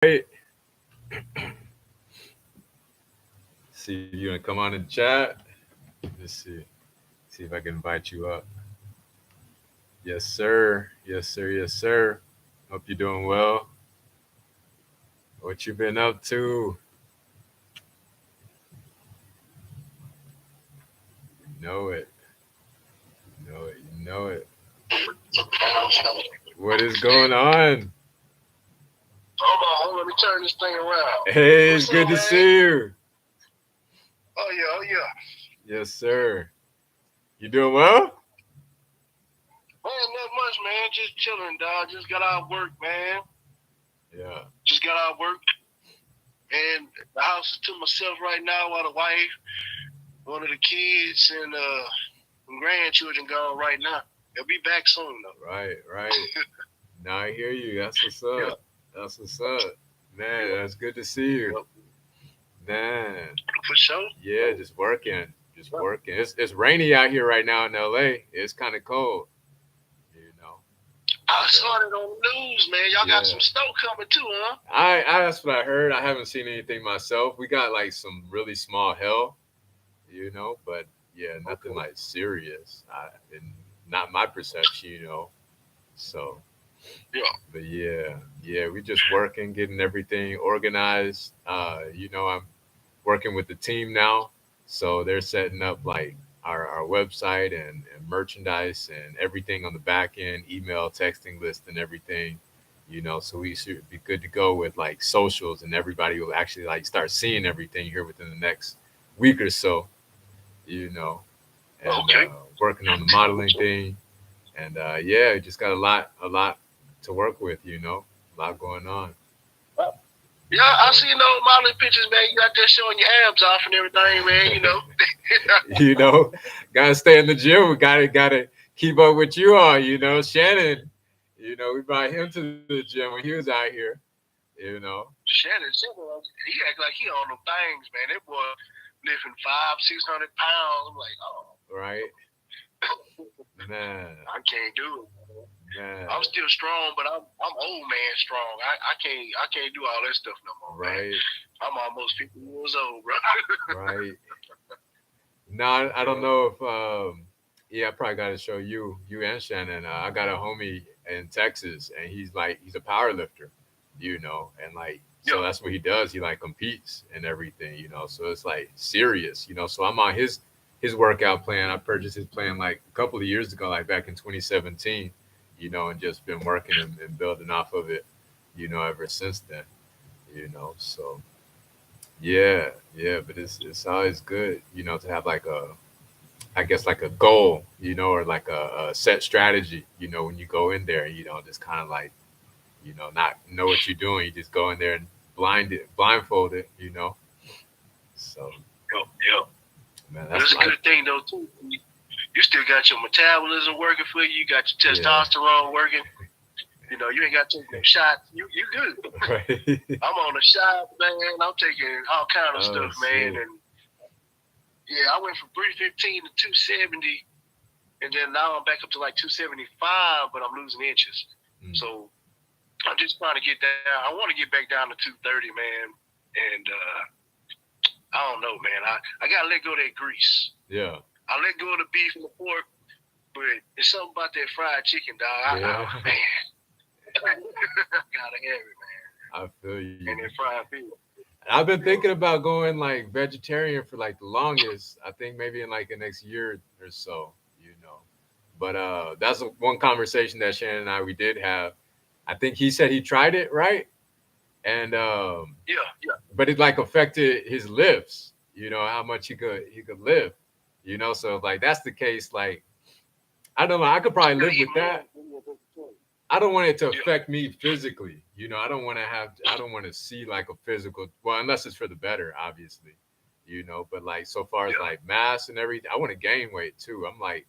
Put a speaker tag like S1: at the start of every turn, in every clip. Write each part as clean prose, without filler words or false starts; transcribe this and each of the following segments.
S1: Hey, see if you want to come on in the chat. Let's see if I can invite you up. Yes, sir. Yes, sir. Yes, sir. Hope you're doing well. What you been up to? You know it. You know it. You know it. What is going on?
S2: Hold on, let me turn this thing around.
S1: Hey, it's
S2: What's
S1: good
S2: up,
S1: to
S2: man?
S1: see you.
S2: Oh yeah.
S1: Yes, sir. You doing well?
S2: Man, not much, man. Just chilling, dog. Just got out of work, man.
S1: Yeah.
S2: Just got out of work, and the house is to myself right now while the wife, one of the kids, and grandchildren gone right now. They'll be back soon though.
S1: Right, right. Now I hear you. That's what's up.
S2: Yeah,
S1: That's what's up. Man,
S2: yeah,
S1: that's good to see you.
S2: yeah.
S1: Man.
S2: For sure.
S1: Yeah, just working. Just working. It's rainy out here right now in LA. It's kind of cold, you know.
S2: I
S1: So
S2: saw it on the news, man. Y'all got
S1: yeah,
S2: some snow coming too, huh?
S1: I that's what I heard. I haven't seen anything myself. We got like some really small hail, but yeah, nothing
S2: Okay.
S1: like serious. And not my perception, So,
S2: Yeah.
S1: but yeah, we just working, getting everything organized. I'm working with the team now. So they're setting up like our website and merchandise and everything on the back end, email, texting list and everything, so we should be good to go with like socials and everybody will actually like start seeing everything here within the next week or so, you know, and
S2: Okay.
S1: working on the modeling thing. And yeah, just got a lot to work with, a lot going on.
S2: Yeah, I
S1: So
S2: see modeling pictures, man. You out there showing your abs off and everything, man.
S1: you know, gotta stay in the gym. We gotta keep up with you all. Shannon. We brought him to the gym when he was out here. You know,
S2: Shannon, he act like he on them things, man. That boy lifting 500-600 pounds. I'm like, oh,
S1: right? Man,
S2: I can't do it.
S1: man,
S2: I'm still strong, but I'm old man strong. I can't do all that stuff no more, man.
S1: right,
S2: I'm almost 50 years old, bro.
S1: right. No, I don't know if yeah, I probably got to show you and Shannon. I got a homie in Texas, and he's a power lifter, and like so
S2: Yeah.
S1: that's what he does. He like competes and everything, So it's like serious, So I'm on his workout plan. I purchased his plan like a couple of years ago, like back in 2017, and just been working and building off of it, ever since then, So yeah, yeah, but it's always good, to have like I guess like a goal, or like a set strategy, when you go in there, just kind of like, not know what you're doing. You just go in there and blindfolded, So,
S2: Yeah.
S1: man,
S2: But
S1: that's
S2: it's a
S1: life.
S2: good thing though too. You still got your metabolism working for you. You got your
S1: Yeah.
S2: testosterone working. You ain't got to take no shots. You good.
S1: Right.
S2: I'm on a shot, man. I'm taking all kind of
S1: Oh,
S2: stuff, man.
S1: shit.
S2: And yeah, I went from 315 to 270, and then now I'm back up to like 275, but I'm losing inches.
S1: Mm.
S2: So I'm just trying to get down. I want to get back down to 230, man. And I don't know, man. I gotta let go of that grease.
S1: Yeah.
S2: I let go of the beef and the pork, but it's something about that fried chicken, dog.
S1: Yeah.
S2: Man, gotta have it, man.
S1: I feel you.
S2: And that fried fish.
S1: I've been thinking about going like vegetarian for like the longest. I think maybe in like the next year or so, But that's one conversation that Shannon and we did have. I think he said he tried it, right? And
S2: Yeah, yeah.
S1: but it like affected his lifts, how much he could lift, So if like that's the case, like I don't know, I could
S2: You
S1: probably
S2: gotta
S1: live
S2: eat
S1: with
S2: more
S1: that.
S2: than you're vegetarian.
S1: I don't want it to
S2: Yeah,
S1: affect me physically. I don't want to see like a physical, well, unless it's for the better, obviously, but like so far as
S2: yeah.
S1: like mass and everything, I want to gain weight too. I'm like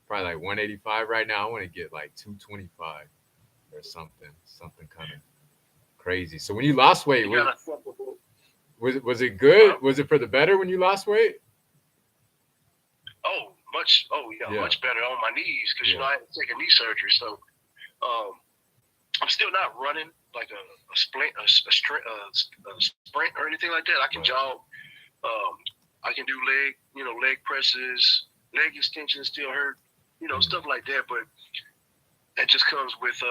S1: probably like 185 right now. I want to get like 225 or something kind of crazy. So when you lost weight,
S2: You
S1: was
S2: gotta separate.
S1: was it
S2: Huh?
S1: good? Was it for the better when you lost weight?
S2: Oh, much. Oh, yeah,
S1: Yeah,
S2: much better on my knees because
S1: yeah,
S2: I had to take a knee surgery. So, um, I'm still not running like a sprint, a sprint or anything like that. I can
S1: Right.
S2: jog. Um, I can do leg presses, leg extensions still hurt,
S1: Mm.
S2: stuff like that. But that just comes with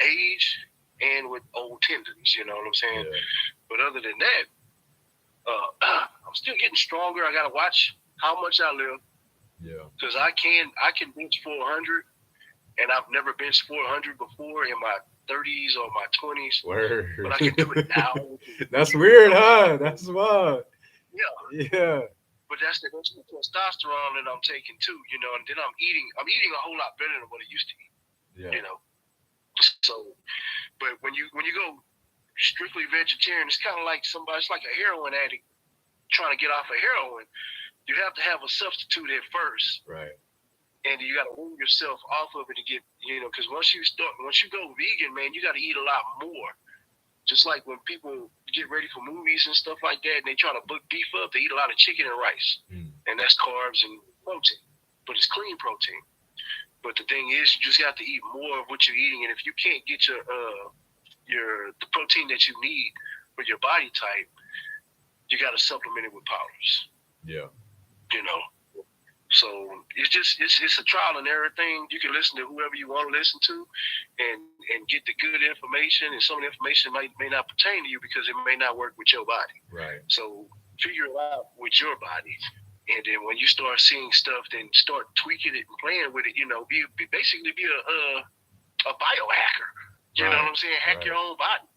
S2: age and with old tendons. You know what I'm saying?
S1: Yeah.
S2: But other than that, I'm still getting stronger. I gotta watch how much I lift
S1: Yeah.
S2: because I can bench 400, and I've never benched 400 before in my 30s or my 20s, but
S1: Word.
S2: I can do it now.
S1: That's
S2: Years
S1: weird,
S2: ago.
S1: huh? That's wild.
S2: Yeah,
S1: Yeah.
S2: but that's the testosterone that I'm taking too, and then I'm eating a whole lot better than what I used to eat,
S1: Yeah.
S2: you know. So, but when you go strictly vegetarian, it's kind of like somebody, it's like a heroin addict trying to get off of heroin. You have to have a substitute at first,
S1: Right.
S2: and you got to wean yourself off of it to get, because once you go vegan, man, you got to eat a lot more. Just like when people get ready for movies and stuff like that, and they try to beef up, they eat a lot of chicken and rice,
S1: Mm.
S2: and that's carbs and protein, but it's clean protein. But the thing is, you just have to eat more of what you're eating, and if you can't get your the protein that you need for your body type, you got to supplement it with powders.
S1: Yeah.
S2: You know, so it's a trial and error thing. You can listen to whoever you want to listen to, and get the good information. And some of the information may not pertain to you because it may not work with your body.
S1: Right.
S2: So figure it out with your body. And then when you start seeing stuff, then start tweaking it and playing with it. Basically be a biohacker. You know
S1: Right.
S2: what I'm saying? Hack
S1: Right.
S2: your own body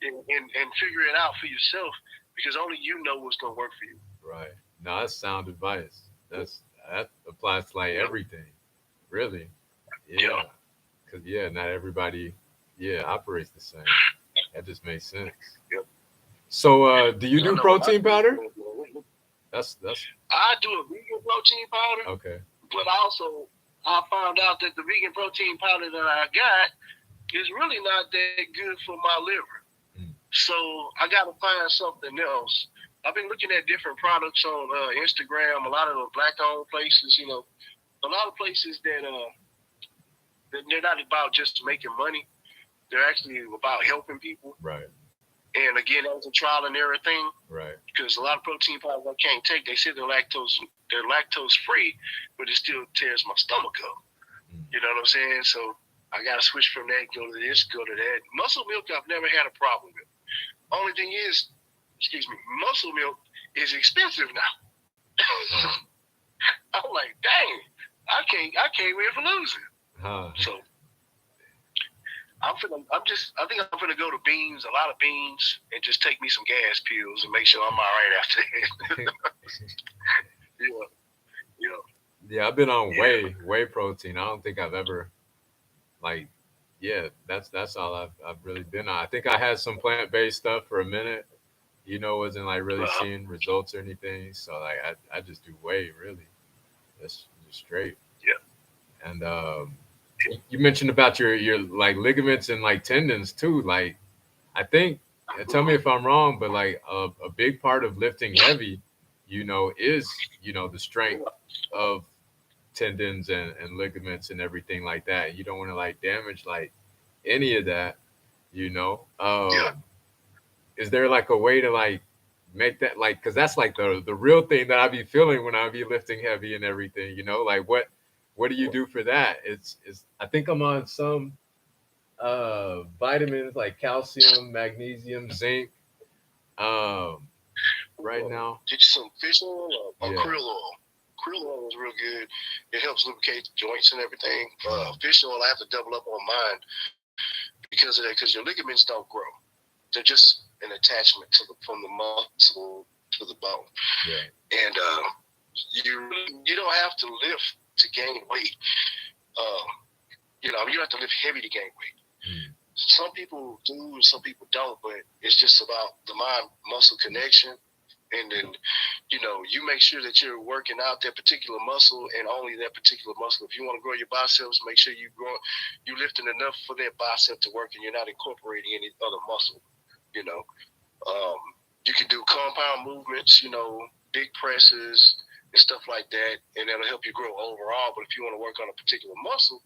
S2: and figure it out for yourself because only you know what's gonna work for you.
S1: Right. No, that's sound advice. That applies to like
S2: Yep.
S1: everything, really.
S2: Yeah.
S1: Yeah. Cause yeah, not everybody, yeah, operates the same. That just makes sense.
S2: Yep.
S1: So, do you
S2: I
S1: do
S2: know my
S1: protein powder? That's
S2: I do a vegan protein powder,
S1: okay.
S2: but also I found out that the vegan protein powder that I got is really not that good for my liver.
S1: Mm.
S2: So I got to find something else. I've been looking at different products on Instagram. A lot of the black-owned places, a lot of places they're not about just making money. They're actually about helping people.
S1: Right.
S2: And again, that was a trial and error thing
S1: Right.
S2: because a lot of protein powders I can't take. They say they're lactose free, but it still tears my stomach up.
S1: Mm.
S2: You know what I'm saying? So I got to switch from that, go to this, go to that. Muscle milk, I've never had a problem with. Only thing is, excuse me, muscle milk is expensive now.
S1: Huh.
S2: I'm like, dang, I can't win for losing.
S1: Huh.
S2: So I think I'm gonna go to beans, a lot of beans, and just take me some gas pills and make sure I'm all right after that. yeah, yeah,
S1: Yeah, I've been on
S2: yeah.
S1: whey protein. I don't think I've ever like yeah, that's all I've really been on. I think I had some plant based stuff for a minute. Wasn't like really
S2: Uh-huh.
S1: seeing results or anything. So like I just do whey really. That's just straight.
S2: Yeah.
S1: And you mentioned about your like ligaments and like tendons too. Like I think tell me
S2: Mhm.
S1: if I'm wrong, but like a big part of lifting heavy, is the strength of tendons and ligaments and everything like that. You don't want to like damage like any of that, you know.
S2: Yeah.
S1: Is there like a way to like make that like because that's like the real thing that I be feeling when I be lifting heavy and everything, like what do you do for that? It's I think I'm on some vitamins like calcium, magnesium, zinc right now.
S2: Get you some fish oil or
S1: Yeah.
S2: krill oil. Krill oil is real good. It helps lubricate the joints and everything.
S1: Mm.
S2: Fish oil, I have to double up on mine because of that. Because your ligaments don't grow; they're just an attachment from the muscle to the bone.
S1: Yeah.
S2: And you don't have to lift to gain weight. Uh, you don't have to lift heavy to gain weight.
S1: Mm.
S2: Some people do and some people don't, but it's just about the mind muscle connection. And then, you make sure that you're working out that particular muscle and only that particular muscle. If you want to grow your biceps, make sure you lifting enough for that bicep to work, and you're not incorporating any other muscle. You know, um, you can do compound movements, big presses and stuff like that, and that'll help you grow overall. But if you want to work on a particular muscle,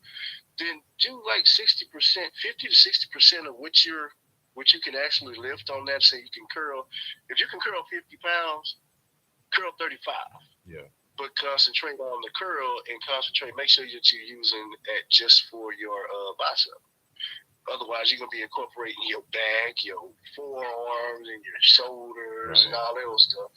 S2: then do like 60%, 50 to 60% of what you can actually lift on that. Say you can curl. If you can curl 50 pounds, curl 35.
S1: Yeah.
S2: But concentrate on the curl and concentrate. Make sure that you're using that just for your bicep. Otherwise, you're gonna be incorporating your back, your forearms, and your shoulders, and
S1: Right.
S2: all that other stuff.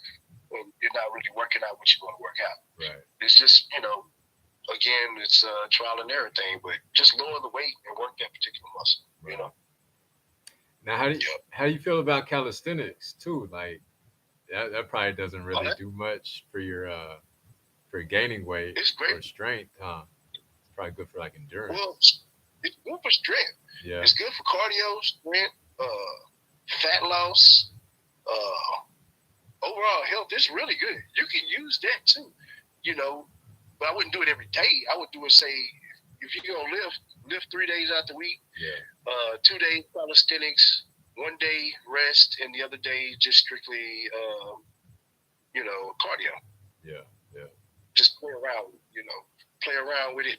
S2: And you're not really working out what you want to work out.
S1: Right.
S2: It's just, again, it's a trial and error thing, but just lower the weight and work that particular muscle.
S1: Right. Now, how do you feel about calisthenics too? Like that probably doesn't really do much for gaining weight
S2: It's great.
S1: or strength, huh? It's probably good for like endurance.
S2: Well, it's good for strength.
S1: Yeah.
S2: It's good for cardio, strength, fat loss, overall health. It's really good. You can use that too, but I wouldn't do it every day. I would do it, say, if you're gonna lift 3 days out the week.
S1: Yeah.
S2: 2 days calisthenics, 1 day rest, and the other day just strictly, cardio.
S1: Yeah. Yeah.
S2: Just play around with it,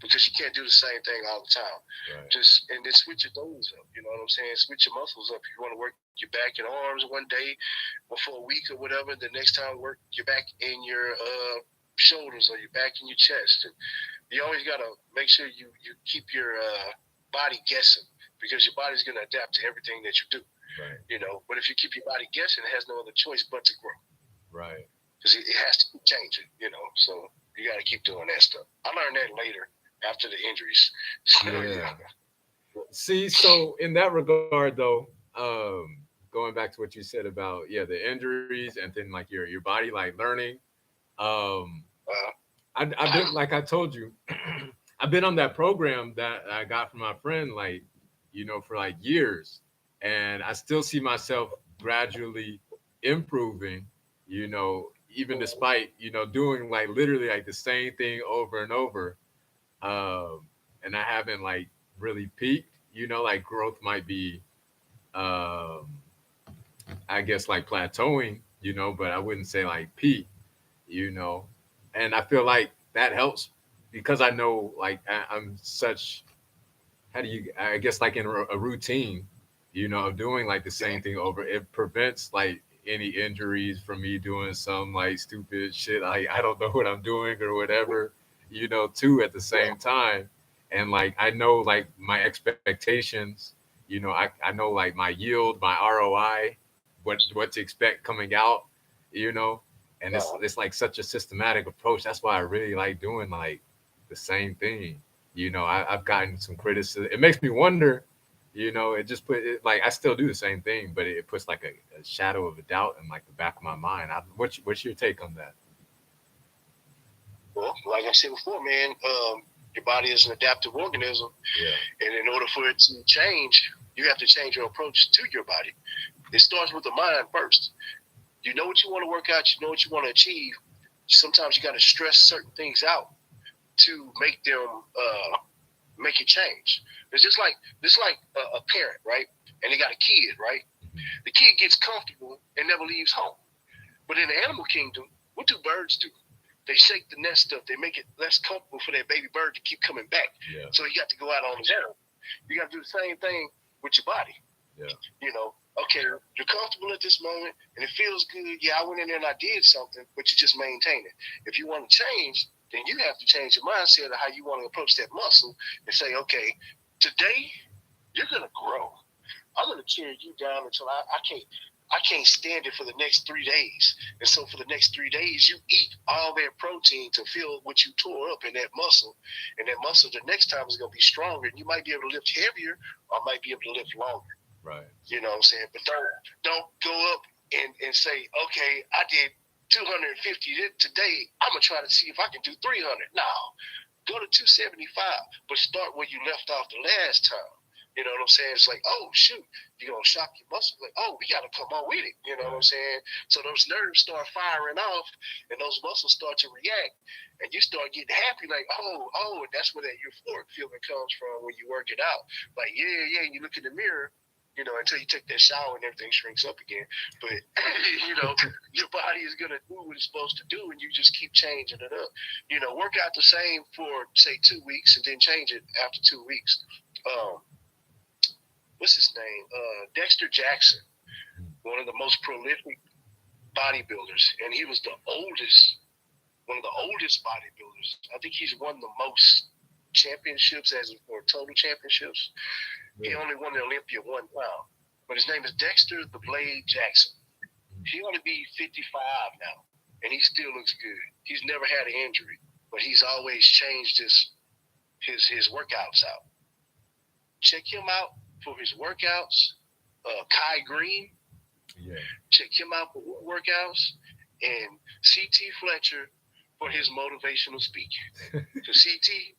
S2: because you can't do the same thing all the time.
S1: Right.
S2: And then switch your goals up. You know what I'm saying? Switch your muscles up. If you want to work your back and arms one day or for a week or whatever, the next time work your back and your shoulders or your back and your chest. And you always gotta make sure you keep your body guessing, because your body's gonna adapt to everything that you do.
S1: Right.
S2: But if you keep your body guessing, it has no other choice but to grow.
S1: Right.
S2: Because it has to keep changing. So you got to keep doing that stuff. I learned that later after the injuries.
S1: Yeah. See, so in that regard, though, going back to what you said about the injuries and then like your body like learning, I've been, like I told you, I've been on that program that I got from my friend, like for like years, and I still see myself gradually improving. Even despite doing like literally like the same thing over and over, and I haven't like really peaked. Like growth might be, I guess, like plateauing. But I wouldn't say like peak. you know, and I feel like that helps because I know like I'm such, how do you, I guess, like in a routine, of doing like the same thing over. It prevents like any injuries from me doing some like stupid shit. I don't know what I'm doing or whatever, too at the same time. And like I know like my expectations, I know like my yield, my ROI, what to expect coming out, you know, and it's like such a systematic approach. That's why I really like doing like the same thing. I've gotten some criticism. It makes me wonder, it just put it like I still do the same thing, but it puts like a shadow of a doubt in like the back of my mind. What's your take on that?
S2: Well, like I said before, man, your body is an adaptive organism, and in order for it to change, you have to change your approach to your body. It starts with the mind first. You know what you want to work out. You know what you want to achieve. Sometimes you got to stress certain things out to make them make it change. It's just like a parent, right? And they got a kid, right? The kid gets comfortable and never leaves home. But in the animal kingdom, what do birds do? They shake the nest up. They make it less comfortable for that baby bird to keep coming back.
S1: Yeah.
S2: So you got to go out on his own. You got to do the same thing with your body.
S1: Yeah.
S2: Okay, you're comfortable at this moment and it feels good. Yeah, I went in there and I did something, but you just maintain it. If you want to change, then you have to change your mindset of how you want to approach that muscle and say, okay, today you're gonna grow. I'm gonna tear you down until I can't stand it for the next 3 days. And so for the next 3 days, you eat all that protein to fill what you tore up in that muscle. And that muscle the next time is gonna be stronger. And you might be able to lift heavier or might be able to lift longer.
S1: Right.
S2: You know what I'm saying? But don't go up and say, okay, I did 250 today. I'm gonna try to see if I can do 300. No, go to 275, but start where you left off the last time. You know what I'm saying? It's like, oh shoot, you're gonna shock your muscle. Like, oh, we gotta come on with it. You know what I'm saying? So those nerves start firing off, and those muscles start to react, and you start getting happy. Like, and that's where that euphoric feeling comes from when you work it out. Like, yeah. And you look in the mirror. until you take that shower and everything shrinks up again. But your body is gonna do what it's supposed to do, and you just keep changing it up. Work out the same for say 2 weeks, and then change it after 2 weeks. Um, what's his name? Dexter Jackson, one of the most prolific bodybuilders, and he was one of the oldest bodybuilders. I think he's won the most championships or total championships. He only won the Olympia one time. But his name is Dexter the Blade Jackson. He ought to be 55 now, and he still looks good. He's never had an injury, but he's always changed his workouts out. Check him out for his workouts. Kai Green.
S1: Yeah.
S2: Check him out for workouts. And CT Fletcher for his motivational speaking. Because CT,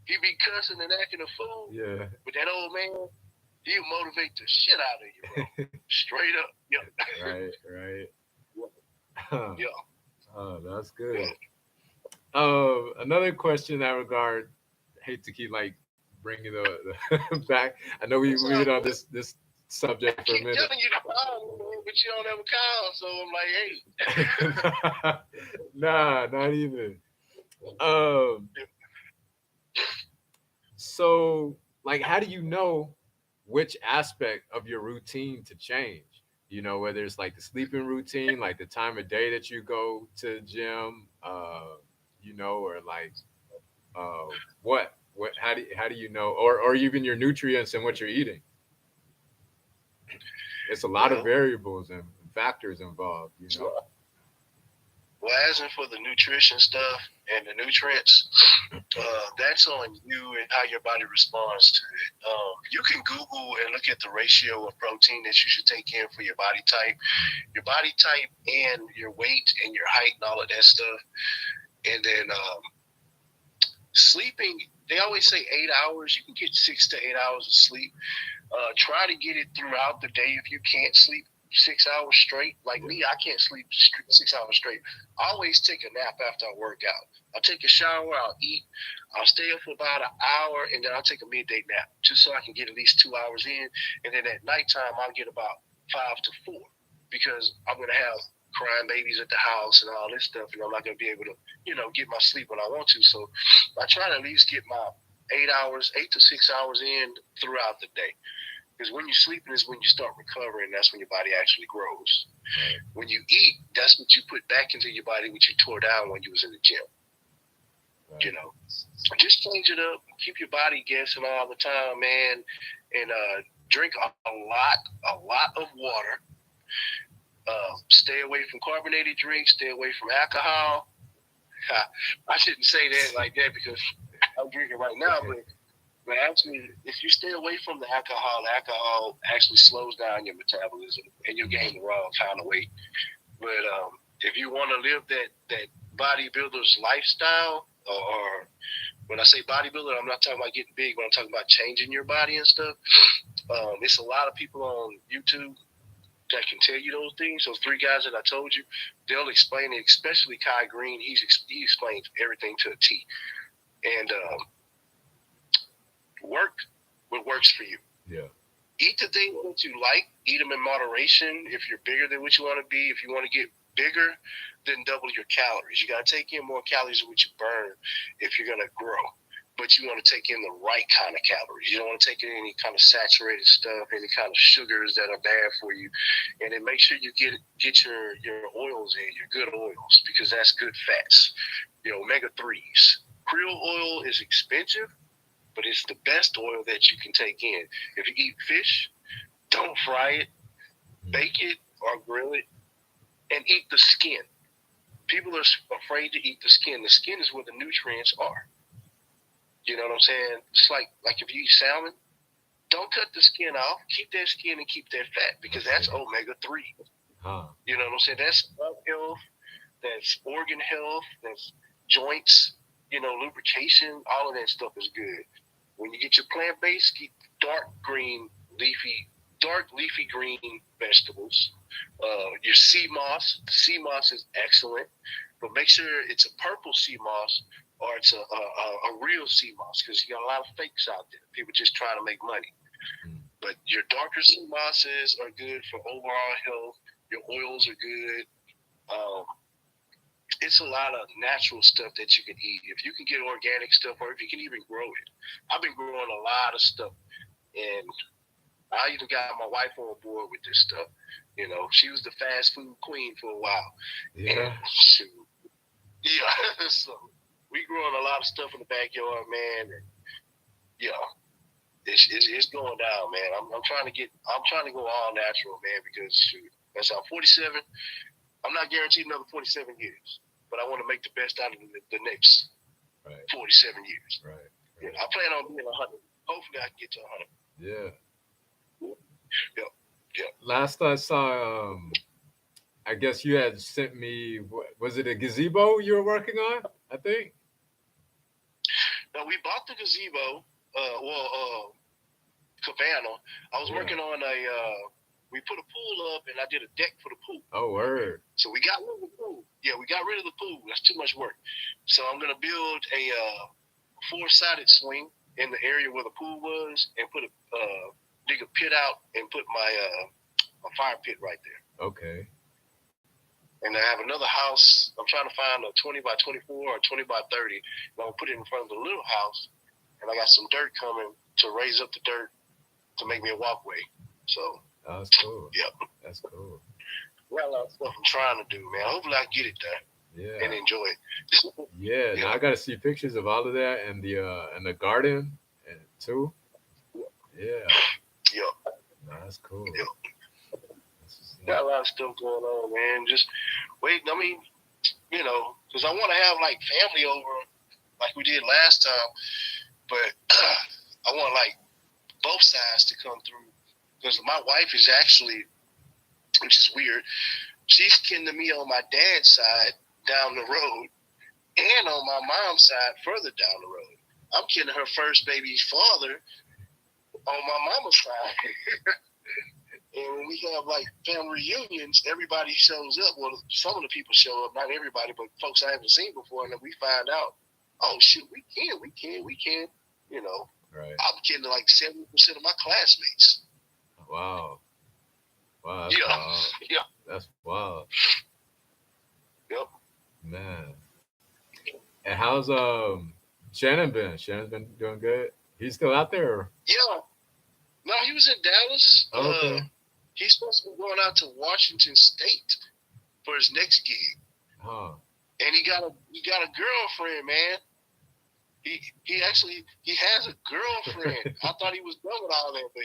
S2: he be cussing and acting a fool.
S1: Yeah.
S2: But that old man, he'll motivate the shit out of you, bro. Straight up. Yeah.
S1: Right.
S2: Yeah.
S1: Oh, that's good.
S2: Yeah.
S1: Another question in that regard. Hate to keep bringing the back. I know we've been on this subject for a minute.
S2: I'm telling you to call, but you don't ever call. So I'm like, hey.
S1: Nah, not even. So, how do you know which aspect of your routine to change? Whether it's the sleeping routine, the time of day that you go to the gym, or what? How do you know, or even your nutrients and what you're eating? It's a lot of variables and factors involved.
S2: Well, as in for the nutrition stuff and the nutrients, that's on you and how your body responds to it. You can Google and look at the ratio of protein that you should take in for your body type and your weight and your height and all of that stuff. And then sleeping, they always say 8 hours. You can get 6 to 8 hours of sleep. Try to get it throughout the day if you can't sleep 6 hours straight. Like me, I can't sleep 6 hours straight. I always take a nap after I work out. I'll take a shower, I'll eat, I'll stay up for about an hour, and then I'll take a midday nap just so I can get at least 2 hours in. And then at nighttime, I'll get about 5 to 4 because I'm going to have crying babies at the house and all this stuff, and I'm not going to be able to, get my sleep when I want to. So I try to at least get my 8 to 6 hours in throughout the day. Because when you're sleeping is when you start recovering. That's when your body actually grows. When you eat, that's what you put back into your body, what you tore down when you was in the gym. Just change it up. Keep your body guessing all the time, man. And drink a lot of water. Stay away from carbonated drinks. Stay away from alcohol. I shouldn't say that like that because I'm drinking right now, but actually, if you stay away from the alcohol actually slows down your metabolism and you gain the wrong kind of weight. But if you want to live that bodybuilder's lifestyle, or when I say bodybuilder, I'm not talking about getting big, but I'm talking about changing your body and stuff. It's a lot of people on YouTube that can tell you those things. Those 3 guys that I told you, they'll explain it, especially Kai Green. He explains everything to a T. And work what works for you.
S1: Yeah.
S2: Eat the things that you like. Eat them in moderation. If you're bigger than what you want to be, if you want to get bigger, then double your calories. You got to take in more calories than what you burn if you're going to grow. But you want to take in the right kind of calories. You don't want to take in any kind of saturated stuff, any kind of sugars that are bad for you. And then make sure you get your oils in, your good oils, because that's good fats. Omega-3s. Krill oil is expensive, but it's the best oil that you can take in. If you eat fish, don't fry it, bake it or grill it, and eat the skin. People are afraid to eat the skin. The skin is where the nutrients are. You know what I'm saying? It's like if you eat salmon, don't cut the skin off. Keep that skin and keep that fat because that's omega-3. You know what I'm saying? That's gut health, that's organ health, that's joints, lubrication, all of that stuff is good. When you get your plant-based, keep dark leafy green vegetables. Your sea moss. Sea moss is excellent, but make sure it's a purple sea moss or it's a real sea moss because you got a lot of fakes out there. People just trying to make money. But your darker sea mosses are good for overall health. Your oils are good. Um, it's a lot of natural stuff that you can eat. If you can get organic stuff, or if you can even grow it. I've been growing a lot of stuff, and I even got my wife on board with this stuff. You know, she was the fast food queen for a while, and
S1: Yeah.
S2: shoot, yeah. So we growing a lot of stuff in the backyard, man. And yeah, it's going down, man. I'm trying to go all natural, man, because shoot, that's I'm 47. I'm not guaranteed another 47 years, but I want to make the best out of the next
S1: Right.
S2: 47 years.
S1: Right.
S2: Yeah,
S1: Right.
S2: I plan on being 100. Hopefully, I can get to 100.
S1: Yeah.
S2: Yep, yep.
S1: Last I saw, I guess you had sent me. Was it a gazebo you were working on? I think.
S2: Now we bought the gazebo. Cabana. I was
S1: Yeah.
S2: working on a. We put a pool up, and I did a deck for the pool.
S1: Oh, word.
S2: So we got rid of the pool. Yeah, we got rid of the pool. That's too much work. So I'm gonna build a four-sided swing in the area where the pool was, and put a dig a pit out and put my fire pit right there.
S1: Okay.
S2: And I have another house. I'm trying to find a 20 by 24 or 20 by 30. And I'm gonna put it in front of the little house, and I got some dirt coming to raise up the dirt to make me a walkway. So
S1: Oh, that's cool.
S2: yep,
S1: That's cool.
S2: got a lot of stuff I'm trying to do, man. Hopefully I can get it done and
S1: Yeah.
S2: enjoy it.
S1: Yeah. Now
S2: Yeah,
S1: I got to see pictures of all of that and the garden and too. Yeah.
S2: yeah,
S1: No, that's cool.
S2: yeah.
S1: That's what's
S2: Got a
S1: up.
S2: lot of stuff going on, man. Just wait. I mean, because I want to have like family over like we did last time, but I want like both sides to come through because my wife is actually, which is weird, she's kin to me on my dad's side down the road, and on my mom's side further down the road. I'm kin to her first baby's father on my mama's side. And when we have like family reunions, everybody shows up. Well, some of the people show up, not everybody, but folks I haven't seen before, and then we find out, oh shoot, we can. You know,
S1: Right.
S2: I'm kidding like 70% of my classmates.
S1: Wow. Wow. That's
S2: Yeah,
S1: wild.
S2: yeah,
S1: That's wild.
S2: yep,
S1: Man. And how's Shannon been? Shannon's been doing good. He's still out there.
S2: yeah. No, he was in Dallas.
S1: Oh, okay.
S2: He's supposed to be going out to Washington State for his next gig,
S1: Huh.
S2: and he got a girlfriend, man. He has a girlfriend. I thought he was done with all that, but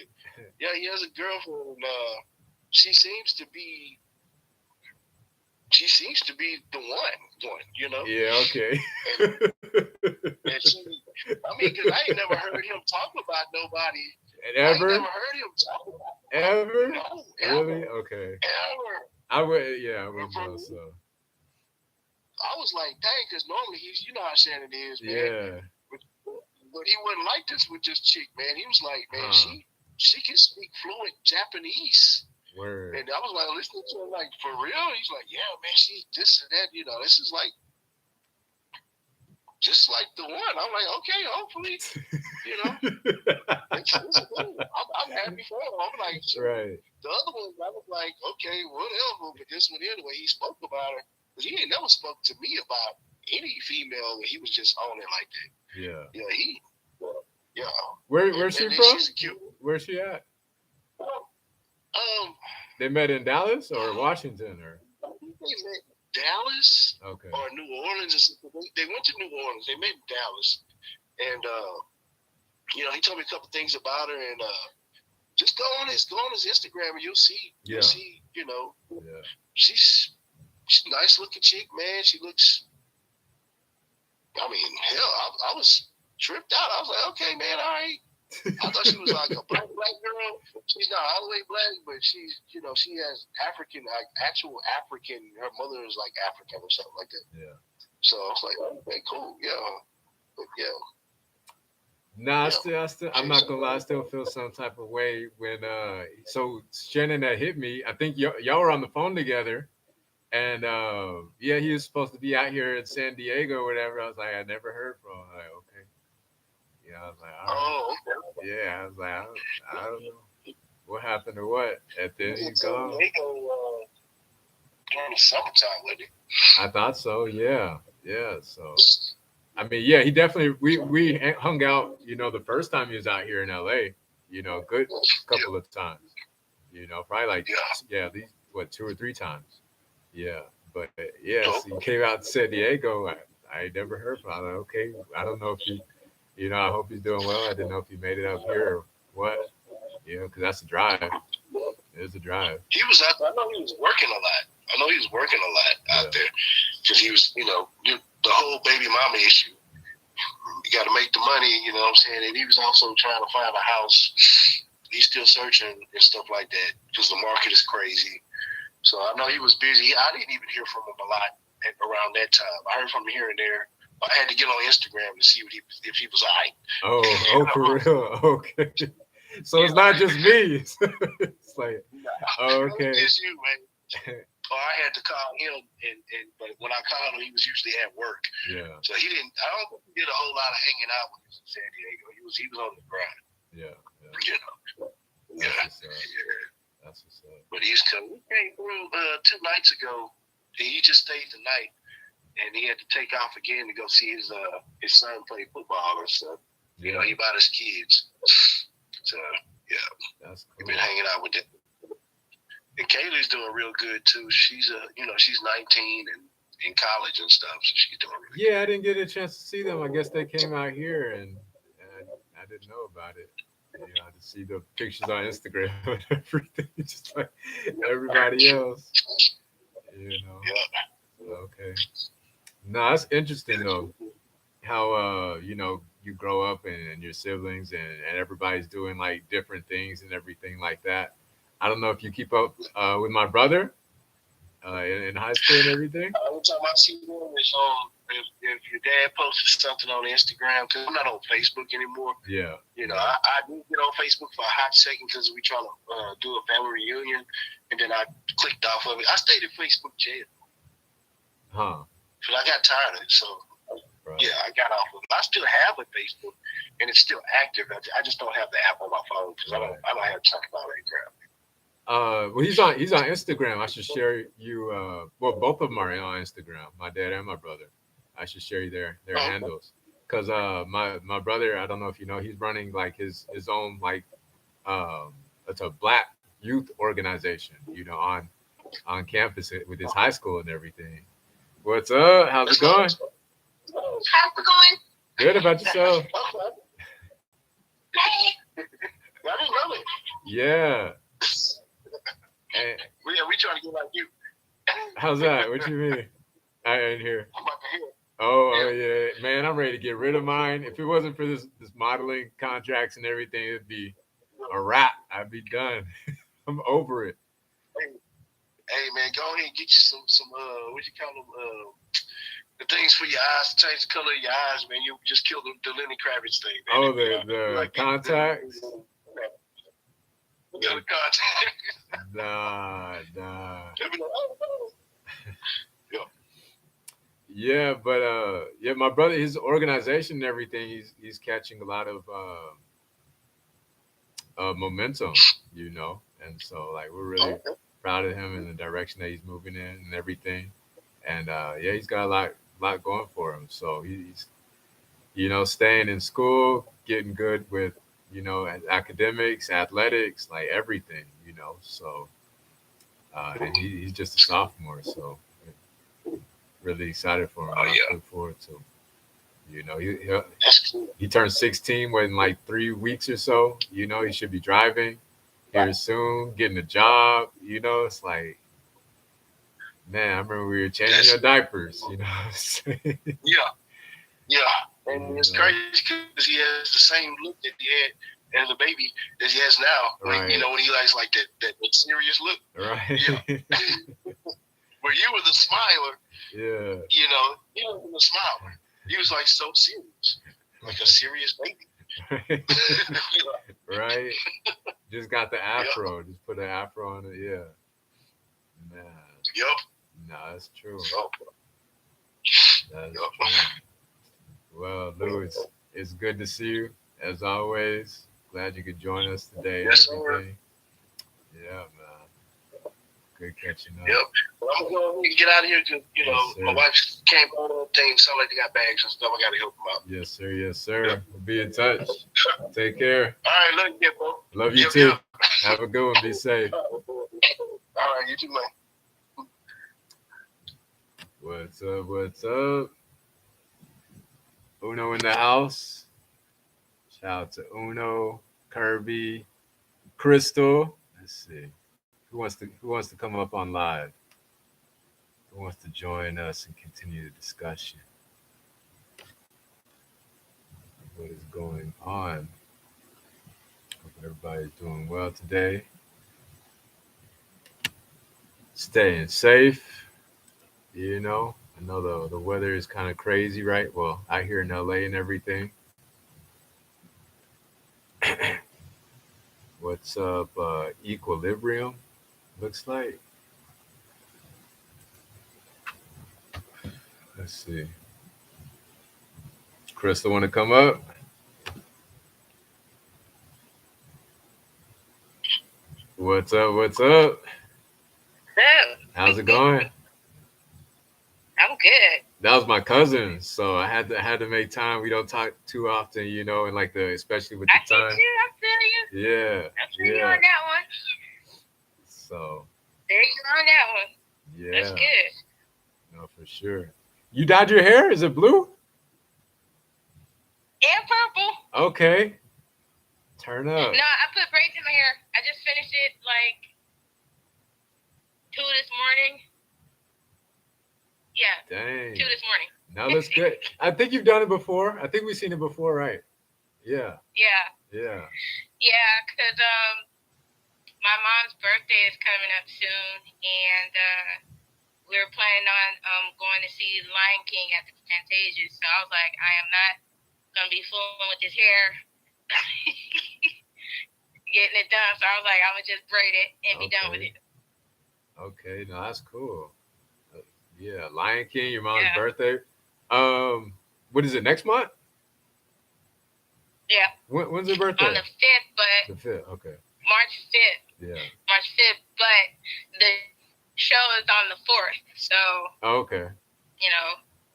S2: yeah, he has a girlfriend. She seems to be the one, you know.
S1: Yeah. Okay.
S2: And she, I mean, because I ain't never heard him talk about nobody.
S1: And
S2: I ain't
S1: ever,
S2: never heard him talk about
S1: ever,
S2: no,
S1: really?
S2: ever,
S1: Okay.
S2: ever.
S1: I would. Yeah, I would
S2: And from
S1: know.
S2: me,
S1: So.
S2: I was like, dang, because normally you know how Shannon is, man.
S1: Yeah.
S2: But he wasn't like this with this chick, man. He was like, man,
S1: Huh.
S2: she can speak fluent Japanese.
S1: Word.
S2: And I was like listening to him, like, for real? He's like, yeah, man, she's this and that. You know, this is like just like the one. I'm like, okay, hopefully, you know, it's cool. I'm happy for him. I'm like, shoot.
S1: Right.
S2: The other one, I was like, okay, whatever. But this one, anyway, he spoke about her because he ain't never spoke to me about any female. He was just on it like that.
S1: Yeah.
S2: Yeah, yeah.
S1: Where's she
S2: And then
S1: from?
S2: she's a cute.
S1: Where's she at?
S2: Um,
S1: They met in Dallas or Washington or?
S2: I think they met Dallas
S1: Okay.
S2: or New Orleans or something. They went to New Orleans. They met in Dallas, and he told me a couple things about her, and just go on his Instagram, and you'll see.
S1: Yeah.
S2: You'll see. You know,
S1: Yeah.
S2: she's a nice looking chick, man. She looks. I mean, hell, I was tripped out. I was like, okay, man, all right. I thought she was like a black girl. She's not all the way black, but she's, she has African, like actual African. Her mother is like African or something like that.
S1: Yeah.
S2: So I was like, okay, cool, yeah, but yeah.
S1: Nah,
S2: Yeah.
S1: I'm not gonna lie, I still feel some type of way when so Shannon that hit me. I think y'all were on the phone together, and yeah, he was supposed to be out here in San Diego or whatever. I was like, I never heard from him. Like, okay, yeah, I was like, all right,
S2: Oh, okay.
S1: yeah, I was like, I don't know. What happened or what? At the
S2: He
S1: end,
S2: was in
S1: he's
S2: San
S1: gone.
S2: Diego during the summertime, wasn't he?
S1: I thought so. Yeah, yeah. So I mean, yeah, he definitely. We hung out. The first time he was out here in L.A. Good
S2: Yeah,
S1: couple of times. Probably like
S2: yeah.
S1: yeah, at least what 2 or 3 times. Yeah, but yes,
S2: So,
S1: he came out to San Diego. I never heard from him. Okay, I don't know if he. I hope he's doing well. I didn't know if he made it up here or what. Because that's a drive. It is a drive.
S2: he was out. I know he was working a lot. I know he was working a lot
S1: Yeah.
S2: out there because he was, the whole baby mama issue. You got to make the money, you know what I'm saying? And he was also trying to find a house. He's still searching and stuff like that because the market is crazy. So I know he was busy. I didn't even hear from him a lot around that time. I heard from him here and there. I had to get on Instagram to see if he was all right.
S1: Oh, for real. Okay. So it's not just me. It's like, oh,
S2: It was
S1: okay.
S2: just you, man. Or I had to call him, but when I called him, he was usually at work.
S1: Yeah,
S2: So he didn't. I don't think he did a whole lot of hanging out when he was in San Diego. He was on the grind,
S1: yeah, yeah.
S2: you know.
S1: That's
S2: Yeah,
S1: what's up.
S2: yeah.
S1: That's what's up.
S2: But he's coming. He came through 2 nights ago. And he just stayed the night, and he had to take off again to go see his son play football and stuff. You know,
S1: Yeah,
S2: he brought his kids. So yeah,
S1: that's
S2: we've
S1: cool.
S2: been hanging out with them. And Kaylee's doing real good too. She's she's 19 and in college and stuff, so she's doing really
S1: Yeah, I didn't get a chance to see them. I guess they came out here, and I didn't know about it. I just see the pictures on Instagram and everything, just like everybody
S2: good.
S1: else. You know.
S2: Yeah.
S1: Okay. No, that's interesting though. How you grow up and your siblings and everybody's doing like different things and everything like that. I don't know if you keep up with my brother in high school and everything.
S2: Every time I see them is on if your dad posted something on Instagram, because I'm not on Facebook anymore.
S1: Yeah.
S2: I did get on Facebook for a hot second because we trying to do a family reunion, and then I clicked off of it. I stayed in Facebook jail
S1: Huh.
S2: because I got tired of it. So
S1: Right.
S2: yeah, I got off of it. I still have a Facebook, and it's still active. I just don't have the app on my phone because
S1: Right.
S2: I don't have time for all that crap.
S1: Well, he's on Instagram. I should share you. Well, both of them are on Instagram. My dad and my brother. I should share you their
S2: Oh,
S1: handles. Cause my brother, I don't know if you know, he's running like his own like it's a black youth organization. On campus with his high school and everything. What's up? How's it
S2: that's
S1: going?
S2: nice. How's it going?
S1: Good about yourself?
S2: Okay. Hey. I didn't know it.
S1: Yeah. And
S2: Yeah, we trying to get like you.
S1: how's that? What you mean? I ain't here.
S2: I'm about to hear.
S1: Oh yeah, man, I'm ready to get rid of mine. If it wasn't for this modeling contracts and everything, it'd be a wrap. I'd be done. I'm over it.
S2: Hey man, go ahead and get you some what you call them the things for your eyes to change the color of your eyes, man. You just killed the Lenny Kravitz thing, man.
S1: Oh, the contacts.
S2: Yeah, the contacts.
S1: Nah.
S2: They'll be like, oh, no.
S1: Yeah, but yeah, my brother, his organization and everything, he's catching a lot of momentum, and so like we're really
S2: Okay.
S1: proud of him and the direction that he's moving in and everything, and yeah, he's got a lot going for him. So he's staying in school, getting good with academics, athletics, like everything, So and he's just a sophomore, so really excited for him.
S2: Oh
S1: I
S2: yeah,
S1: look forward to.
S2: that's cool.
S1: He turned 16 in like 3 weeks or so. He should be driving here soon, getting a job. It's like, man, I remember we were changing
S2: That's
S1: your diapers. You know what I'm saying?
S2: yeah, yeah. And it's
S1: You know?
S2: crazy because he has the same look that he had as a baby that he has now.
S1: Right.
S2: When he likes like that serious look.
S1: Right.
S2: Yeah. Where you were the smiler,
S1: Yeah.
S2: he wasn't the smiler. He was like so serious, like a serious baby.
S1: Right. Just got the afro. Just put an afro on it. Yeah. Man.
S2: Yep.
S1: No, that's true.
S2: Yep.
S1: That's
S2: Yep.
S1: true. Well, Lou, it's good to see you as always. Glad you could join us today and
S2: Yes, sir.
S1: everything. Yeah, man. Good catching up.
S2: Yep. Well, I'm gonna go ahead and get out of here because
S1: Yes,
S2: my
S1: sir.
S2: wife came home and things sound like they got bags and stuff. I gotta help them out.
S1: Yes, sir. Yes,
S2: Yep.
S1: sir. We'll be in touch. Take care.
S2: All right, love you, bro.
S1: Love you
S2: Yep,
S1: too.
S2: yep.
S1: Have a good one. Be safe.
S2: All right, you too, man.
S1: What's up? What's up? Uno in the house. Shout out to Uno, Kirby, Crystal. Let's see. Who wants to come up on live? Who wants to join us and continue the discussion? What is going on? Hope everybody's doing well today. Staying safe. I know the weather is kind of crazy, right? Well, out here in LA and everything. What's up? Equilibrium looks like. Let's see. Crystal, want to come up? What's up? What's up?
S3: So,
S1: How's it going?
S3: I'm good.
S1: That was my cousin, so I had to make time. We don't talk too often, and like especially with
S3: I
S1: the
S3: see
S1: time.
S3: you. I feel you.
S1: Yeah,
S3: I feel you
S1: yeah.
S3: on that one.
S1: So
S3: There you on that one. That's
S1: yeah,
S3: good.
S1: no, for sure. You dyed your hair? Is it blue?
S3: And purple.
S1: Okay, turn up.
S3: No, I put braids in my hair. I just finished it like 2 this morning. Yeah,
S1: Dang.
S3: 2 this morning.
S1: Now that's good. I think you've done it before. I think we've seen it before, right? Yeah,
S3: Yeah,
S1: yeah.
S3: yeah, because my mom's birthday is coming up soon, and we were planning on going to see Lion King at the Fantasia. So I was like, I am not gonna be fooling with this hair, getting it done. So I was like, I'm gonna just braid it and be done with
S1: Okay.
S3: it.
S1: Okay, no, that's cool. Uh, Yeah, Lion King, your mom's
S3: Yeah,
S1: birthday. What is it? Next month?
S3: yeah,
S1: When's her
S3: on
S1: birthday?
S3: the 5th, but
S1: The fifth. Okay.
S3: March 5th,
S1: Yeah.
S3: March 5th, but the show is on the 4th. So
S1: Oh, okay.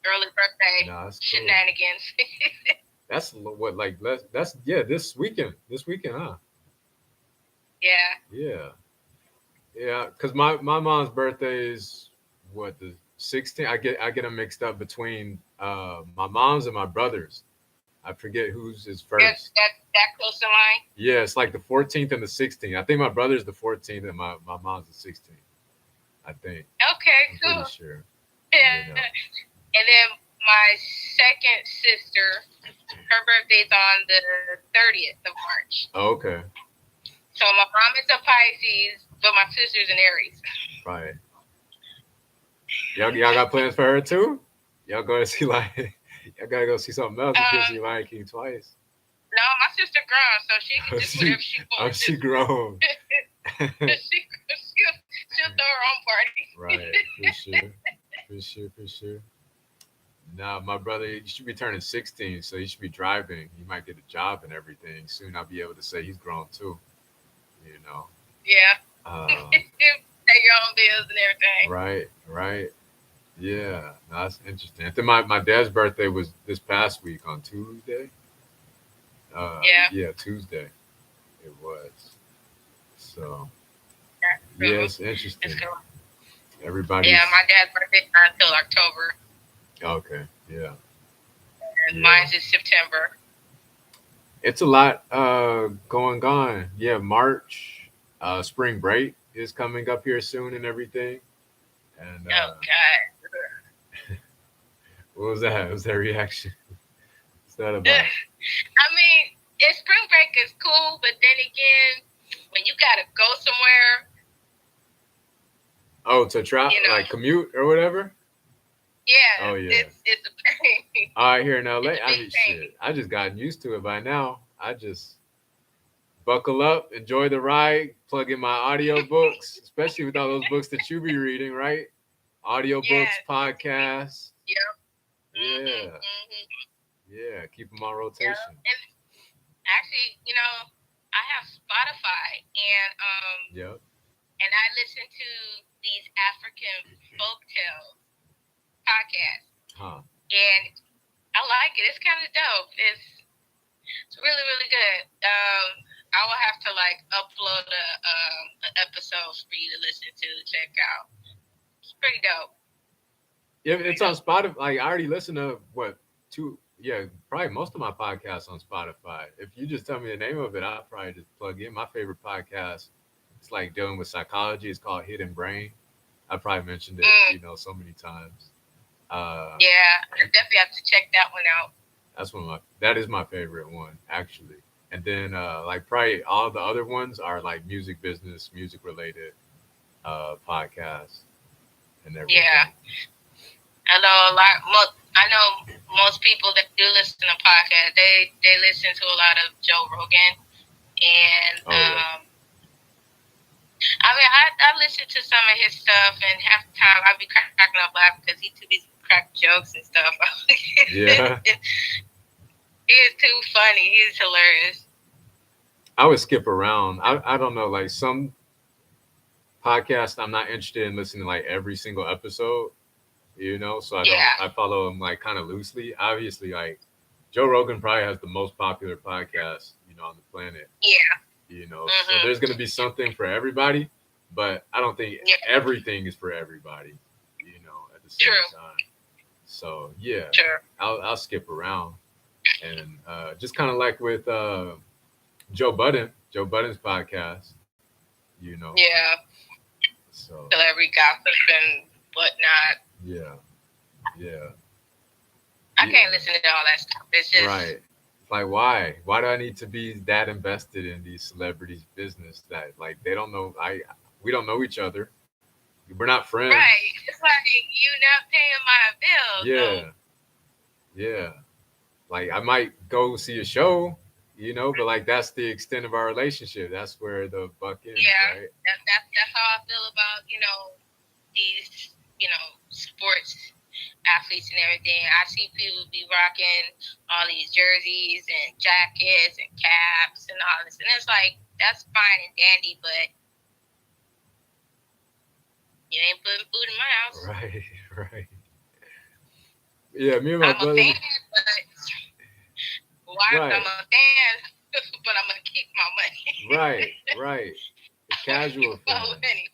S3: early birthday
S1: No, that's cool.
S3: shenanigans.
S1: That's what like that's yeah. This weekend. This weekend, huh?
S3: Yeah.
S1: Yeah. Yeah. Cause my mom's birthday is what the 16th. I get them mixed up between my mom's and my brother's. I forget whose is first.
S3: That close to line.
S1: Yeah, it's like the 14th and the 16th. I think my brother's the 14th and my mom's the 16th. I think.
S3: Okay,
S1: I'm
S3: cool.
S1: pretty sure.
S3: Yeah.
S1: You know.
S3: And then my second sister, her birthday's on the 30th of March.
S1: Oh, okay.
S3: So my mom is a Pisces, but my sister's an Aries.
S1: Right. Y'all got plans for her too? Y'all going to see like y'all gotta go see something else. You can't see Lion King twice.
S3: No, my sister grown, so she can just whatever she wants.
S1: She grown.
S3: she'll throw her own party.
S1: Right, for sure. For sure. Now my brother, he should be turning 16, so he should be driving. He might get a job and everything. Soon I'll be able to say he's grown too. You know.
S3: Yeah. Pay your own bills and everything.
S1: Right. Yeah, no, that's interesting. I think my dad's birthday was this past week on Tuesday. Yeah, Tuesday. It was. So yeah, it's interesting.
S3: Cool.
S1: Everybody.
S3: Yeah, my dad's birthday's not until October.
S1: Okay. Yeah.
S3: And mine's is September.
S1: It's a lot going on. Yeah, March, spring break is coming up here soon and everything. And
S3: Oh God.
S1: what was that? What was that reaction? What's that about?
S3: I mean, spring break is cool, but then again, when you gotta go somewhere.
S1: Oh, to travel, like commute or whatever.
S3: Yeah.
S1: Oh yeah.
S3: It's a pain.
S1: All right, here in LA, I mean,
S3: pain.
S1: shit. I just gotten used to it by now. I just buckle up, enjoy the ride, plug in my audio books, especially with all those books that you be reading, right? Audio books, podcasts.
S3: Yep.
S1: Yeah. Yeah, keep them on rotation.
S3: Yeah. And actually, I have Spotify, and
S1: yep.
S3: and I listen to these African folktale podcasts,
S1: Huh.
S3: and I like it. It's kind of dope. It's really really good. I will have to like upload a episodes for you to listen to check out. It's pretty dope.
S1: Yeah, it's
S3: Pretty
S1: on
S3: dope.
S1: Spotify. Like I already listened to what two? Yeah, probably most of my podcasts on Spotify. If you just tell me the name of it, I'll probably just plug in. My favorite podcast, it's like dealing with psychology. It's called Hidden Brain. I probably mentioned it,
S3: Mm,
S1: so many times. Uh,
S3: yeah, I definitely have to check that one out.
S1: that's one of my. That is my favorite one actually. And then like probably all the other ones are like music business, music related podcasts and
S3: Yeah,
S1: everything.
S3: I know a lot. I know most people that do listen to podcasts. They listen to a lot of Joe Rogan, and
S1: Oh yeah.
S3: I mean I listen to some of his stuff, and half the time I be cracking up laughing because he too busy crack jokes and stuff.
S1: Yeah.
S3: He is too funny. He is hilarious.
S1: I would skip around. I don't know, like some podcasts I'm not interested in listening to like every single episode, so
S3: Yeah,
S1: I follow them like kind of loosely. Obviously, like Joe Rogan probably has the most popular podcast, on the planet,
S3: yeah,
S1: so
S3: mhm,
S1: there's gonna be something for everybody, but I don't think
S3: yeah.
S1: everything is for everybody, at the same
S3: True,
S1: time. So yeah,
S3: true.
S1: I'll skip around and just kind of like with Joe Budden's podcast, you know.
S3: Yeah,
S1: So
S3: celebrity gossip and whatnot.
S1: yeah, yeah,
S3: I
S1: yeah.
S3: can't listen to all that stuff. It's just
S1: Right. Like why? Why do I need to be that invested in these celebrities' business that like they don't know we don't know each other. We're not friends.
S3: right. It's like you not paying my bills, so
S1: Yeah. Yeah. Like I might go see a show, but like that's the extent of our relationship. That's where the buck ends,
S3: yeah.
S1: right?
S3: That's how I feel about these sports athletes and everything. I see people be rocking all these jerseys and jackets and caps and all this, and it's like that's fine and dandy, but you ain't putting food in my house.
S1: Right, right. Yeah, me and my
S3: I'm a
S1: brother.
S3: fan, but why? I'm
S1: Right,
S3: a fan, but I'm gonna keep my money.
S1: right, right. The
S3: I'm gonna keep
S1: casual
S3: my
S1: fan.
S3: money.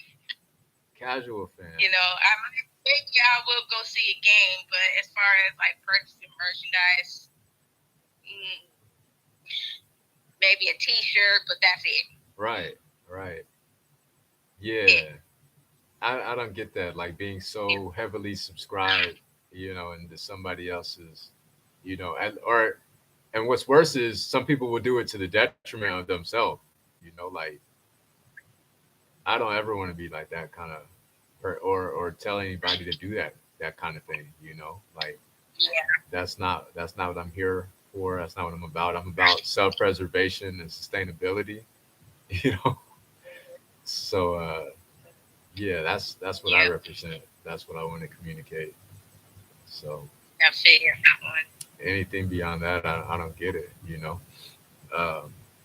S1: Casual fan.
S3: Maybe I will go see a game, but as far as like purchasing merchandise, mm, maybe a T-shirt, but that's it.
S1: Right, right.
S3: It.
S1: Yeah. I don't get that. Like being so heavily subscribed, into somebody else's, and what's worse is some people will do it to the detriment of themselves. Like I don't ever want to be like that kind of, or tell anybody to do that kind of thing. Like
S3: Yeah.
S1: that's not what I'm here for. That's not what I'm about. I'm about self preservation and sustainability. You know. So yeah, that's what I
S3: Yeah.
S1: represent. That's what I want to communicate. So
S3: I've figured that one.
S1: anything beyond that, I don't get it.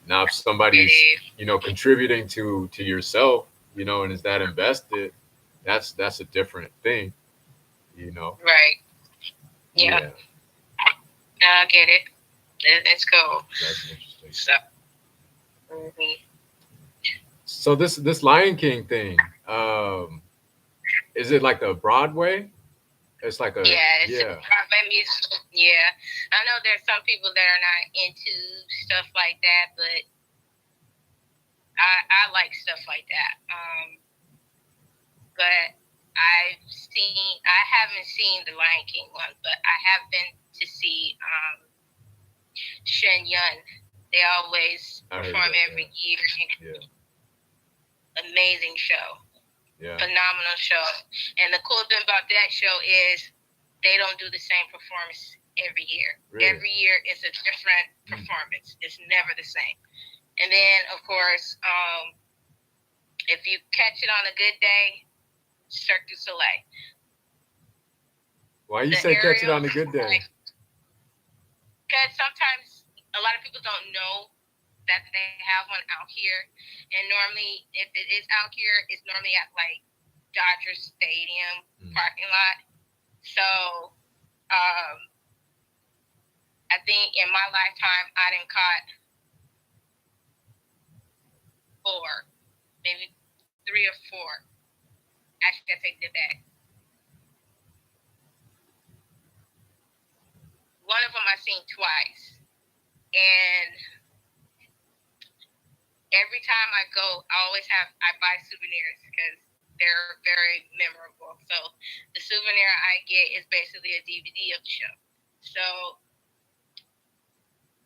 S1: Now if
S3: It
S1: somebody's
S3: is.
S1: contributing to yourself, and is that invested, that's a different thing. You know,
S3: Right. Yeah.
S1: yeah,
S3: No, I get it. It's cool.
S1: that's interesting.
S3: So. Mhm.
S1: So this Lion King thing, is it like a Broadway? It's like a
S3: Yeah, it's
S1: yeah,
S3: Broadway music. Yeah, I know there's some people that are not into stuff like that, but I like stuff like that. But I haven't seen the Lion King one, but I have been to see Shen Yun. They always
S1: I heard
S3: perform
S1: about
S3: every
S1: that.
S3: year.
S1: Yeah,
S3: Amazing show,
S1: yeah,
S3: phenomenal show. And the cool thing about that show is they don't do the same performance every year.
S1: really.
S3: Every year is a different performance. It's never the same. And then, of course, if you catch it on a good day, Cirque du Soleil.
S1: Why you
S3: The
S1: say catch it on a
S3: aerials,
S1: good day?
S3: because sometimes a lot of people don't know that they have one out here. And normally, if it is out here, it's normally at like Dodger Stadium parking lot. So I think in my lifetime, I done caught 4, maybe 3 or 4. Actually, I take that back. One of them I've seen twice. And every time I go, I buy souvenirs because they're very memorable. So the souvenir I get is basically a DVD of the show. So,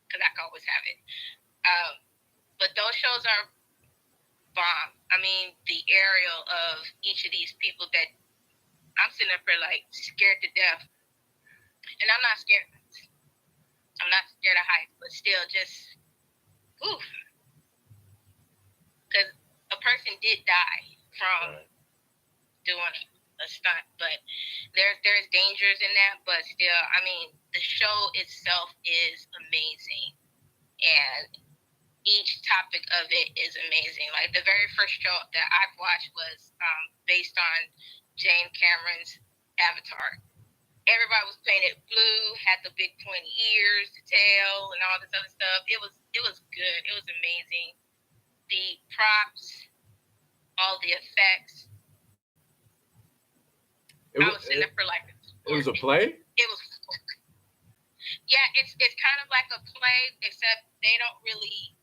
S3: because I can always have it. But those shows are bomb. I mean, the aerial of each of these people that I'm sitting up there like scared to death. And I'm not scared. I'm not scared of heights, but still just, oof. Because a person did die from doing a stunt, but there's dangers in that. But still, I mean, the show itself is amazing, and each topic of it is amazing. Like the very first show that I've watched was based on Jane Cameron's Avatar. Everybody was painted blue, had the big pointy ears, the tail, and all this other stuff. It was good. It was amazing. The props, all the effects. I was sitting there for like.
S1: It was a play?
S3: It was. Yeah, it's kind of like a play, except they don't really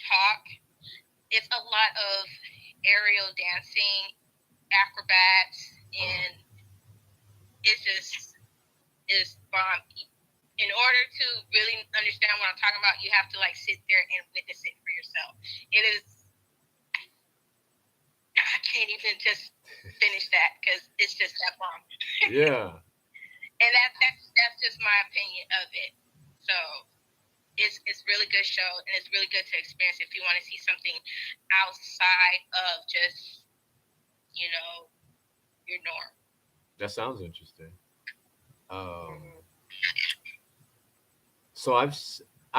S3: talk. It's a lot of aerial dancing, acrobats, and it's bomb. In order to really understand what I'm talking about, you have to like sit there and witness it for yourself. It is. I can't even just finish that because it's just that bomb.
S1: Yeah.
S3: And that's just my opinion of it. So it's really good show, and it's really good to experience if you want to see something outside of just your norm.
S1: That sounds interesting. So I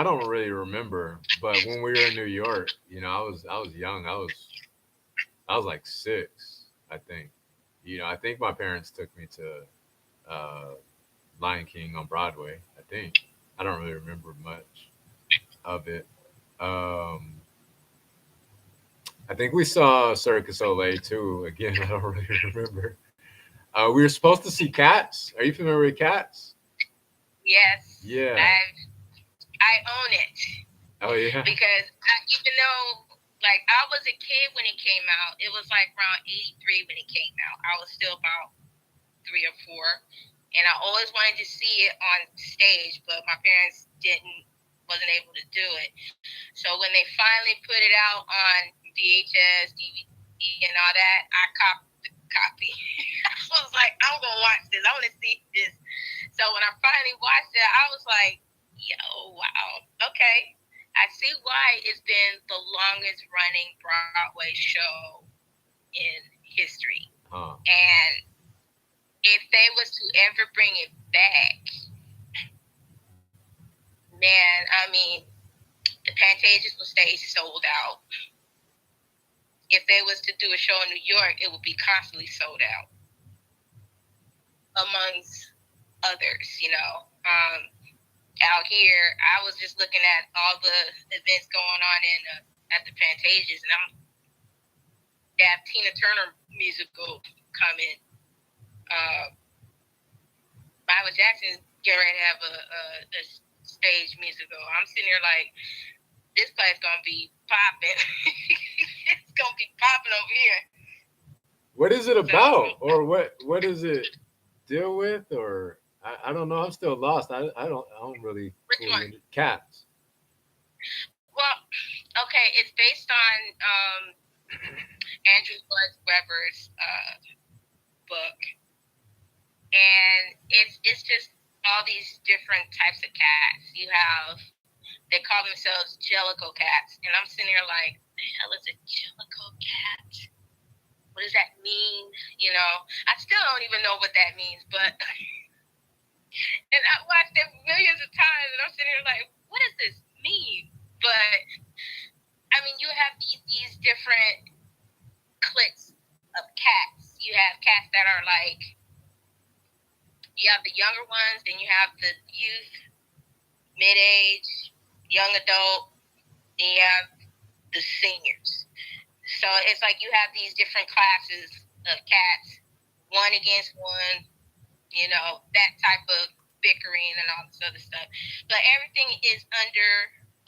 S1: don't really remember, but when we were in New York, I was young. I was like 6, I think. I think my parents took me to Lion King on Broadway. I think I don't really remember much of it. I think we saw Circus Olay too. Again, I don't really remember. We were supposed to see Cats. Are you familiar with Cats?
S3: Yes.
S1: Yeah.
S3: I own it.
S1: Oh yeah.
S3: Because even though, like, I was a kid when it came out, it was like around '83 when it came out. I was still about 3 or 4, and I always wanted to see it on stage, but my parents wasn't able to do it. So when they finally put it out on VHS, DVD, and all that, I copied the copy. I was like, I'm gonna watch this. I want to see this. So when I finally watched it, I was like, yo, wow, okay. I see why it's been the longest running Broadway show in history. And if they was to ever bring it back, man, I mean, the Pantages will stay sold out. If they was to do a show in New York, it would be constantly sold out, amongst others, out here, I was just looking at all the events going on at the Pantages, and they have Tina Turner musical coming. Michael Jackson getting ready to have a stage musical. I'm sitting here like, this place gonna be popping. It's gonna be popping over here.
S1: What is it about, or what does it deal with, or? I don't know. I'm still lost. I don't really.
S3: Which one?
S1: Cats.
S3: Well, okay. It's based on Andrew Lloyd Webber's book, and it's just all these different types of cats. You have, they call themselves Jellicle cats, and I'm sitting here like, the hell is a Jellicle cat? What does that mean? I still don't even know what that means, but. And I watched it millions of times, and I'm sitting here like, what does this mean? But I mean, you have these different cliques of cats. You have cats that are like, you have the younger ones, then you have the youth, mid age, young adult, then you have the seniors. So it's like you have these different classes of cats, one against one, that type of bickering and all this other stuff. But everything is under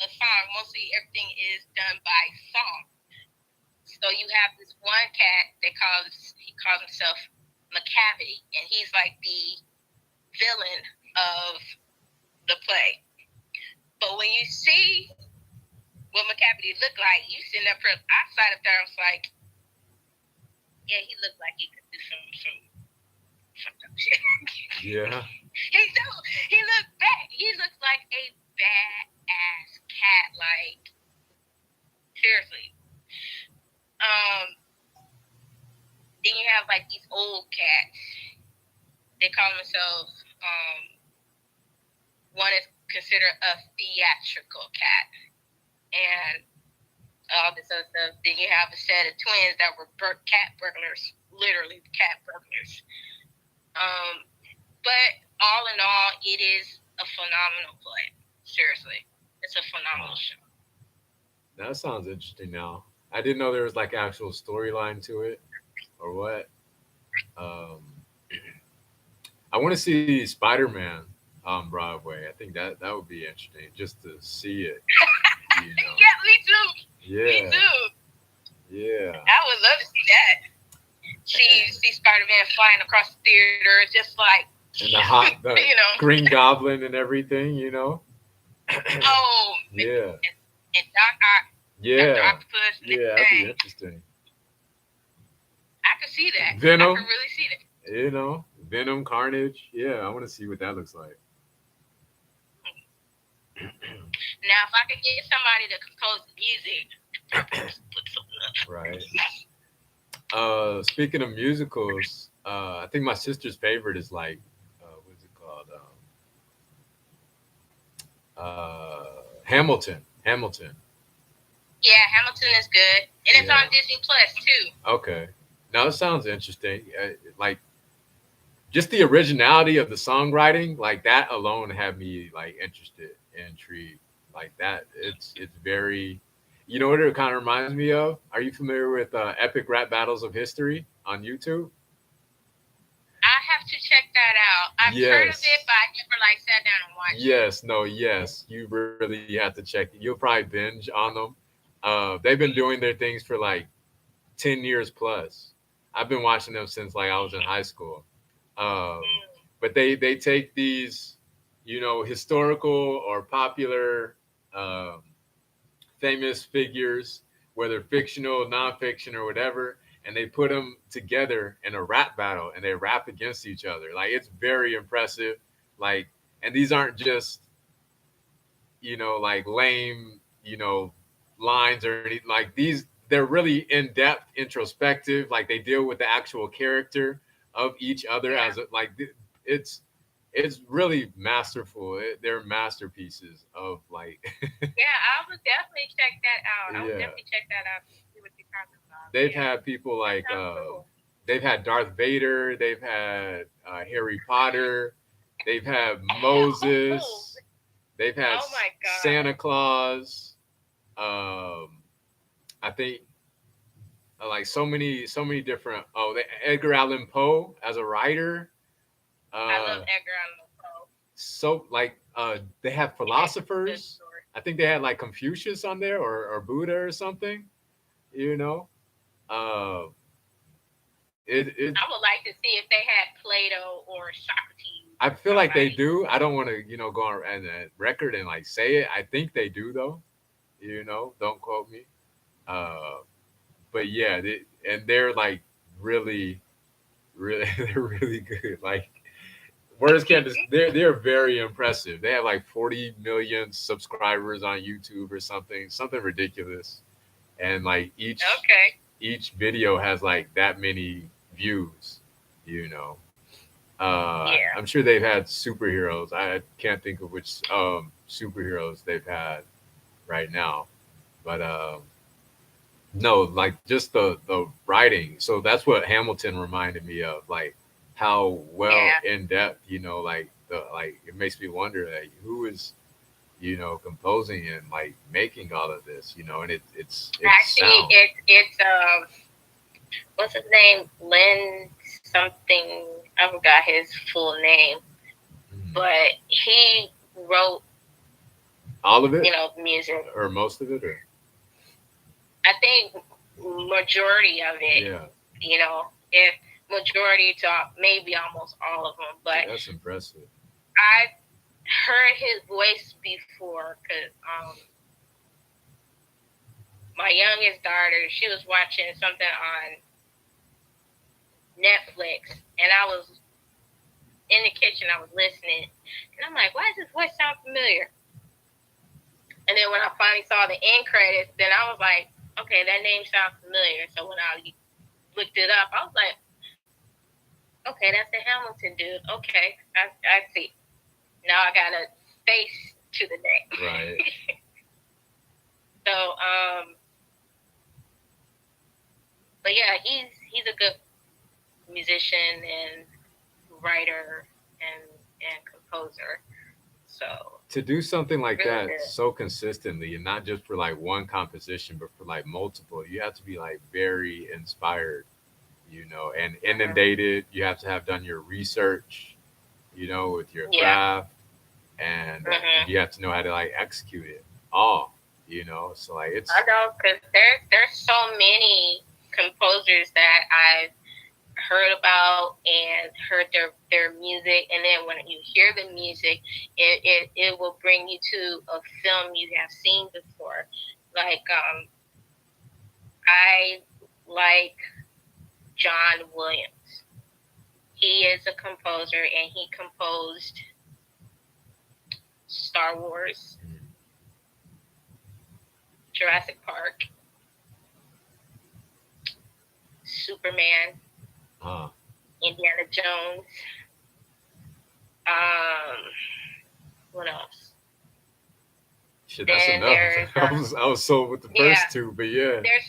S3: a song. Mostly everything is done by song. So you have this one cat he calls himself McCavity, and he's like the villain of the play. But when you see what McCavity looked like, you sitting up there, I sat up there, I was like, yeah, he looked like he could do some fucked up shit.
S1: Yeah.
S3: He looked bad. He looks like a badass cat, like, seriously. Then you have like these old cats. They call themselves, one is considered a theatrical cat, and all this other stuff. Then you have a set of twins that were cat burglars, literally cat burglars. But all in all, it is a phenomenal play. Seriously, it's a phenomenal show.
S1: That sounds interesting. Now, I didn't know there was like actual storyline to it, or what. Um, I want to see Spider-Man on Broadway. I think that would be interesting just to see it. You know.
S3: Yeah, me too.
S1: Yeah.
S3: Me too.
S1: Yeah.
S3: I would love to see that. See Spider-Man flying across the theater, just like,
S1: And the Green Goblin and everything, you know.
S3: Oh,
S1: yeah.
S3: And Dr.
S1: Yeah.
S3: Octopus.
S1: Yeah, that'd be interesting.
S3: I could see that.
S1: Venom.
S3: I could really see that.
S1: You know, Venom, Carnage. Yeah, I want to see what that looks like.
S3: Now, if I could get somebody to compose the music, put something up.
S1: Speaking of musicals, I think my sister's favorite is like, what's it called? Hamilton. Hamilton.
S3: Yeah, Hamilton is good, and it's on Disney Plus too.
S1: Okay, now it sounds interesting. Like, just the originality of the songwriting, like that alone had me like interested, intrigued. Like that, it's very. You know what it kind of reminds me of? Are you familiar with Epic Rap Battles of History on YouTube?
S3: I have to check that out. I've heard of it, but I never like sat down and watched it.
S1: Yes. You really have to check it. You'll probably binge on them. They've been doing their things for like 10 years plus. I've been watching them since like I was in high school. But they take these, historical or popular famous figures, whether fictional, nonfiction, or whatever, and they put them together in a rap battle and they rap against each other. Like, it's very impressive. Like, and these aren't just, like lame, lines or anything. Like, they're really in-depth, introspective. Like, they deal with the actual character of each other as it's really masterful. They're masterpieces of like.
S3: Yeah, I would definitely check that out. I would definitely check that out. See what you're talking about.
S1: They've had people like cool. They've had Darth Vader. They've had Harry Potter. They've had Moses. They've had Santa Claus. I think like so many different. Edgar Allan Poe as a writer.
S3: I love Edgar Allan Poe.
S1: So like they have philosophers. I think they had like Confucius on there or Buddha or something. I
S3: would like to see if they had Plato or Socrates.
S1: I feel like they do. I don't want to, go on a record and like say it. I think they do though. Don't quote me. But yeah, they're like really, really, they're really good. Like, words can't. They're very impressive. They have like 40 million subscribers on YouTube or something ridiculous, and like each video has like that many views. I'm sure they've had superheroes. I can't think of which superheroes they've had right now. But no, like just the writing. So that's what Hamilton reminded me of, like how well
S3: Yeah.
S1: in depth, like it makes me wonder, like, who is, composing and like making all of this, and it's
S3: Actually,
S1: sound.
S3: it's what's his name? Lynn something. I forgot his full name,
S1: Mhm.
S3: but he wrote,
S1: All of it
S3: music.
S1: or most of it, or
S3: I think majority of it,
S1: yeah,
S3: if majority to maybe almost all of them, but
S1: that's impressive.
S3: I heard his voice before because my youngest daughter, she was watching something on Netflix, and I was in the kitchen, I was listening, and I'm like, why does this voice sound familiar? And then when I finally saw the end credits, then I was like, okay, that name sounds familiar. So when I looked it up, I was like, okay, that's the Hamilton dude. Okay, I see. Now I got a face to the name.
S1: Right.
S3: So, but yeah, he's a good musician and writer and composer. So
S1: To do something like
S3: really
S1: that
S3: good.
S1: so consistently, and not just for like one composition but for like multiple, you have to be like very inspired, and
S3: Mm-hmm.
S1: inundated. You have to have done your research, with your
S3: Yeah.
S1: craft, and
S3: Mm-hmm.
S1: you have to know how to like execute it all, so like
S3: I
S1: it's
S3: know because there's so many composers that I've heard about and heard their music, and then when you hear the music, it will bring you to a film you have seen before. Like I like John Williams. He is a composer and he composed Star Wars, Jurassic Park, Superman,
S1: uh
S3: Indiana Jones. Um, what else?
S1: shit, that's
S3: Then
S1: enough.
S3: there's
S1: I was sold with the
S3: yeah,
S1: first two, but yeah.
S3: there's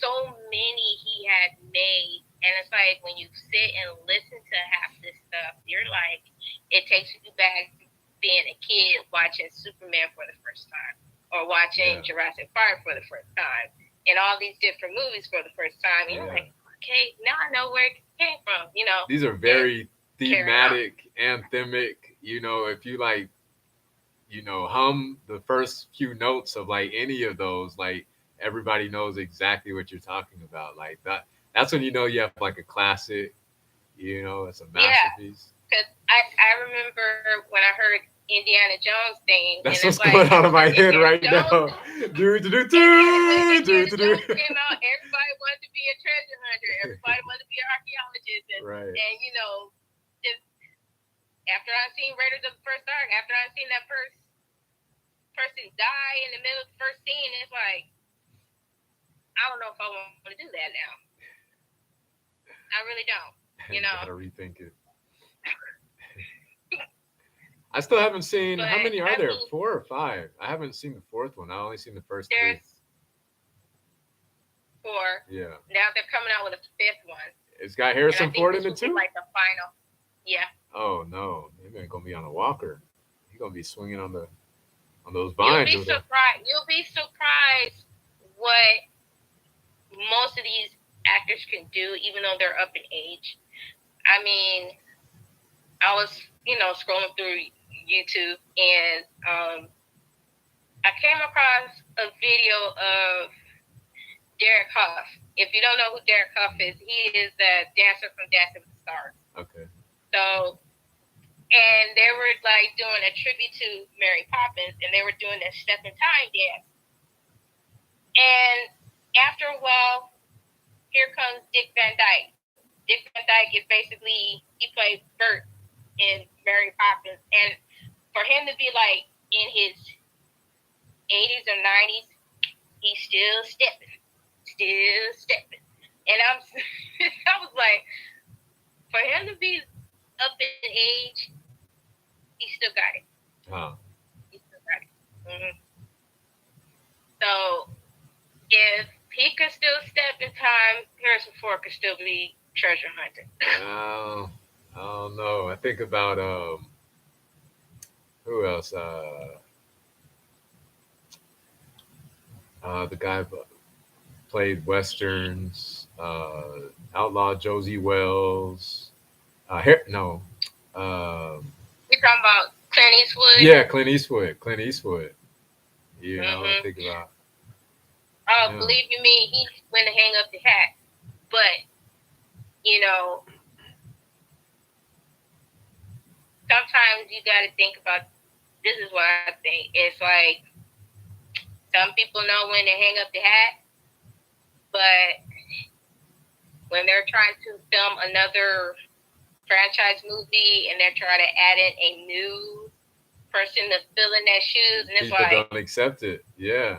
S3: so many he had made, and it's like when you sit and listen to half this stuff, you're like, it takes you back to being a kid watching Superman for the first time, or watching
S1: Yeah.
S3: Jurassic Park for the first time, and all these different movies for the first time. And you're
S1: Yeah.
S3: like, okay, now I know where it came from,
S1: These are
S3: and
S1: very
S3: carrying on.
S1: thematic, anthemic, if you like, hum the first few notes of like any of those, like everybody knows exactly what you're talking about. Like that's when you have like a classic, it's a
S3: Yeah,
S1: masterpiece.
S3: because I remember when I heard Indiana Jones thing, and
S1: That's
S3: it's
S1: what's
S3: like
S1: going out of my head
S3: Indiana
S1: right
S3: Jones.
S1: now. Do do do
S3: And when
S1: do do
S3: Indiana
S1: do do.
S3: Jones came out, everybody wanted to be a treasure hunter. Everybody wanted to be an archaeologist, and
S1: Right.
S3: and just after I seen Raiders of the First Ark, after I seen that first person die in the middle of the first scene, it's like I don't know if I want to do that now. I really don't. You know,
S1: Gotta rethink it. I still haven't seen.
S3: but
S1: How many are
S3: I
S1: there?
S3: mean,
S1: 4 or 5? I haven't seen the fourth one. I only seen the first three.
S3: there's 4.
S1: Yeah.
S3: Now they're coming out with a 5th one,
S1: It's got
S3: and I
S1: Harrison
S3: think
S1: Ford in
S3: this
S1: it
S3: will be
S1: too.
S3: like the final. Yeah.
S1: Oh no, he ain't gonna be on a walker. He's gonna be swinging on those
S3: You'll
S1: vines
S3: be
S1: over there.
S3: surprised. You'll be surprised what most of these actors can do, even though they're up in age. I mean, I was, scrolling through YouTube, and I came across a video of Derek Huff. If you don't know who Derek Huff is, he is the dancer from Dancing with the Stars.
S1: Okay.
S3: So, and they were like doing a tribute to Mary Poppins, and they were doing this Step in Time dance. And after a while, here comes Dick Van Dyke. Dick Van Dyke is basically, he played Bert in Mary Poppins. And for him to be like in his 80s or 90s, he's still stepping. And I was like, for him to be up in age, he still got it.
S1: Huh.
S3: He still got it. Mm-hmm. So if he could still step in time, Harrison Ford could still be treasure hunter.
S1: Uh, I don't know. I think about who else? The guy played westerns. Outlaw Josie Wells. No. Um,
S3: We're talking about Clint Eastwood.
S1: yeah, Clint Eastwood. Clint Eastwood. You know, I
S3: Hmm.
S1: think about
S3: Oh,
S1: him.
S3: believe you me, he's going to hang up the hat. But you know, sometimes you got to think about. This is what I think. It's like some people know when to hang up the hat, but when they're trying to film another franchise movie and they're trying to add in a new person to fill in their shoes, and it's
S1: People
S3: like,
S1: don't accept it. Yeah.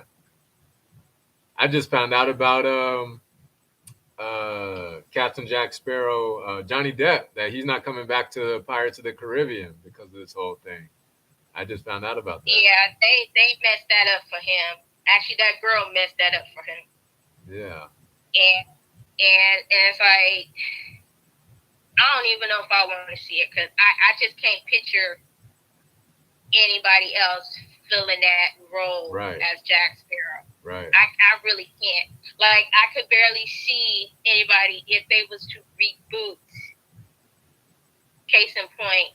S1: I just found out about Captain Jack Sparrow, Johnny Depp, that he's not coming back to Pirates of the Caribbean because of this whole thing. I just found out about that.
S3: yeah, they messed that up for him. Actually, that girl messed that up for him,
S1: Yeah.
S3: and and it's like I don't even know if I want to see it because I just can't picture anybody else filling that role
S1: Right.
S3: as Jack Sparrow.
S1: Right.
S3: I really can't. Like I could barely see anybody if they was to reboot. Case in point,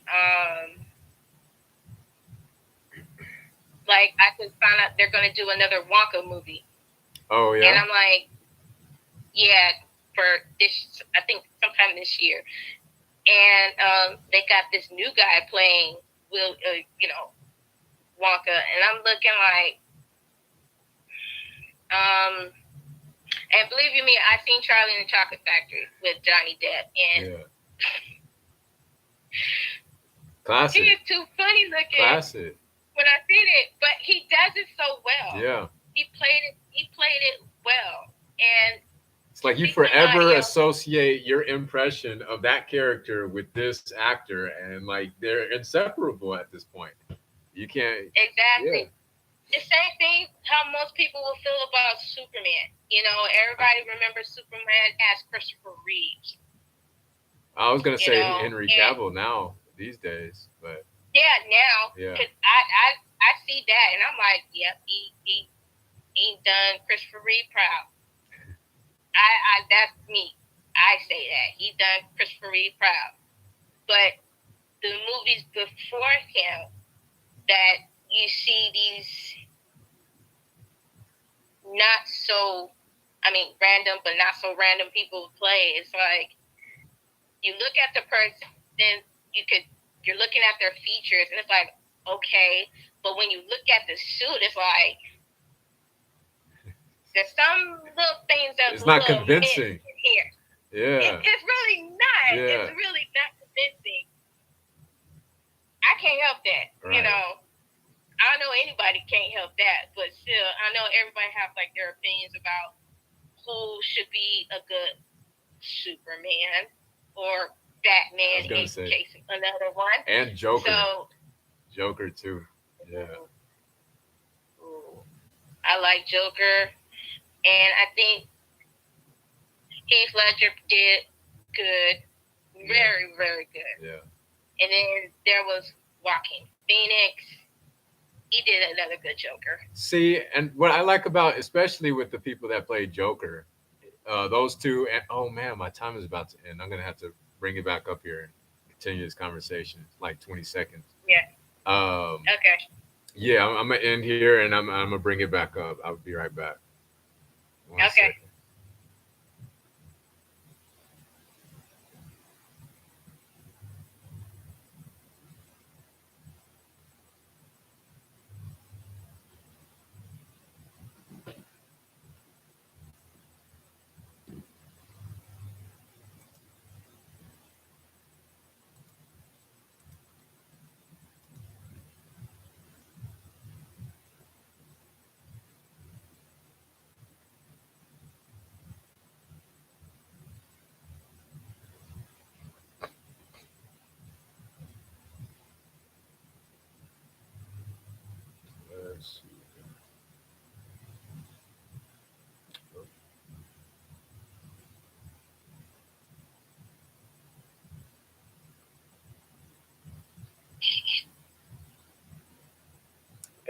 S3: like I could find out they're gonna do another Wonka movie,
S1: Oh
S3: and
S1: yeah.
S3: I'm like, yeah, for this, I think sometime this year, and they got this new guy playing Will, Wonka, and I'm looking like, and believe you me, I seen Charlie and the Chocolate Factory with Johnny Depp, and
S1: Yeah.
S3: he
S1: Classic.
S3: is too funny looking
S1: Classic.
S3: when I seen it, but he does it so well.
S1: Yeah.
S3: He played it well, and
S1: It's
S3: to
S1: like you
S3: see somebody
S1: forever
S3: else,
S1: associate your impression of that character with this actor, and like they're inseparable at this point. You can't. Yeah.
S3: exactly. The same thing how most people will feel about Superman. You know, everybody remembers Superman as Christopher Reeves.
S1: I was gonna
S3: You
S1: say
S3: know,
S1: Henry
S3: and
S1: Cavill now these days, but
S3: yeah, now
S1: yeah.
S3: because I see that and I'm like, yep, he done Christopher Reeve proud. I that's me. I say that he done Christopher Reeve proud. But the movies before him that you see these not so, I mean, random but not so random people play. It's like you look at the person, you're looking at their features, and it's like okay, but when you look at the suit, it's like there's some little things that's
S1: It's
S3: a
S1: not
S3: little missed
S1: convincing.
S3: here.
S1: Yeah.
S3: It's really not. It's
S1: Yeah.
S3: really not convincing. I can't help that. You
S1: Right.
S3: know, I don't know anybody can't help that, but still, I know everybody has like their opinions about who should be a good Superman or
S1: I
S3: Batman
S1: was gonna
S3: in
S1: say,
S3: case another one.
S1: and Joker.
S3: So,
S1: Joker too. Yeah.
S3: ooh, I like Joker, and I think Heath Ledger did good,
S1: Yeah.
S3: very, very good.
S1: Yeah.
S3: And then there was Joaquin Phoenix. He did another good Joker.
S1: See, and what I like about, especially with the people that play Joker, those two. And, oh man, my time is about to end. I'm gonna have to bring it back up here and continue this conversation. Like 20 seconds.
S3: Yeah.
S1: Um,
S3: Okay.
S1: yeah, I'm gonna end here and I'm gonna bring it back up. I'll be right back. One
S3: Okay.
S1: second.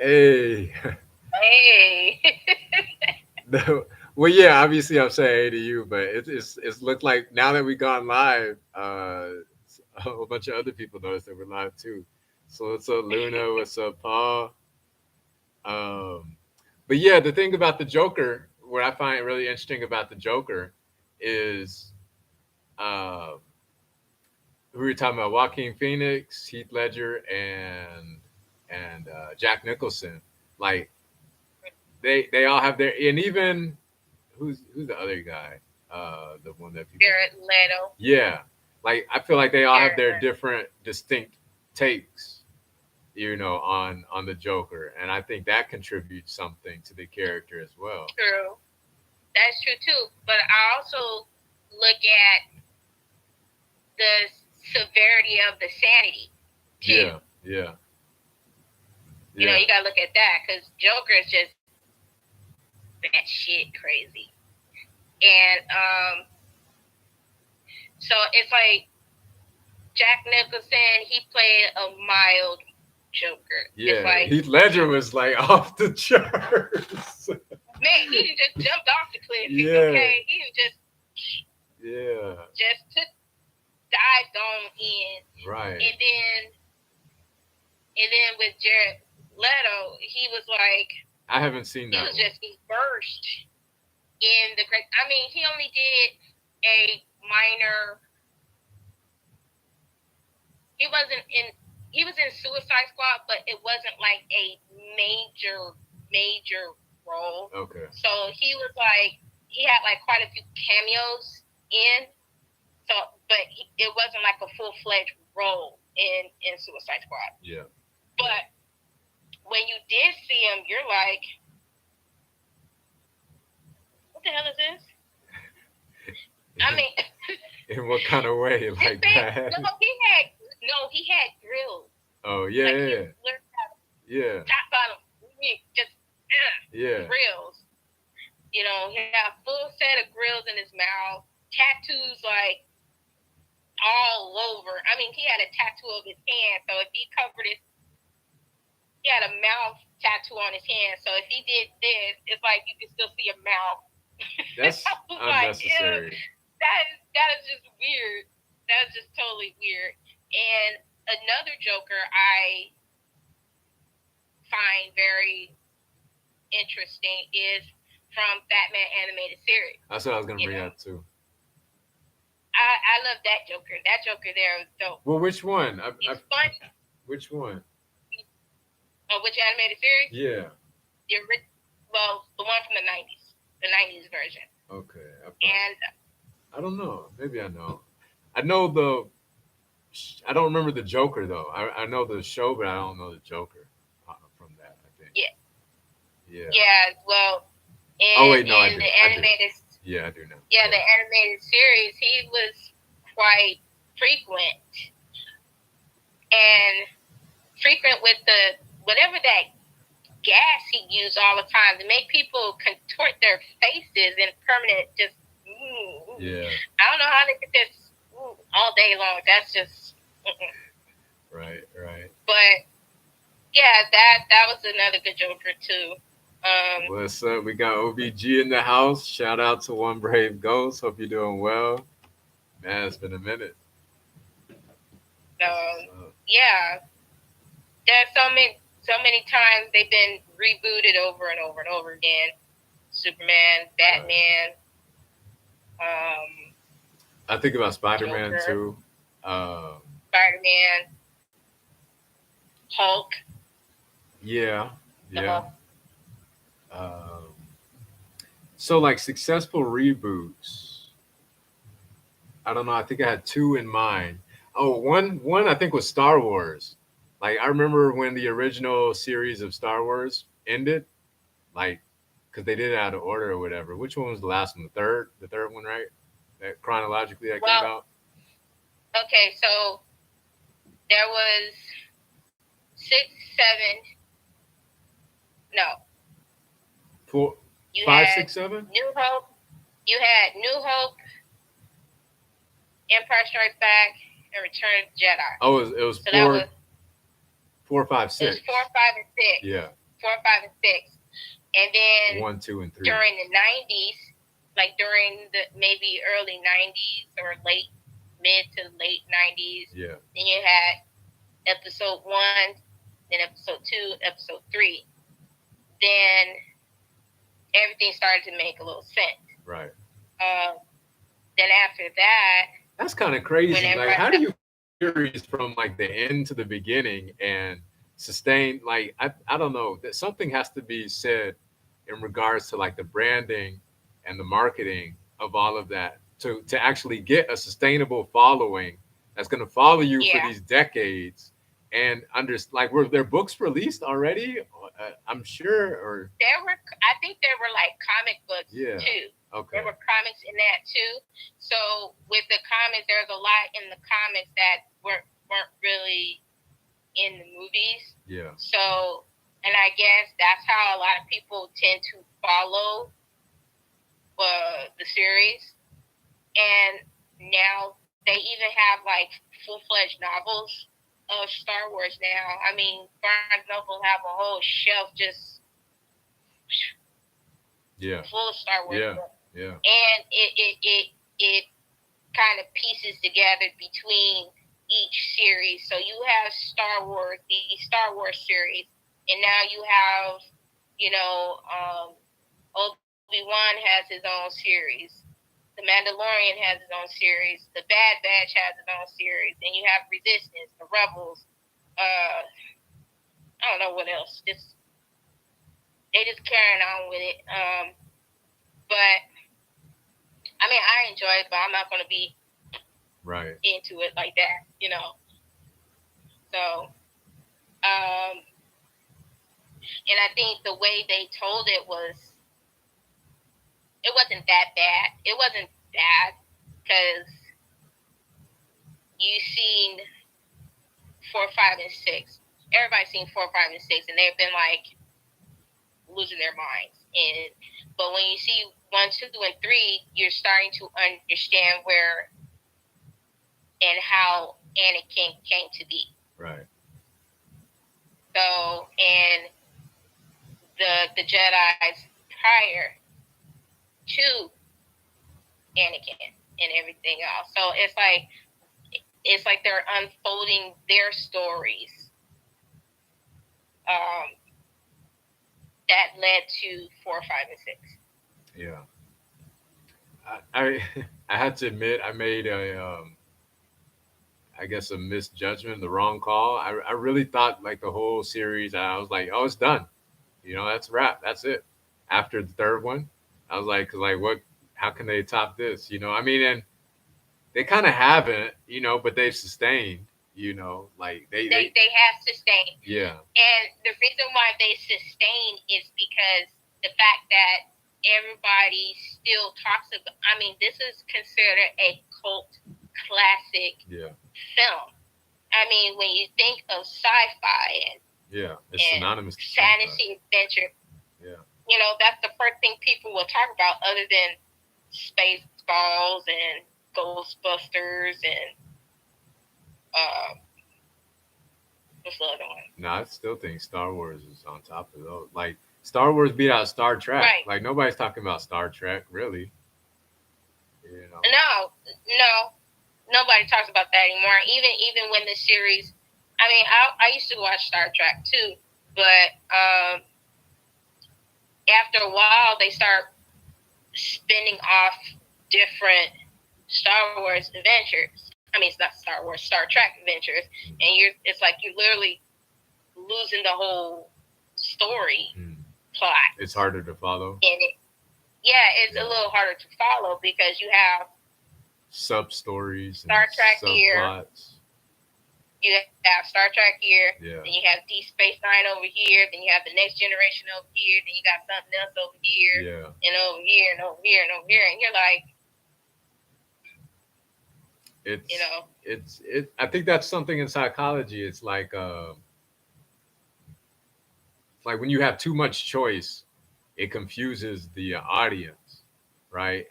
S1: Hey.
S3: Hey.
S1: No, well, yeah, obviously I'm saying hey to you, but it's looked like now that we gone live, a whole bunch of other people noticed that we're live too. So what's up, Luna? What's up, Paul? Um, but yeah, the thing about the Joker, what I find really interesting about the Joker, is uh, who we were talking about: Joaquin Phoenix, Heath Ledger, and Jack Nicholson. Like they all have their, and even who's the other guy? The one that people.
S3: Jared Leto.
S1: Yeah, like I feel like they all have
S3: Jared
S1: their
S3: Leto.
S1: different, distinct takes, on the Joker, and I think that contributes something to the character as well.
S3: True. That's true too. But I also look at the severity of the sanity too.
S1: Yeah, yeah,
S3: You
S1: yeah,
S3: gotta look at that because Joker is just that shit crazy. And so it's like Jack Nicholson, he played a mild Joker. It's
S1: yeah.
S3: like
S1: Heath Ledger was like off the charts.
S3: man, he didn't just jumped off the cliff.
S1: Yeah,
S3: Okay, he didn't
S1: yeah,
S3: just took dived on in,
S1: right.
S3: and then with Jared Leto, he was like
S1: I haven't seen
S3: he
S1: that
S3: was
S1: one.
S3: just immersed in the great. I mean, he only did a minor. He wasn't in. He was in Suicide Squad, but it wasn't like a major role.
S1: Okay.
S3: So he was like he had like quite a few cameos in. So, but it wasn't like a full-fledged role in Suicide Squad.
S1: Yeah.
S3: But when you did see him, you're like, what the hell is this? I mean,
S1: In what kind of way? Like that?
S3: he had grills.
S1: Oh yeah,
S3: Like
S1: yeah,
S3: he
S1: yeah.
S3: learned how to
S1: Yeah,
S3: top bottom, just
S1: yeah.
S3: grills. He had a full set of grills in his mouth, tattoos like all over. I mean, he had a tattoo of his hand, so if he covered his, he had a mouth tattoo on his hand. So if he did this, it's like you can still see a mouth.
S1: That's
S3: I was
S1: unnecessary.
S3: that is just weird. That's just totally weird. And another Joker I find very interesting is from Batman animated series.
S1: That's what I was gonna bring up too.
S3: I love that Joker. That Joker there is dope.
S1: Well, which one?
S3: He's fun.
S1: Which one?
S3: Which animated series?
S1: Yeah.
S3: The one from the 90s version.
S1: Okay.
S3: And
S1: I don't know. Maybe I know. I know the. I don't remember the Joker though. I know the show, but I don't know the Joker from that. I think.
S3: yeah,
S1: Yeah.
S3: yeah. Well,
S1: Oh wait, no, I do.
S3: the
S1: I do.
S3: animated,
S1: Yeah, I do know.
S3: yeah, the animated series, he was quite frequent with the whatever that gas he used all the time to make people contort their faces in permanent just.
S1: Yeah.
S3: I don't know how they get this all day long. That's just.
S1: Right.
S3: But yeah, that was another good Joker too.
S1: What's up? We got OBG in the house. Shout out to One Brave Ghost. Hope you're doing well. Man, it's been a minute.
S3: Yeah, there's so many times they've been rebooted over and over and over again. Superman, Batman.
S1: I think about Spider-Man
S3: Joker,
S1: too.
S3: Spider-Man, Hulk.
S1: Yeah. So like successful reboots. I don't know. I think I had two in mind. Oh, one I think was Star Wars. Like I remember when the original series of Star Wars ended, like because they did it out of order or whatever. Which one was the last one? The third one, right? That chronologically that came out.
S3: Okay, so there was 6, 7. No.
S1: 4,
S3: You
S1: 5,
S3: had
S1: 6, 7.
S3: New Hope. You had New Hope, Empire Strikes Back, and Return of the Jedi.
S1: Oh, it was
S3: So that was
S1: 4, 5, 6.
S3: It was 4, 5, and 6.
S1: Yeah.
S3: 4, 5, and 6, and then
S1: 1, 2, and 3.
S3: during the 90s, like during the maybe early 90s or mid to late 90s,
S1: Yeah.
S3: then you had episode 1, then episode 2, episode 3. Then everything started to make a little sense.
S1: Right.
S3: Then after that,
S1: that's kind of crazy.
S3: Whenever
S1: Like,
S3: I
S1: how do you series from like the end to the beginning and sustain? Like, I don't know. That something has to be said in regards to like the branding and the marketing of all of that to actually get a sustainable following that's going to follow you for
S3: Yeah.
S1: these decades. And like, were there books released already? I'm sure, or
S3: I think there were like comic books
S1: Yeah.
S3: too.
S1: okay,
S3: There were comics in that too. So with the comics, there's a lot in the comics that weren't really in the movies.
S1: yeah,
S3: So, and I guess that's how a lot of people tend to follow the series. And now they even have like full-fledged novels of Star Wars now. I mean, Barnes Noble have a whole shelf just
S1: yeah,
S3: full of Star Wars
S1: yeah,
S3: books.
S1: yeah,
S3: And it kind of pieces together between each series. So you have Star Wars, the Star Wars series, and now you have, Obi-Wan has his own series. The Mandalorian has its own series. The Bad Batch has its own series. And you have Resistance, the Rebels. I don't know what else. They just carrying on with it. But I mean, I enjoy it, but I'm not going to be
S1: right,
S3: into it like that, So, and I think the way they told it wasn't that bad. It wasn't bad because you've seen 4, 5, and 6. Everybody's seen 4, 5, and 6, and they've been like losing their minds. But when you see 1, 2, and 3, you're starting to understand where and how Anakin came to be.
S1: right,
S3: So, and the Jedi's prior to Anakin and everything else. So it's like they're unfolding their stories that led to 4, 5, and 6.
S1: yeah. I I had to admit I made I guess a misjudgment, the wrong call. I really thought like the whole series. I was like, oh, it's done. That's a wrap. That's it. After the third one, I was like, 'cause like what? How can they top this? I mean, and they kind of haven't, but they've sustained. Like
S3: They have sustained.
S1: yeah,
S3: And the reason why they sustain is because the fact that everybody still talks about. I mean, this is considered a cult classic
S1: yeah,
S3: film. I mean, when you think of sci-fi
S1: yeah. It's
S3: and
S1: synonymous to
S3: fantasy adventure,
S1: Yeah,
S3: that's the first thing people will talk about, other than Spaceballs and Ghostbusters and what's the other one?
S1: no, I still think Star Wars is on top of those. Like Star Wars beat out Star Trek.
S3: Right.
S1: Like nobody's talking about Star Trek, really.
S3: No, nobody talks about that anymore. Even when the series, I mean, I used to watch Star Trek too, but after a while they start spinning off different Star Wars adventures. I mean, it's not Star Wars, Star Trek adventures, and it's like you're literally losing the whole story plot.
S1: It's harder to follow.
S3: It's a little harder to follow because you have
S1: sub stories,
S3: Star Trek here.
S1: subplots.
S3: You have Star Trek here,
S1: Yeah.
S3: then you have Deep Space Nine over here, then you have the Next Generation over here, then you got something else over here,
S1: Yeah.
S3: and over here, and over here, and over here, and you're like,
S1: I think that's something in psychology. It's like when you have too much choice, it confuses the audience, right?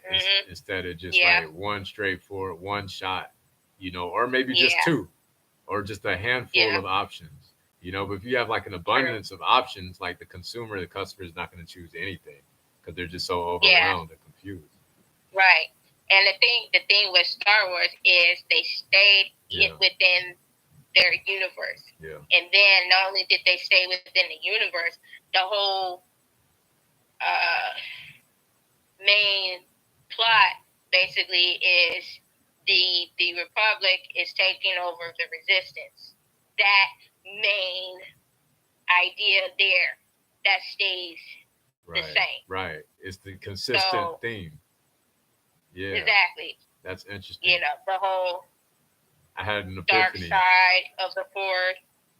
S1: Instead of just like one straightforward, one shot, or maybe just two, or just a handful of options. you know. But if you have like an
S3: True.
S1: abundance of options, like the customer is not going to choose anything because they're just so
S3: Yeah.
S1: overwhelmed and confused.
S3: Right. And the thing with Star Wars is they stayed
S1: Yeah,
S3: within their universe,
S1: yeah,
S3: and then not only did they stay within the universe, the whole uh, main plot basically is the Republic is taking over the Resistance. That main idea there that stays the
S1: right,
S3: same.
S1: right. It's the consistent
S3: So
S1: theme. Yeah,
S3: exactly,
S1: that's interesting.
S3: the whole
S1: I had an
S3: dark
S1: epiphany.
S3: side of the Force,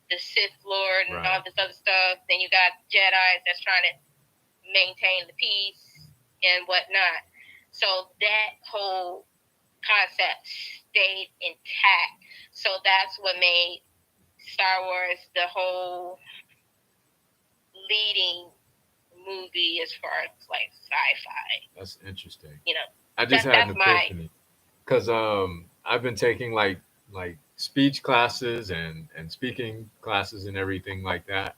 S3: the Sith Lord, and all
S1: Right.
S3: this other stuff. Then you got Jedi's that's trying to maintain the peace and whatnot. So that whole concept stayed intact. So that's what made Star Wars the whole leading movie as far as like sci-fi.
S1: That's interesting.
S3: You know,
S1: I just had an
S3: that's my
S1: epiphany because I've been taking like speech classes and speaking classes and everything like that.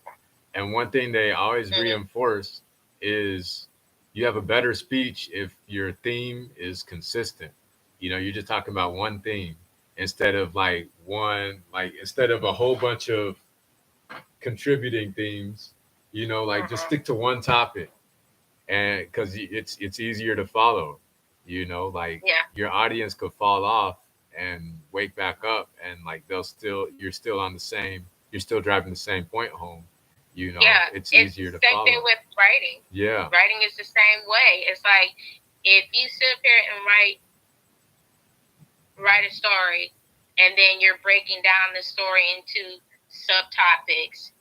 S1: And one thing they always
S3: mhm,
S1: reinforce is you have a better speech if your theme is consistent. You know, you're just talking about one theme instead of instead of a whole bunch of contributing themes. You know, like just
S3: uh-huh.
S1: stick to one topic, and because it's easier to follow. You know, like
S3: Yeah,
S1: your audience could fall off and wake back up, and like you're still on the same, you're still driving the same point home. You know,
S3: yeah.
S1: it's
S3: It's the
S1: easier to
S3: same thing
S1: follow.
S3: with writing.
S1: Yeah,
S3: Writing is the same way. It's like if you sit up here and write a story, and then you're breaking down the story into subtopics,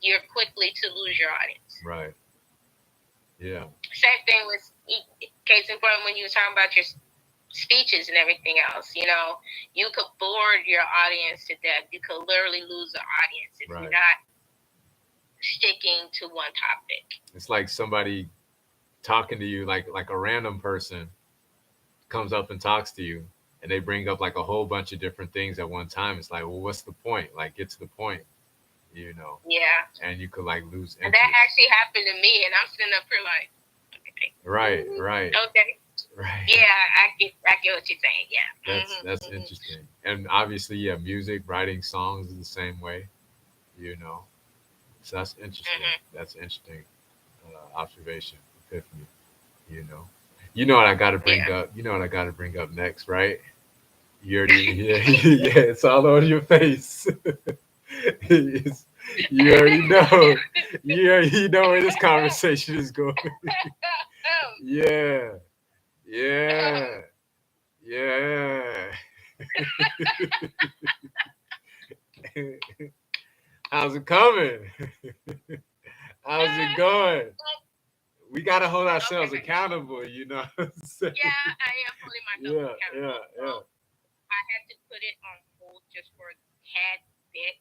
S3: you're quickly to lose your audience.
S1: right. Yeah,
S3: Same thing with case in point when you were talking about your speeches and everything else. You could bore your audience to death. You could literally lose the audience if you're
S1: right.
S3: not sticking to one topic.
S1: It's like somebody talking to you, like a random person comes up and talks to you, and they bring up like a whole bunch of different things at one time. It's like, well, what's the point? Like, get to the point, you know.
S3: Yeah,
S1: And you could like lose
S3: and that
S1: interest.
S3: actually happened to me, and I'm sitting up here like, okay,
S1: Right, right,
S3: okay,
S1: right.
S3: yeah, I get what you're saying. Yeah,
S1: That's interesting. And obviously, yeah, music, writing songs is the same way, you know. So that's interesting. That's interesting observation, epiphany. You know. You know what I got to bring
S3: yeah.
S1: up. You know what I got to bring up next, right? You already, yeah, yeah. It's all on your face. It's- you already know. You already know where this conversation is going. Yeah, yeah, yeah. How's it coming? How's it going? We gotta hold ourselves
S3: Okay.
S1: accountable, you know. What I'm saying?
S3: Yeah, I am holding myself
S1: Yeah, yeah,
S3: accountable.
S1: yeah.
S3: So I had to put it on hold just for a tad bit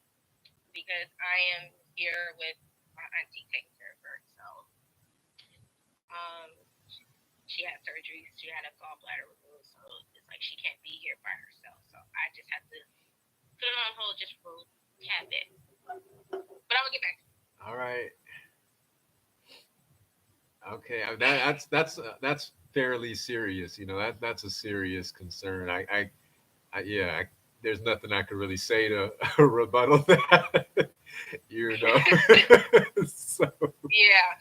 S3: because I am here with my auntie taking care of her. So um, she had surgery. She had a gallbladder removed. So it's like she can't be here by herself. So I just had to put it on hold just for a tad bit. But I'm gonna get back.
S1: All right. Okay. That's fairly serious. You know that's a serious concern. Yeah. There's nothing I could really say to rebuttal that. You know. So
S3: Yeah,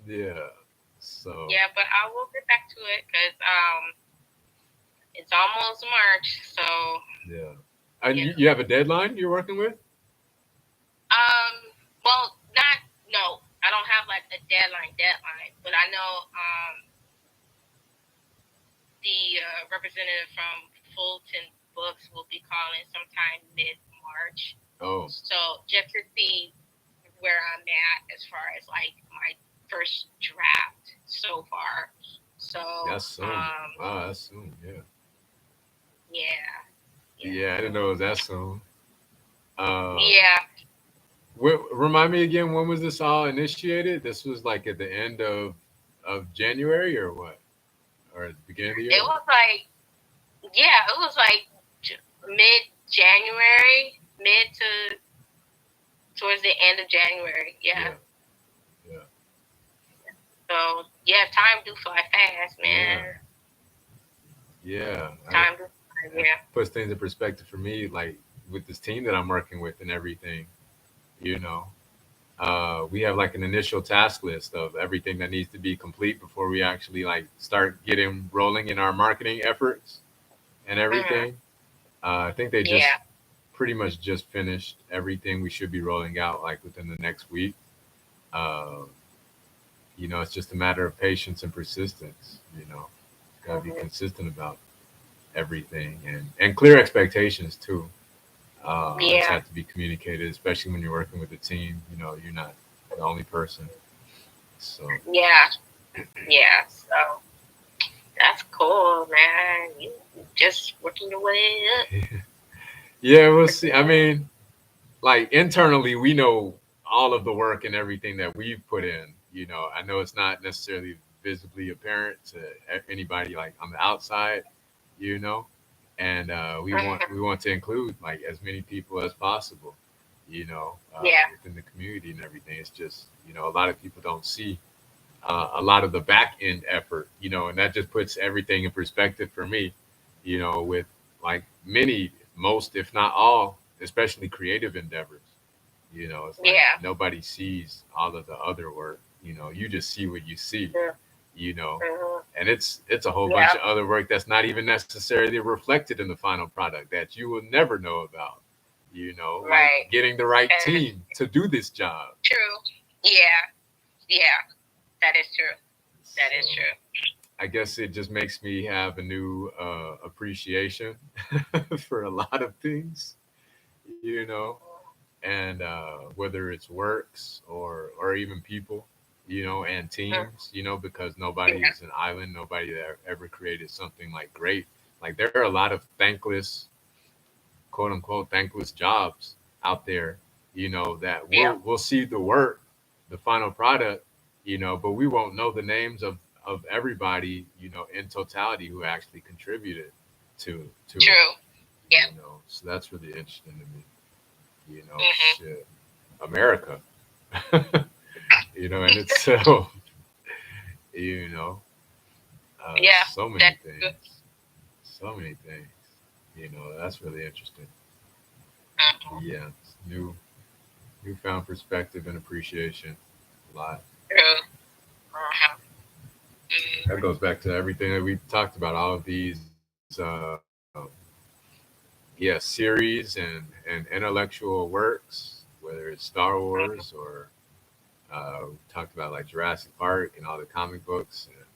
S1: yeah. So
S3: yeah, but I will get back to it because it's almost March. So
S1: yeah. And
S3: you
S1: you have a deadline you're working with?
S3: Um, well, not no. I don't have like a deadline, but I know the representative from Fulton Books will be calling sometime mid March.
S1: Oh,
S3: So just to see where I'm at as far as like my first draft so far. So
S1: that's soon. Wow, that's soon. Yeah.
S3: yeah, yeah,
S1: Yeah, I didn't know it was that soon. Uh,
S3: yeah.
S1: remind me again, when was this all initiated? This was like at the end of January or what? Or at the beginning of the
S3: It
S1: year?
S3: was like it was like mid January, mid to towards the the end of January.
S1: Yeah.
S3: Yeah.
S1: Yeah.
S3: So yeah, time do fly fast,
S1: Yeah.
S3: man.
S1: Yeah.
S3: Time do fly.
S1: It
S3: Yeah.
S1: puts things in perspective for me, like with this team that I'm working with and everything, you know. We have like an initial task list of everything that needs to be complete before we actually like start getting rolling in our marketing efforts and
S3: Mhm.
S1: everything. I think they just
S3: Yeah.
S1: pretty much just finished everything we should be rolling out like within the next week. Uh, it's just a matter of patience and persistence. Got to be
S3: Mhm.
S1: consistent about everything and clear expectations too. Always
S3: Yeah.
S1: have to be communicated, especially when you're working with a team. You're not the only person. So
S3: Yeah. Yeah. So that's cool, man. You just working your way up.
S1: yeah, we'll see.
S3: Working
S1: I
S3: your way.
S1: mean, like internally, we know all of the work and everything that we've put in. I know it's not necessarily visibly apparent to anybody like on the outside. You know, and we want
S3: Mhm.
S1: we want to include like as many people as possible.
S3: Yeah.
S1: Within the community and everything. It's just a lot of people don't see a lot of the back end effort. And that just puts everything in perspective for me. With like many, most if not all, especially creative endeavors. It's like
S3: Yeah.
S1: nobody sees all of the other work. You just see what you see.
S3: Yeah.
S1: You know,
S3: Mhm.
S1: and it's a whole bunch
S3: Yeah.
S1: of other work that's not even necessarily reflected in the final product that you will never know about. Like
S3: Right.
S1: getting the right
S3: And
S1: team to do this job.
S3: true. Yeah. Yeah. That is true. That is
S1: So
S3: true.
S1: I guess it just makes me have a new appreciation for a lot of things, and whether it's works or even people, and
S3: Mhm.
S1: teams, because nobody
S3: Yeah.
S1: is an island, nobody that ever created something like great. Like there are a lot of thankless, quote unquote, thankless jobs out there, that
S3: Yeah.
S1: we'll see the work, the final product, but we won't know the names of everybody, in totality who actually contributed to it,
S3: True. Yeah.
S1: So that's really interesting to me,
S3: Mhm.
S1: shit, America, in itself, you know,
S3: Yeah.
S1: so many
S3: That's good.
S1: things, so many things, that's really interesting.
S3: Mhm.
S1: Yeah, it's newfound perspective and appreciation. A lot.
S3: True. Uh-huh.
S1: That
S3: Mhm.
S1: goes back to everything that we talked about. All of these, series and intellectual works, whether it's Star Wars
S3: Mhm.
S1: or we talked about like Jurassic Park and all the comic books,
S3: Mhm.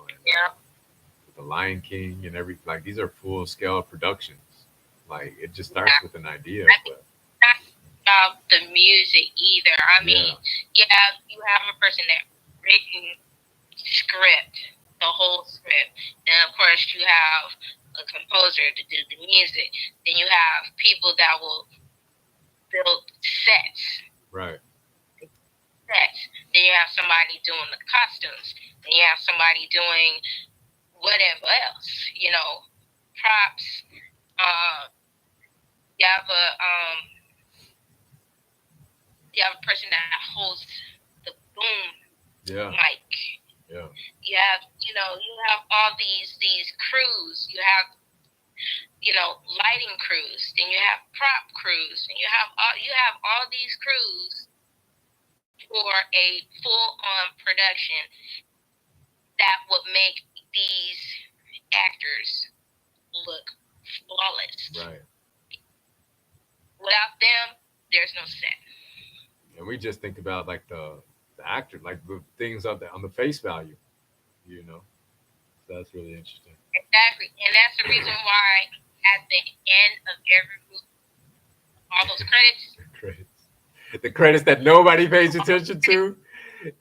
S1: and
S3: Yeah.
S1: the Lion King and every like these are full scale productions. Like it just starts
S3: Yeah.
S1: with an idea,
S3: I think
S1: but
S3: not about the music either. I
S1: yeah,
S3: mean, yeah, you have a person that written script, the whole script. Then of course you have a composer to do the music. Then you have people that will build
S1: right,
S3: sets. Then you have somebody doing the costumes. Then you have somebody doing whatever else, props. You have a person that holds the boom
S1: yeah,
S3: mic.
S1: yeah,
S3: You have all these crews. You have lighting crews. Then you have prop crews, and you have all these crews for a full on production that would make these actors look flawless.
S1: right.
S3: Without them, there's no set.
S1: And we just think about like the actor, like the things on the face value, you know. So that's really interesting.
S3: Exactly, and that's the reason why at the end of every movie, all those credits,
S1: The credits, the credits that nobody pays attention to,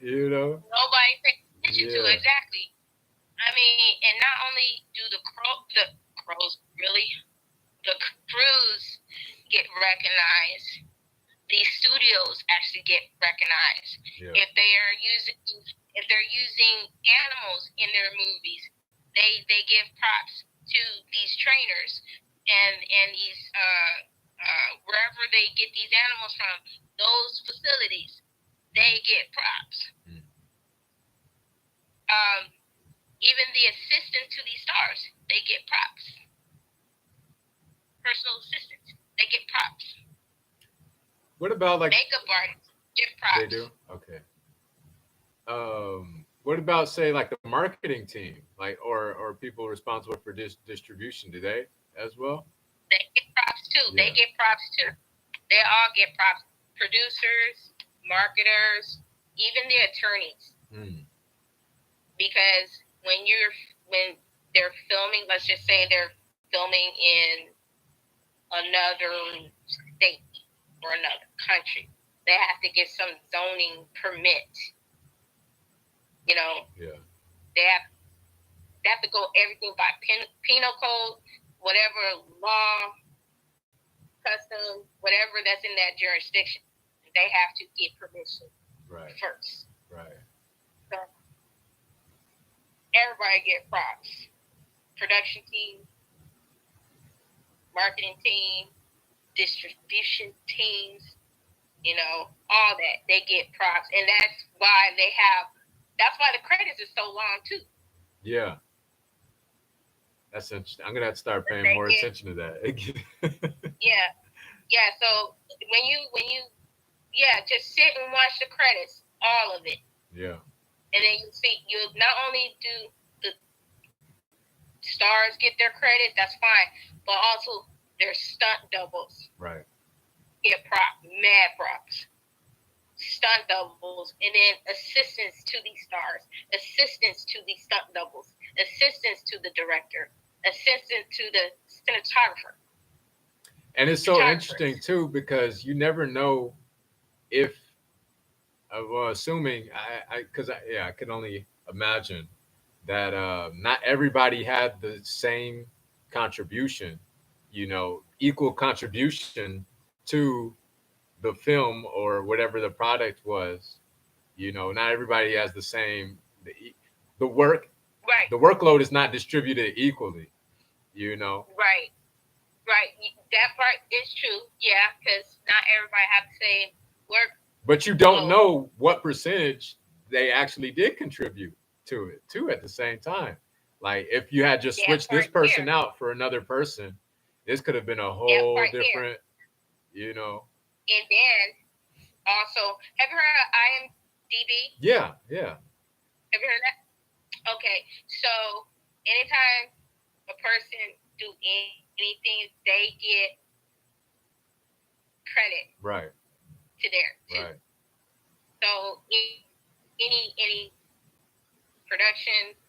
S1: you know.
S3: nobody pays attention to
S1: Yeah,
S3: exactly. I mean, and not only do the crows really, the crews get recognized. These studios actually get recognized
S1: yeah,
S3: if they're using animals in their movies. They give props to these trainers and these wherever they get these animals from, those facilities, they get props. Even the assistants to these stars, they get props. Personal assistants, they get props.
S1: What about like
S3: makeup artists get props?
S1: They do? Okay. What about say like the marketing team, like or people responsible for distribution? Do they as well?
S3: They get props too.
S1: Yeah.
S3: They get props too. They all get props. Producers, marketers, even the attorneys. Because when they're filming, let's just say they're filming in another state or another country, they have to get some zoning permit. You know, they have to go everything by penal code, whatever law, custom, whatever that's in that jurisdiction. They have to get permission first.
S1: Right.
S3: So everybody get props. Production team, marketing team, distribution teams, you know, all that. They get props. And that's why the credits is so long too.
S1: Yeah. That's interesting. I'm gonna have to start paying more attention to that.
S3: Yeah. So when you just sit and watch the credits, all of it.
S1: Yeah.
S3: And then you not only do the stars get their credit, that's fine, but also their stunt doubles.
S1: Right.
S3: Get mad props. Stunt doubles, and then assistants to these stars, assistants to these stunt doubles, assistants to the director, assistant to the cinematographer.
S1: And it's so interesting too because you never know if, assuming I could only imagine that not everybody had the same contribution, you know, equal contribution to the film or whatever the product was. You know, not everybody has the same the work.
S3: Right.
S1: The workload is not distributed equally. You know.
S3: Right. That part is true. Yeah, because not everybody has the same work.
S1: But you don't know what percentage they actually did contribute to it too at the same time. Like if you had just switched this person out for another person, this could have been a whole different, you know.
S3: And then also, have you heard of IMDb?
S1: Yeah.
S3: Have you heard of that? Okay, so anytime a person do anything, they get credit.
S1: Right.
S3: To there too.
S1: Right.
S3: So any production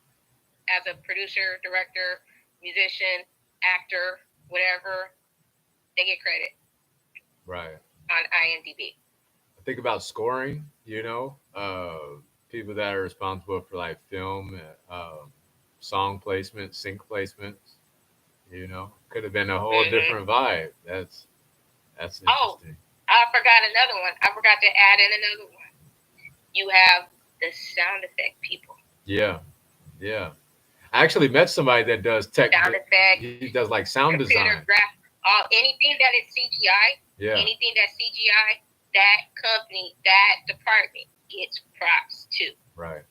S3: as a producer, director, musician, actor, whatever, they get credit.
S1: Right.
S3: On IMDb.
S1: Think about scoring, you know, people that are responsible for like film, song placement, sync placements, you know, could have been a whole different vibe. That's interesting.
S3: Oh, I forgot another one. I forgot to add in another one. You have the sound effect people.
S1: Yeah. I actually met somebody that does
S3: sound effect.
S1: He does like sound design.
S3: Anything that is CGI.
S1: Yeah.
S3: Anything that's CGI, that company, that department gets props too.
S1: Right.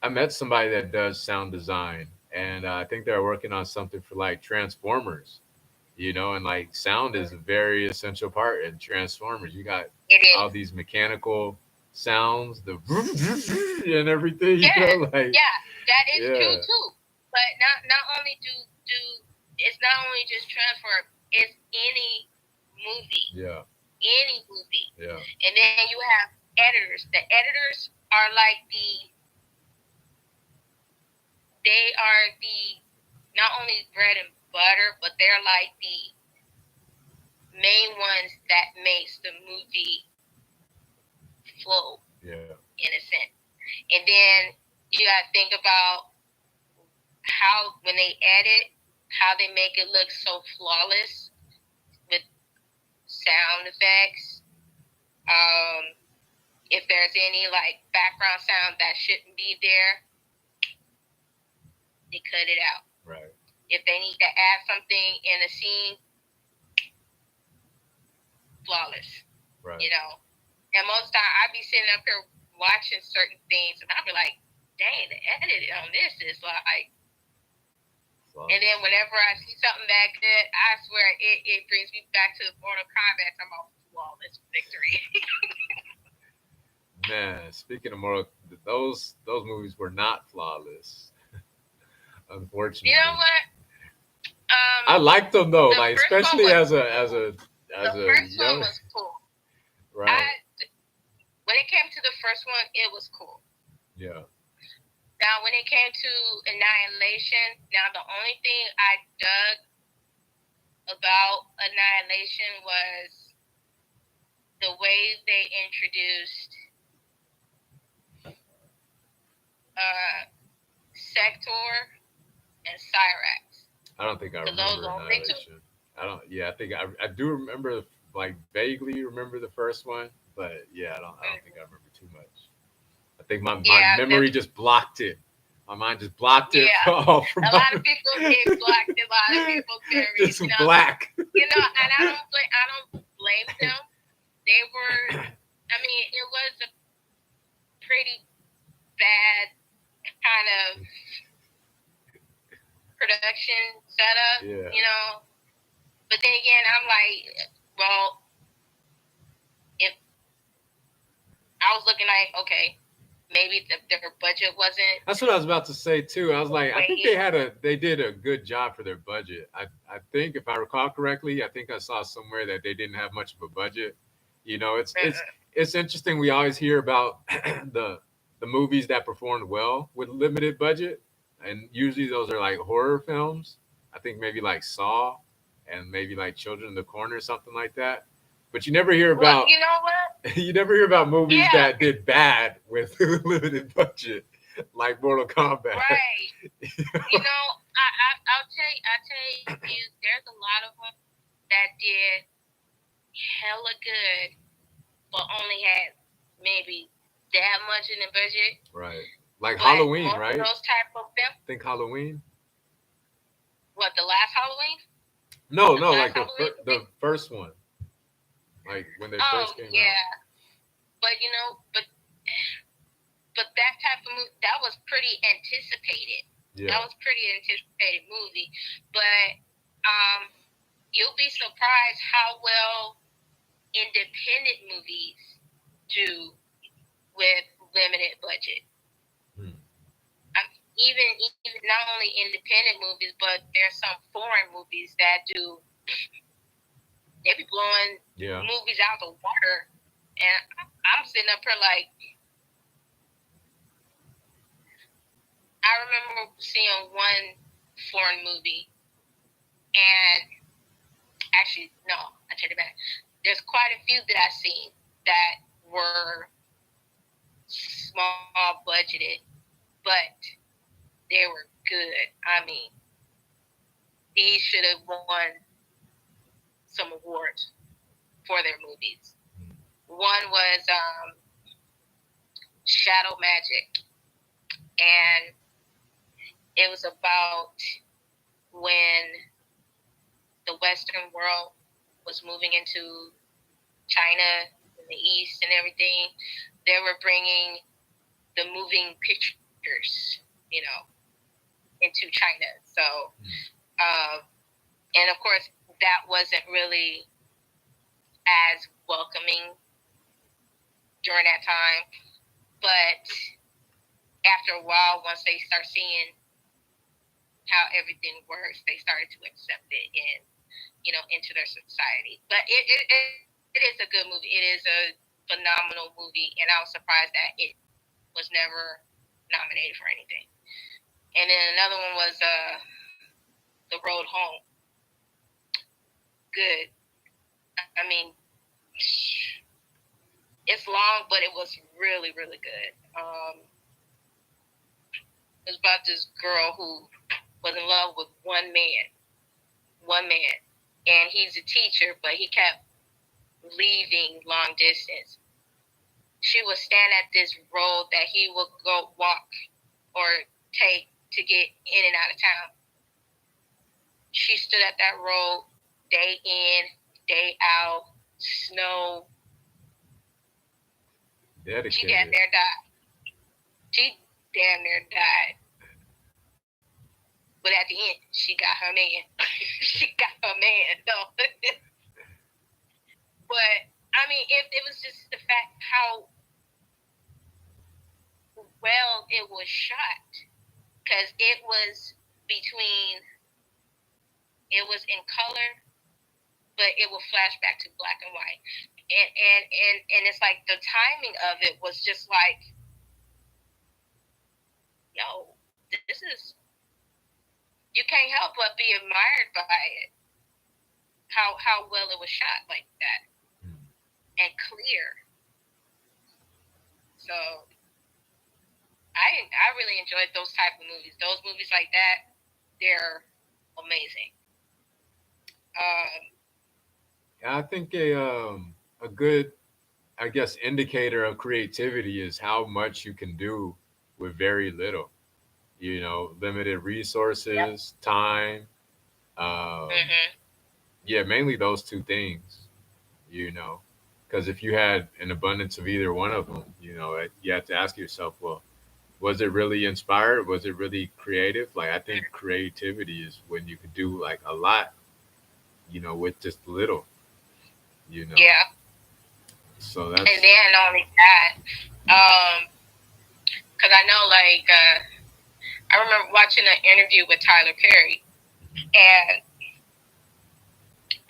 S1: I met somebody that does sound design, and I think they're working on something for like Transformers, you know, and like sound is a very essential part in Transformers. You got all these mechanical sounds, the and everything.
S3: Yeah,
S1: you know, like,
S3: that is true too. But not only do it's not only just Transformers, it's any movie.
S1: Yeah.
S3: Any movie.
S1: Yeah.
S3: And then you have editors. The editors are like they are the not only bread and butter, but they're like the main ones that makes the movie flow.
S1: Yeah.
S3: In a sense. And then you gotta think about how when they edit, how they make it look so flawless with sound effects. If there's any like background sound that shouldn't be there, they cut it out.
S1: Right.
S3: If they need to add something in a scene, flawless,
S1: Right.
S3: you know. And most time I be sitting up here watching certain things, and I be like, "Dang, the edit on this is like." And then whenever I see something that good, I swear it brings me back to Mortal Kombat. I'm all flawless victory.
S1: Man, speaking of Mortal, those movies were not flawless, unfortunately.
S3: You know what?
S1: I liked them though,
S3: The
S1: like
S3: first one
S1: especially
S3: was
S1: as
S3: the
S1: a
S3: first one
S1: young,
S3: was cool.
S1: right?
S3: When it came to the first one, it was cool.
S1: Yeah.
S3: Now, when it came to Annihilation, now the only thing I dug about Annihilation was the way they introduced Sector and Cyrax.
S1: I don't think I
S3: So those
S1: remember
S3: only two.
S1: Annihilation. I don't. Yeah, I think I do remember, like vaguely remember the first one, but yeah, I don't think I remember too much. I think my
S3: Yeah,
S1: memory just blocked it. My mind just blocked it
S3: yeah.
S1: from
S3: A lot of people did block a lot of people's memories.
S1: just black.
S3: And I don't blame them. They were. I mean, it was a pretty bad kind of production setup,
S1: Yeah.
S3: you know. But then again, I'm like, well, if I was looking like, okay, maybe their budget wasn't.
S1: That's what I was about to say too. I was like, I think
S3: way.
S1: they did a good job for their budget. I think if I recall correctly, I think I saw somewhere that they didn't have much of a budget. You know, it's interesting. We always hear about the movies that performed well with limited budget, and usually those are like horror films. I think maybe like Saw, and maybe like Children in the Corner or something like that. But you never hear
S3: Well,
S1: about
S3: you know what?
S1: you never hear about movies
S3: Yeah,
S1: that did bad with limited budget, like Mortal Kombat.
S3: right. You know, I'll tell you, there's a lot of them that did hella good, but only had maybe that much in the budget.
S1: Right. Like
S3: But
S1: Halloween,
S3: most
S1: right?
S3: of those type of films,
S1: Think Halloween.
S3: what the last Halloween?
S1: No,
S3: The
S1: no,
S3: last
S1: like
S3: Halloween?
S1: the first one, like when they
S3: Oh
S1: first came out.
S3: yeah, but you know, but that type of movie that was pretty anticipated.
S1: Yeah.
S3: That was pretty anticipated movie, but you'll be surprised how well independent movies do with limited budget.
S1: Hmm.
S3: Even not only independent movies, but there's some foreign movies that do. They be blowing movies out the water, and I'm sitting up here like, I remember seeing one foreign movie, and actually, no, I take it back. There's quite a few that I've seen that were small budgeted, but they were good. I mean, these should have won some awards for their movies. One was Shadow Magic, and it was about when the Western world was moving into China and the East and everything. They were bringing the moving pictures, you know, into China. So, and of course, that wasn't really as welcoming during that time. But after a while, once they start seeing how everything works, they started to accept it and, you know, into their society. But it is a good movie. It is a phenomenal movie, and I was surprised that it was never nominated for anything. And then another one was The Road Home. Good. I mean, it's long, but it was really, really good. It was about this girl who was in love with one man, and he's a teacher, but he kept leaving long distance. She would stand at this road that he would go walk or take to get in and out of town. She stood at that road day in, day out, Snow. She damn
S1: Dedicated.
S3: near died. She damn near died. But at the end, she got her man. She got her man, though. But I mean, it was just the fact how well it was shot, because it was between, it was in color, but it would flash back to black and white, and it's like the timing of it was just like, yo, this is, you can't help but be admired by it. How well it was shot like that and clear. So I really enjoyed those type of movies. Those movies like that, they're amazing.
S1: I think a good, I guess, indicator of creativity is how much you can do with very little. You know, limited
S3: Yep.
S1: resources, time. Um,
S3: Mhm.
S1: yeah, mainly those two things. You know, because if you had an abundance of either one of them, you know, you have to ask yourself, well, was it really inspired? Was it really creative? Like, I think creativity is when you can do like a lot, you know, with just little, you know.
S3: Yeah.
S1: So
S3: And
S1: that's,
S3: then not only that, because I know, like, I remember watching an interview with Tyler Perry,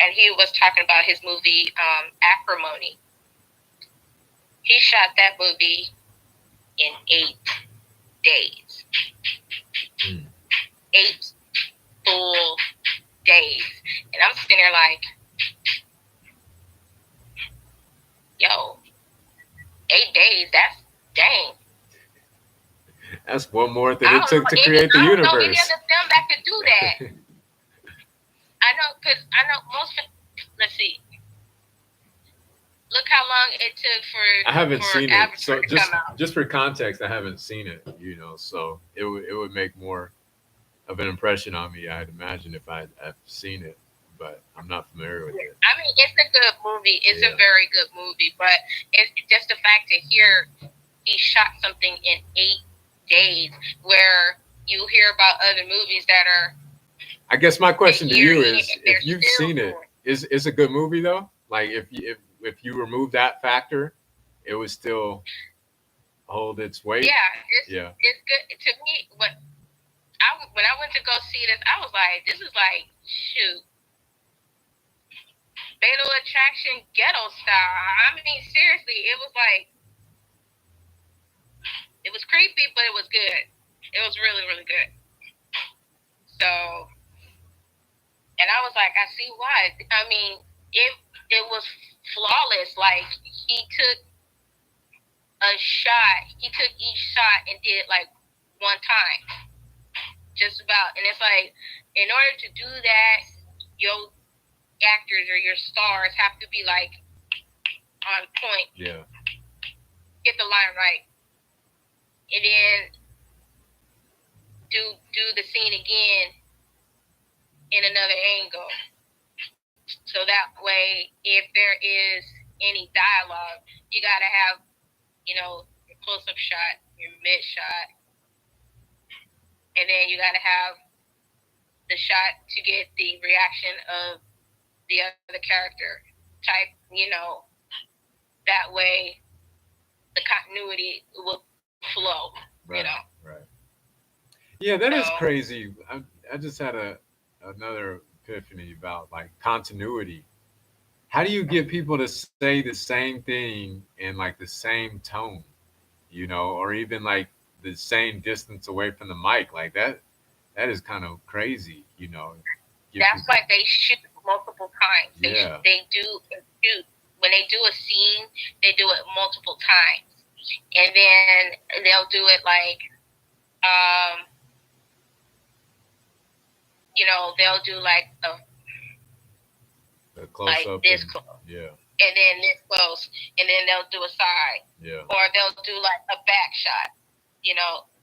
S3: and he was talking about his movie Acrimony. He shot that movie in 8 days,
S1: mm,
S3: 8 full days, and I'm sitting there like, yo, 8 days, that's dang.
S1: that's one more than
S3: I
S1: it
S3: don't
S1: took
S3: know
S1: to
S3: any.
S1: create the
S3: I don't know any
S1: universe.
S3: other film that could do that. I know, because I know most. Let's see. Look how long it took
S1: I haven't
S3: for
S1: seen it,
S3: Avatar
S1: so
S3: to come out.
S1: just for context, I haven't seen it. You know, so it would make more of an impression on me, I'd imagine, if I've seen it, but I'm not familiar with it.
S3: I mean, it's a good movie. It's a
S1: Yeah,
S3: very good movie, but it's just the fact to hear he shot something in 8 days, where you hear about other movies that are
S1: I guess my
S3: a
S1: question to
S3: year
S1: you
S3: in
S1: is,
S3: and
S1: if
S3: they're
S1: you've
S3: still
S1: seen it,
S3: going.
S1: is a good movie though? Like, if you remove that factor, it would still hold its weight.
S3: Yeah,
S1: Yeah,
S3: it's good to me. When I went to go see this, I was like, this is like, shoot, Fatal Attraction ghetto style. I mean, seriously, it was like, it was creepy, but it was good. It was really, really good. So, and I was like, I see why. I mean, it was flawless. Like, he took a shot. He took each shot and did it like one time, just about. And it's like, in order to do that, your actors or your stars have to be like on point,
S1: yeah,
S3: get the line right, and then do the scene again in another angle. So that way, if there is any dialogue, you gotta have, your close up shot, your mid shot, and then you gotta have the shot to get the reaction of the other character type, that way the continuity will flow,
S1: right, right. Yeah, that is
S3: So
S1: crazy. I just had another epiphany about like continuity. How do you get people to say the same thing in like the same tone, you know, or even like the same distance away from the mic? Like that is kind of crazy, you know. Give
S3: that's
S1: people,
S3: why they shoot multiple times.
S1: yeah,
S3: They do shoot when they do a scene, they do it multiple times, and then they'll do it like, um, they'll do like
S1: a close
S3: like
S1: up
S3: this
S1: and
S3: close,
S1: yeah,
S3: and then this close, and then they'll do a side,
S1: yeah,
S3: or they'll do like a back shot,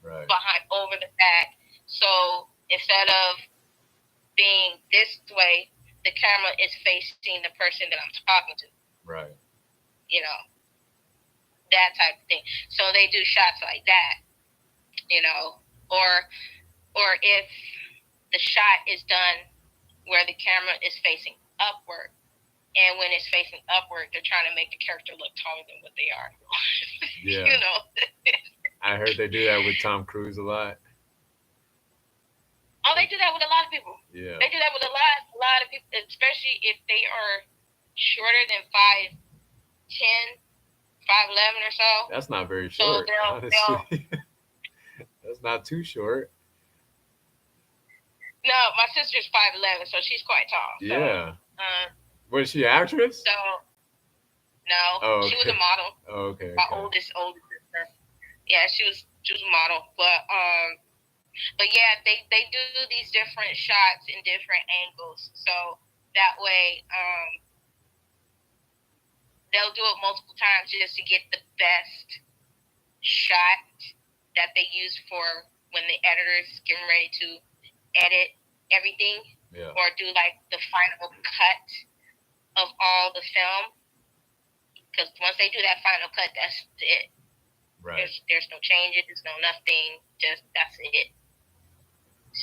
S1: right,
S3: behind over the back. So instead of being this way, the camera is facing the person that I'm talking to.
S1: Right.
S3: you know, that type of thing. So they do shots like that, you know, or if the shot is done where the camera is facing upward, and when it's facing upward, they're trying to make the character look taller than what they are.
S1: Yeah.
S3: You know.
S1: I heard they do that with Tom Cruise a lot.
S3: Oh, they do that with a lot of people.
S1: Yeah.
S3: They do that with a lot of people, especially if they are shorter than 5'10", 5'11" or so.
S1: That's not very
S3: So
S1: short,
S3: they'll
S1: honestly. That's not too short.
S3: no, my sister's 5'11", so she's quite tall. So,
S1: Yeah.
S3: um,
S1: Was she an actress?
S3: so no,
S1: Oh,
S3: she was
S1: okay.
S3: a model.
S1: Oh, okay.
S3: My
S1: Okay.
S3: oldest sister. Yeah, she was a model, but yeah, they do these different shots in different angles, so that way they'll do it multiple times just to get the best shot that they use for when the editor's getting ready to edit everything,
S1: Yeah.
S3: or do like the final cut of all the film. Because once they do that final cut, that's it.
S1: Right.
S3: There's no changes, no nothing. Just that's it.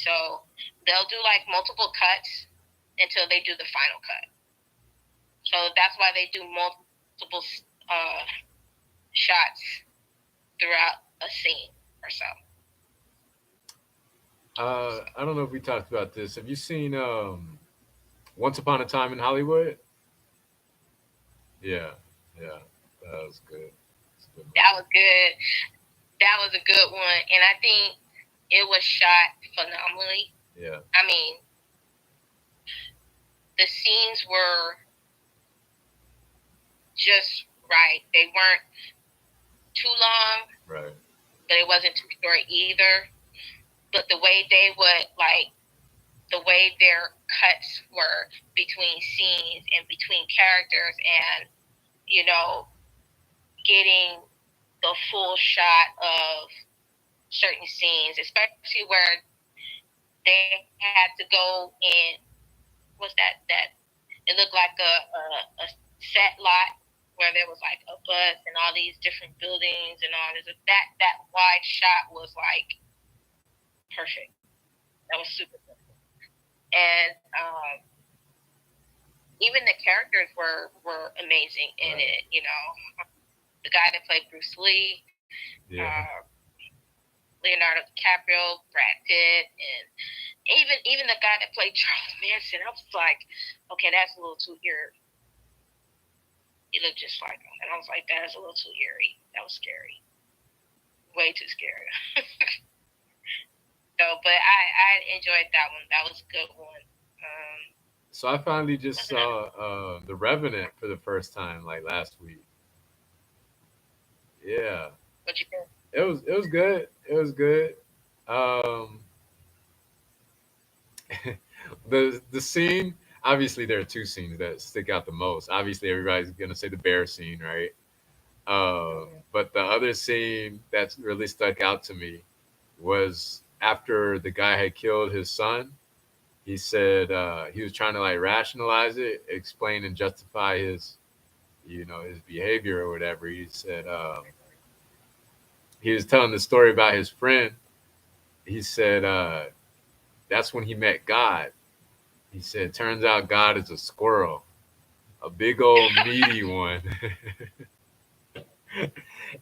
S3: So they'll do like multiple cuts until they do the final cut. So that's why they do multiple shots throughout a scene or so.
S1: I don't know if we talked about this. Have you seen Once Upon a Time in Hollywood? Yeah. Yeah. That was good. It's a good movie.
S3: That was good. That was a good one, and I think it was shot phenomenally.
S1: Yeah.
S3: I mean, the scenes were just right. They weren't too long,
S1: Right.
S3: but it wasn't too short either. But the way they would the way their cuts were between scenes and between characters, and getting the full shot of certain scenes, especially where they had to go in. What's that? It looked like a set lot where there was like a bus and all these different buildings and all this. That wide shot was like perfect. That was super perfect. And even the characters were amazing in
S1: Right.
S3: it. The guy that played Bruce Lee,
S1: Yeah.
S3: Leonardo DiCaprio, Brad Pitt, and even the guy that played Charles Manson. I was like, okay, that's a little too eerie. He looked just like him, and I was like, that is a little too eerie. That was scary, way too scary. So, but I enjoyed that one. That was a good one.
S1: So I finally just saw The Revenant for the first time like last week. Yeah.
S3: What you think?
S1: It was good. It was good. Um the scene, obviously there are two scenes that stick out the most. Obviously everybody's gonna say the bear scene, right? But the other scene that's really stuck out to me was after the guy had killed his son. He said he was trying to like rationalize it, explain and justify his behavior or whatever. He said he was telling the story about his friend. He said that's when he met God. He said, turns out God is a squirrel, a big old meaty one.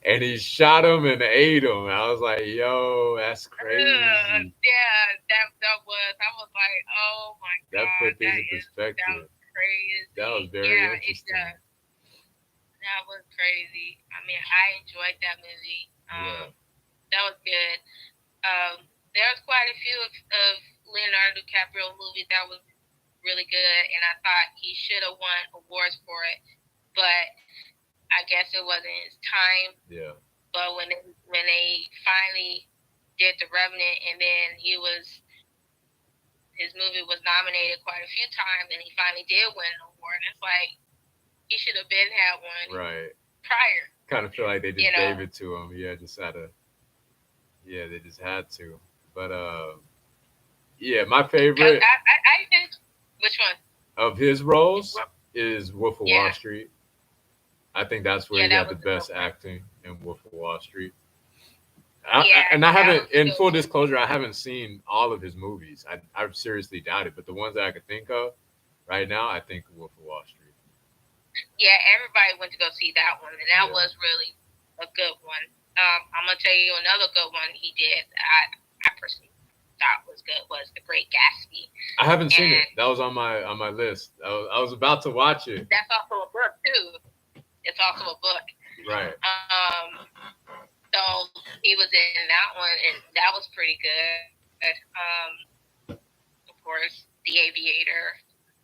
S1: And he shot him and ate him. I was like, yo, that's crazy.
S3: Yeah, that was. I was like, oh my
S1: That
S3: god,
S1: put things in
S3: that
S1: perspective.
S3: was crazy.
S1: That was very
S3: Yeah, it
S1: interesting.
S3: does. That was crazy. I mean, I enjoyed that movie.
S1: Yeah.
S3: That was good. There was quite a few of Leonardo DiCaprio movies that was really good, and I thought he should have won awards for it, but I guess it wasn't his time.
S1: Yeah.
S3: But when they finally did The Revenant, and then his movie was nominated quite a few times, and he finally did win an award. It's like he should have been had one
S1: Right.
S3: prior.
S1: Kind of feel like they just gave it to him. Yeah, they just had to. But yeah, my favorite
S3: I think which one
S1: of his roles is Wolf of Wall Street. I think that's where
S3: Yeah,
S1: he
S3: that
S1: got
S3: was
S1: the
S3: a good
S1: best
S3: one.
S1: acting in Wolf of Wall Street.
S3: Yeah,
S1: And I
S3: that
S1: haven't,
S3: was a
S1: in
S3: good
S1: full
S3: one.
S1: disclosure, I haven't seen all of his movies. I seriously doubt it, but the ones that I could think of right now, I think Wolf of Wall Street.
S3: Yeah, everybody went to go see that one, and that
S1: Yeah.
S3: was really a good one. I'm gonna tell you another good one he did. I personally thought was good was The Great Gatsby,
S1: I haven't seen it.
S3: and
S1: That was on my list. I was about to watch it.
S3: that's also a book too. It's also a book.
S1: Right.
S3: So he was in that one, and that was pretty good. Of course, The Aviator,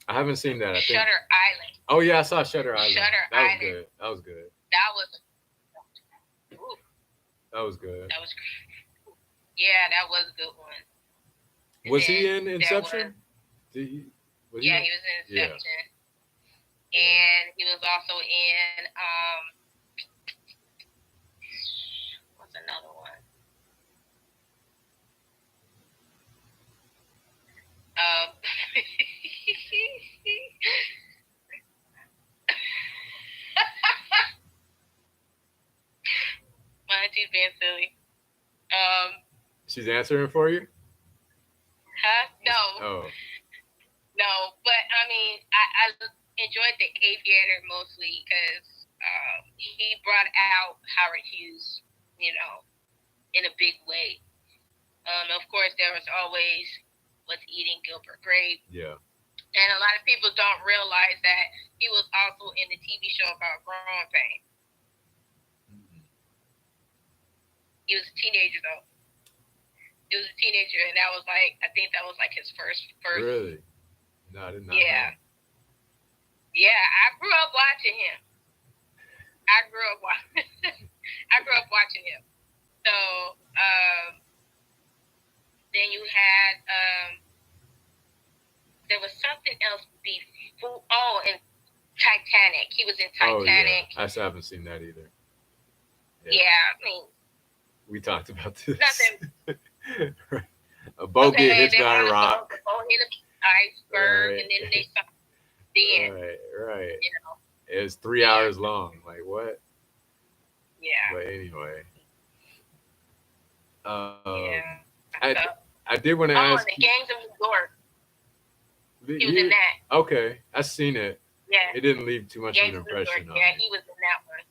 S1: I haven't seen that. I think.
S3: Shutter Island.
S1: Oh yeah, I saw Shutter Island.
S3: Shutter
S1: That was
S3: Island.
S1: good. That was good.
S3: That was, ooh,
S1: That was good.
S3: that was, yeah, that was a good one. And
S1: Was he
S3: then
S1: in Inception? Did he? Was
S3: yeah,
S1: he?
S3: he was in
S1: Yeah.
S3: Inception, and he was also in what's another one? My auntie's being silly.
S1: She's answering for you.
S3: Huh? No,
S1: Oh.
S3: no. But I mean, I enjoyed The Aviator mostly because he brought out Howard Hughes, you know, in a big way. Of course, there was always What's Eating Gilbert Grape.
S1: Yeah.
S3: And a lot of people don't realize that he was also in the TV show called Growing Pains. He was a teenager though. He was a teenager, and that was like I think that was like his first.
S1: Really? No, I did not.
S3: Yeah. Yeah, I grew up watching him. I grew up watching him. So then you had there was something else before. Oh, and Titanic. He was in Titanic.
S1: Oh, yeah. I still haven't seen that either.
S3: Yeah, I mean,
S1: we talked about this.
S3: Nothing.
S1: A boat get hit by a rock.
S3: A boat hit an iceberg,
S1: Right.
S3: and then they stopped the end.
S1: Right.
S3: You know.
S1: It was 3 hours long. Like what?
S3: Yeah.
S1: But anyway.
S3: Yeah.
S1: I did want to ask.
S3: The Gangs of New York. He was in that.
S1: Okay, I seen it.
S3: Yeah.
S1: It didn't leave too much of an impression on
S3: Yeah,
S1: me.
S3: he was in that one.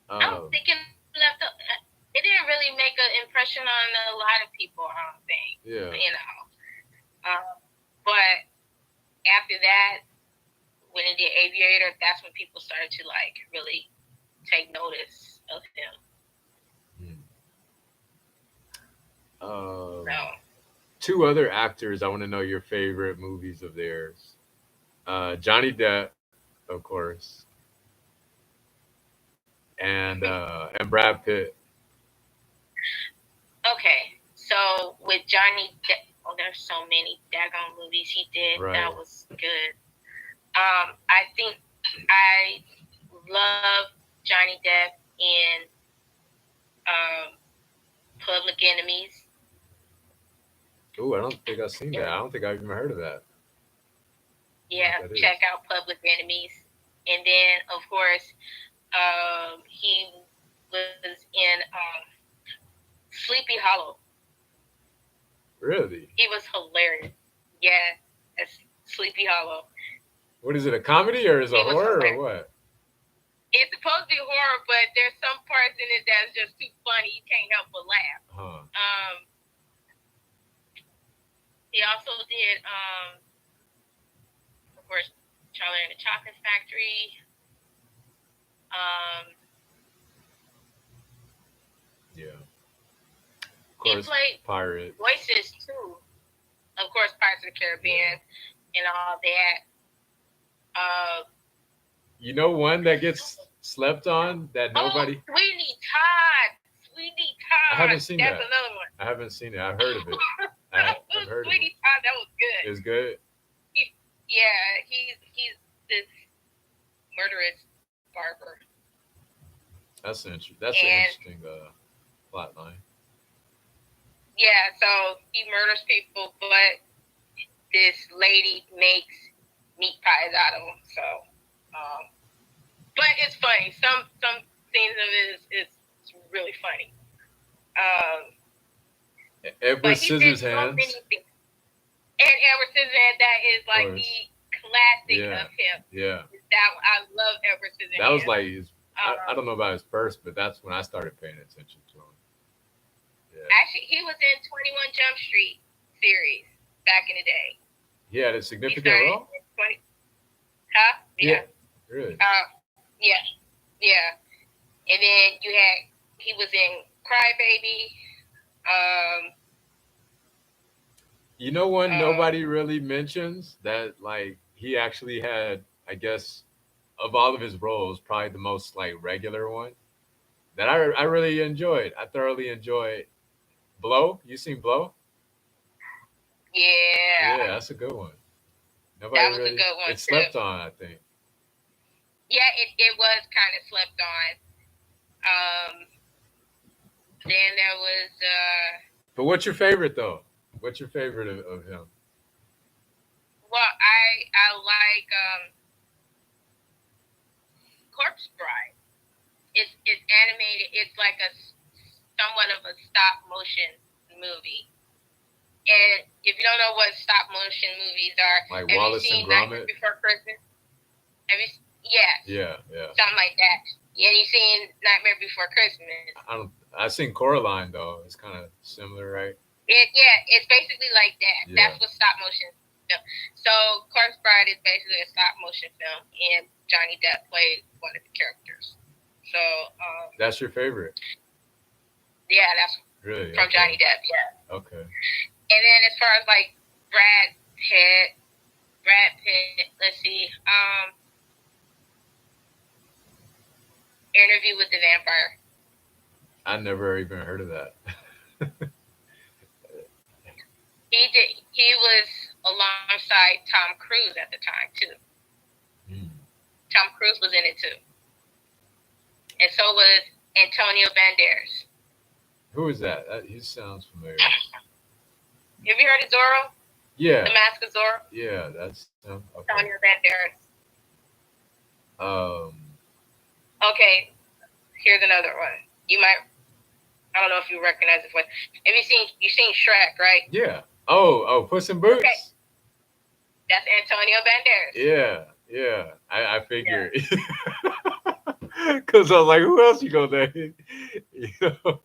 S3: I don't think it left. It didn't really make an impression on a lot of people. I don't think.
S1: Yeah.
S3: You know. But after that, when he did Aviator, that's when people started to like really take notice of him. So.
S1: Two other actors. I want to know your favorite movies of theirs. Johnny Depp, of course, and Brad Pitt.
S3: Okay, so with Johnny Depp, there's so many daggone movies he did that was good. I think I love Johnny Depp in Public Enemies.
S1: Oh, I don't think I've seen that. I don't think I've even heard of that.
S3: Yeah, check out Public Enemies. And then, of course, he was in Sleepy Hollow.
S1: Really?
S3: He was hilarious. Yeah, that's Sleepy Hollow.
S1: What is it, a comedy or is it a horror or what?
S3: It's supposed to be horror, but there's some parts in it that's just too funny. You can't help but laugh. He also did, of course, Charlie and the Chocolate Factory.
S1: Yeah. Of course,
S3: he played
S1: Pirates.
S3: Voices too. Of course, Pirates of the Caribbean and all that.
S1: You know one that gets slept on that nobody.
S3: Sweeney Todd.
S1: I haven't seen
S3: That's
S1: that.
S3: another one.
S1: I haven't seen it. I've heard of it. I've heard of
S3: Sweeney
S1: it.
S3: Todd. That was good.
S1: It's good.
S3: He's this murderous barber.
S1: That's an interesting plot line.
S3: Yeah, so he murders people, but this lady makes meat pies out of them. So but it's funny. Some scenes of it is really funny. Um,
S1: Edward
S3: but he did so
S1: Scissorhands,
S3: many things. And Edward Scissorhands, that is
S1: of
S3: like
S1: course.
S3: the classic
S1: Yeah,
S3: of him.
S1: yeah.
S3: That I love Edward
S1: That was
S3: Scissorhands.
S1: like his. I don't know about his first, but that's when I started paying attention to him. Yeah,
S3: Actually, he was in 21 Jump Street series back in the day.
S1: he had a
S3: He
S1: significant
S3: started
S1: role.
S3: in 20. Huh?
S1: Yeah,
S3: Yeah.
S1: really.
S3: Yeah. Yeah. And then you had he was in Crybaby. Um.
S1: You know one
S3: Uh.
S1: nobody really mentions that like he actually had, I guess, of all of his roles, probably the most like regular one that I really enjoyed. I thoroughly enjoyed Blow. You seen Blow? Yeah,
S3: Yeah.
S1: that's a good one. Nobody
S3: That was a
S1: really
S3: good one
S1: it's
S3: too.
S1: slept on, I think.
S3: Yeah. It was kind of slept on. Then there was
S1: But what's your favorite though? What's your favorite of him?
S3: well, I like Corpse Bride. It's animated. It's like a somewhat of a stop motion movie. And if you don't know what stop motion movies are,
S1: Like
S3: have you
S1: Wallace and
S3: seen Nightmare
S1: Gromit?
S3: Before Christmas? Have you? Yes,
S1: Yeah, yeah.
S3: something like that. Yeah, you seen Nightmare Before Christmas?
S1: I don't. I seen Coraline though. It's kind of similar, right?
S3: It's basically like that.
S1: Yeah.
S3: That's what stop motion film. So Corpse Bride is basically a stop motion film, and Johnny Depp played one of the characters. So
S1: That's your favorite,
S3: yeah, that's
S1: really?
S3: from
S1: Okay.
S3: Johnny Depp. Yeah,
S1: Okay.
S3: and then as far as like Brad Pitt. Let's see. Interview with the Vampire.
S1: I never even heard of that.
S3: He was alongside Tom Cruise at the time too.
S1: Hmm.
S3: Tom Cruise was in it too, and so was Antonio Banderas.
S1: Who is that? He sounds familiar.
S3: Have you heard of Zorro?
S1: Yeah,
S3: The Mask of Zorro.
S1: yeah. That's him. Okay.
S3: Antonio Banderas.
S1: Um.
S3: Okay, here's another one. You might. I don't know if you recognize this one. Have you seen Shrek, right?
S1: Yeah. Oh, Puss in Boots.
S3: Okay. That's Antonio Banderas.
S1: Yeah, yeah. I figured. Because I was like, who else you gonna name?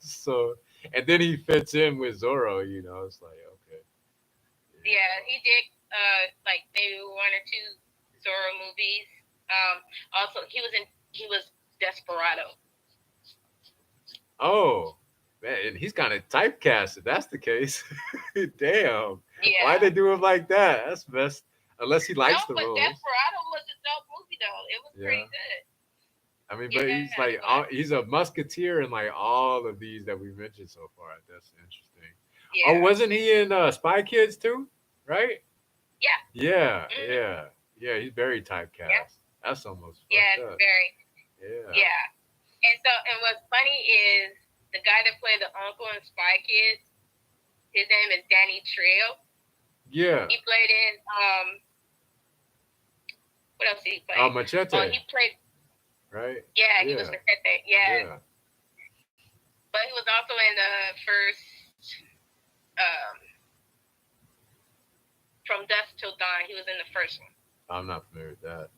S1: So and then he fits in with Zorro. It's like okay.
S3: Yeah, he did like maybe one or two Zorro movies. Also he was Desperado.
S1: Oh, man, and he's kind of typecast. If that's the case, damn.
S3: Yeah.
S1: Why they do him like that? That's best. Unless he likes the
S3: but
S1: roles.
S3: Desperado was a dope movie though. It was pretty
S1: Yeah.
S3: good.
S1: I mean, but he's like he's a musketeer in like all of these that we mentioned so far. That's interesting.
S3: Yeah.
S1: Oh, wasn't he in Spy Kids too? Right?
S3: Yeah.
S1: Yeah,
S3: Mhm.
S1: yeah. He's very typecast.
S3: Yeah.
S1: That's almost
S3: Yeah,
S1: fucked
S3: it's
S1: up.
S3: very.
S1: Yeah.
S3: Yeah. And what's funny is the guy that played the uncle in Spy Kids, his name is Danny Trejo.
S1: Yeah.
S3: He played in what else did he play?
S1: Machete.
S3: Oh, he played.
S1: Right?
S3: Yeah, he was Machete. Yeah.
S1: Yeah.
S3: But he was also in the first From Dusk Till Dawn. He was in the first one.
S1: I'm not familiar with that.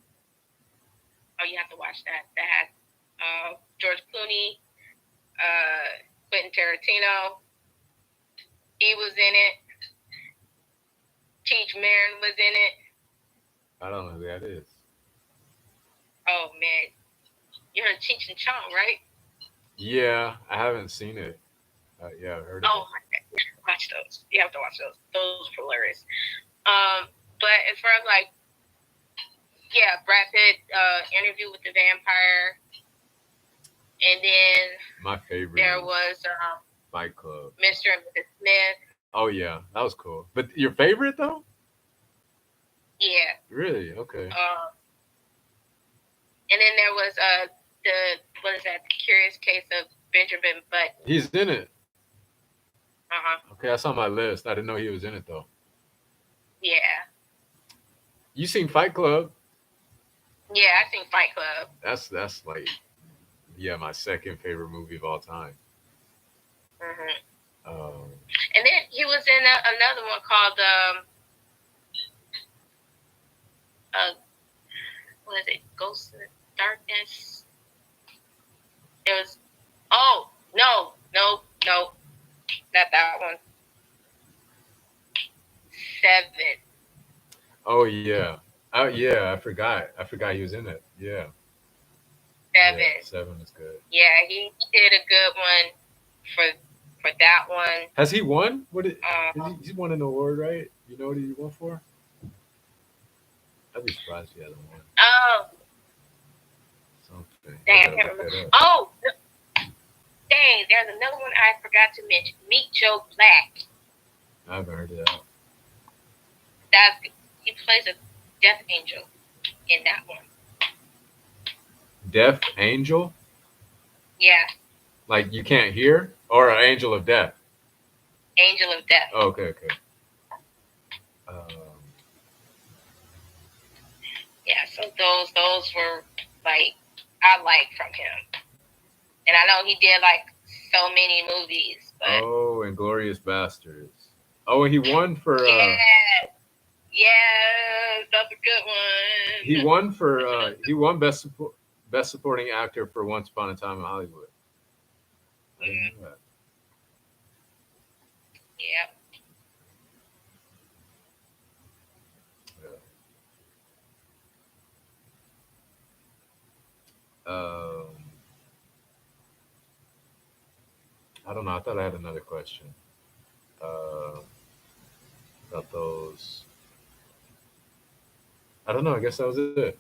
S3: Oh, you have to watch that. That had George Clooney, Quentin Tarantino. He was in it. Cheech Marin was in it.
S1: I don't know who that is.
S3: Oh man, you heard Cheech and Chong, right?
S1: Yeah, I haven't seen it. Yeah, I've heard of
S3: Oh my god, watch those. You have to watch those. Those are hilarious. But as far as like, yeah, Brad Pitt, Interview with the Vampire, and then
S1: my favorite.
S3: there was
S1: Fight Club.
S3: Mr. and Mrs. Smith.
S1: Oh yeah, that was cool. But your favorite though?
S3: Yeah.
S1: Really? Okay.
S3: And then there was what is that? The Curious Case of Benjamin Button.
S1: He's in it. Okay, that's on my list. I didn't know he was in it though.
S3: Yeah.
S1: You seen Fight Club?
S3: Yeah, I seen Fight Club.
S1: That's like, yeah, my second favorite movie of all time.
S3: Hmm.
S1: Um,
S3: And then he was in another one called uh, what is it? Ghost in the Darkness. It was. Oh no, no, no, not that one. Seven.
S1: oh yeah, oh yeah, I forgot he was in it. Yeah, yeah,
S3: Seven.
S1: Seven is good.
S3: Yeah, he did a good one for for that one.
S1: Has he won?
S3: Um,
S1: He's won an award, right? You know what he won for? I'd be surprised if he hasn't won
S3: oh,
S1: something. I
S3: dang,
S1: gotta
S3: I
S1: look
S3: can't
S1: that
S3: remember.
S1: up.
S3: Oh, dang, there's another one I forgot to mention. Meet Joe Black.
S1: I haven't heard of that.
S3: That's he plays a death angel in that one.
S1: Deaf Angel,
S3: Yeah,
S1: like you can't hear, or an Angel of Death.
S3: Angel of Death.
S1: Oh, okay, okay.
S3: Yeah, so those were like I like from him, and I know he did like so many movies, but
S1: Oh, Inglorious Bastards. Oh, and he won for
S3: yeah, yeah, that's a good
S1: he
S3: one.
S1: won for he won best supporting actor for Once Upon a Time in Hollywood. I didn't
S3: Mm,
S1: know that.
S3: yeah.
S1: Yeah. I don't know. I thought I had another question uh, about those. I don't know. I guess that was it.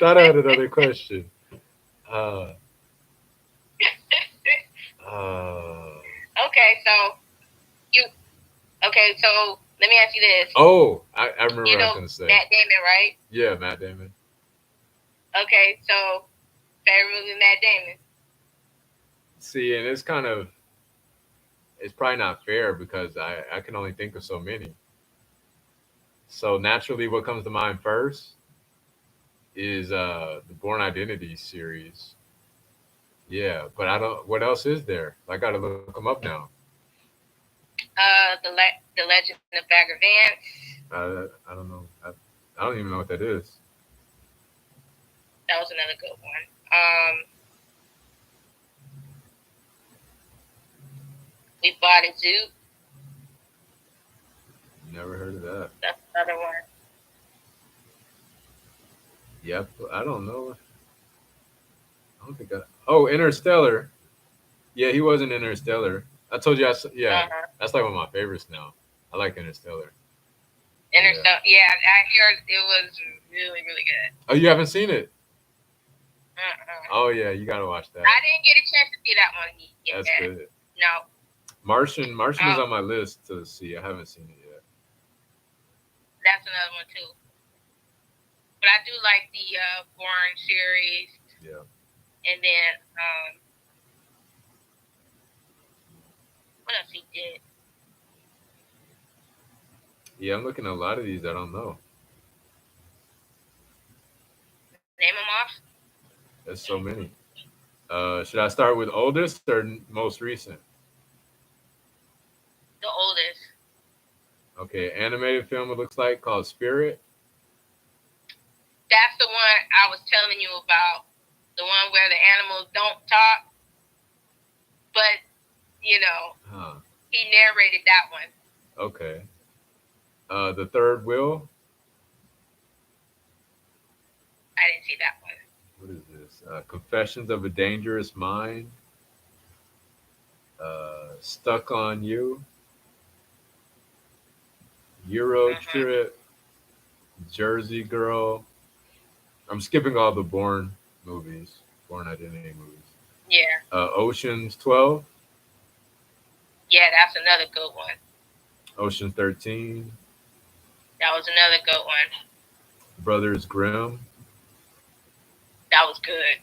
S1: Thought I had another question. Uh, uh,
S3: Okay, so you okay? So let me ask you this.
S1: oh, I remember
S3: You
S1: what I was
S3: know
S1: gonna say.
S3: Matt Damon, right?
S1: Yeah, Matt Damon.
S3: Okay, so favorite movie, Matt Damon.
S1: See, and it's probably not fair because I can only think of so many. So naturally, what comes to mind first is the Born Identity series. Yeah, but I don't. What else is there? I got to look them up now.
S3: The Legend of Bagger Vance.
S1: I don't know. I don't even know what that is.
S3: That was another good one. We bought a zoo.
S1: Never heard of that.
S3: That's another one.
S1: Yep, I don't know. I don't think I. Oh, Interstellar. Yeah, he was in Interstellar. I told you. Yeah,
S3: Uh-huh.
S1: that's like one of my favorites now. I like Interstellar. Yeah.
S3: Interstellar. Yeah, I heard it was really, really good.
S1: Oh, you haven't seen it?
S3: Uh-uh.
S1: Oh yeah, you gotta watch that.
S3: I didn't get a chance to see that one yet.
S1: That's good.
S3: No.
S1: Martian is
S3: Oh,
S1: on my list to see. I haven't seen it yet.
S3: that's another one too. But I do like the Bourne series,
S1: Yeah.
S3: and then what else he did?
S1: Yeah, I'm looking at a lot of these. I don't know.
S3: Name him off.
S1: There's so many. Should I start with oldest or most recent?
S3: The oldest.
S1: Okay, animated film. It looks like called Spirit.
S3: That's the one I was telling you about. The one where the animals don't talk, but you know
S1: Huh.
S3: he narrated that one.
S1: Okay. The Third Wheel.
S3: I didn't see that one.
S1: What is this? Confessions of a Dangerous Mind. Stuck on You. Euro
S3: Uh-huh.
S1: Trip. Jersey Girl. I'm skipping all the Born movies, Born Identity movies.
S3: Yeah,
S1: Ocean's 12,
S3: yeah, that's another good one.
S1: Ocean's 13,
S3: That was another good one.
S1: Brothers Grimm.
S3: That was good.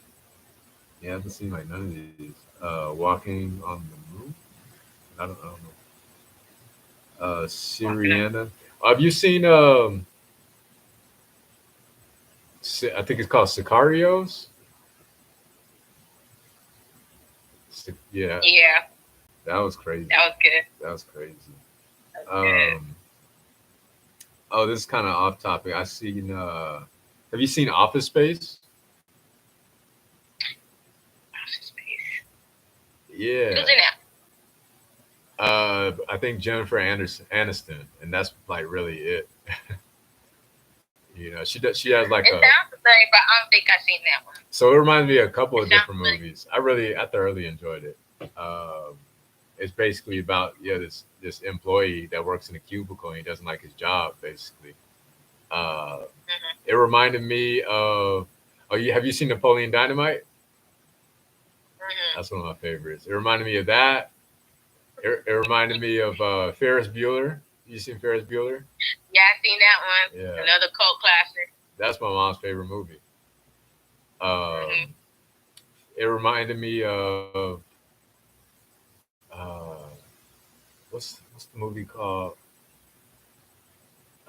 S1: Yeah, I haven't seen like none of these. Walking on the Moon. I don't know.
S3: Walking up.
S1: Syriana. Have you seen I think it's called Sicarios. Yeah,
S3: Yeah,
S1: that was crazy.
S3: that was good.
S1: That was crazy.
S3: That was good.
S1: Um, oh, this is kind of off topic. I seen. Have you seen Office Space?
S3: Office Space.
S1: Yeah.
S3: Who's in that?
S1: I think Jennifer Aniston, and that's like really it. You know, she does. She has like
S3: It
S1: a.
S3: sounds the same, but I don't think I've seen that one.
S1: So it reminds me of a couple
S3: It
S1: of
S3: sounds
S1: different
S3: like
S1: movies. I thoroughly enjoyed it. Um, it's basically about this employee that works in a cubicle and he doesn't like his job. Basically, uh,
S3: mm-hmm,
S1: it reminded me of. Oh, have you seen Napoleon Dynamite?
S3: mm-hmm.
S1: That's one of my favorites. It reminded me of that. It reminded me of Ferris Bueller. You seen Ferris Bueller?
S3: Yeah, I've seen that one.
S1: Yeah,
S3: Another cult classic.
S1: that's my mom's favorite movie.
S3: Mm-hmm.
S1: Um, it reminded me of uh, what's the movie called?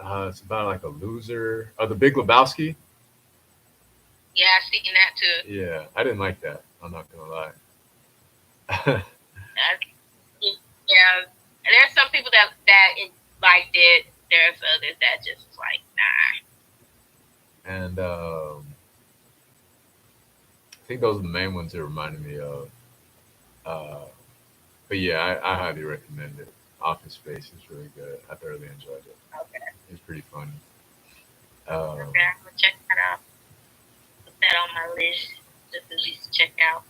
S1: It's about like a loser. Oh, The Big Lebowski.
S3: Yeah, I've seen that too.
S1: Yeah, I didn't like that. I'm not gonna lie.
S3: Yeah, there's some people that liked it. There's others that just like
S1: And I think those are the main ones it reminded me of. Uh, but yeah, I highly recommend it. Office Space is really good. I thoroughly enjoyed it.
S3: nah. Okay,
S1: It's pretty funny.
S3: okay, I'm gonna check that out. Put that on my list just at least check out.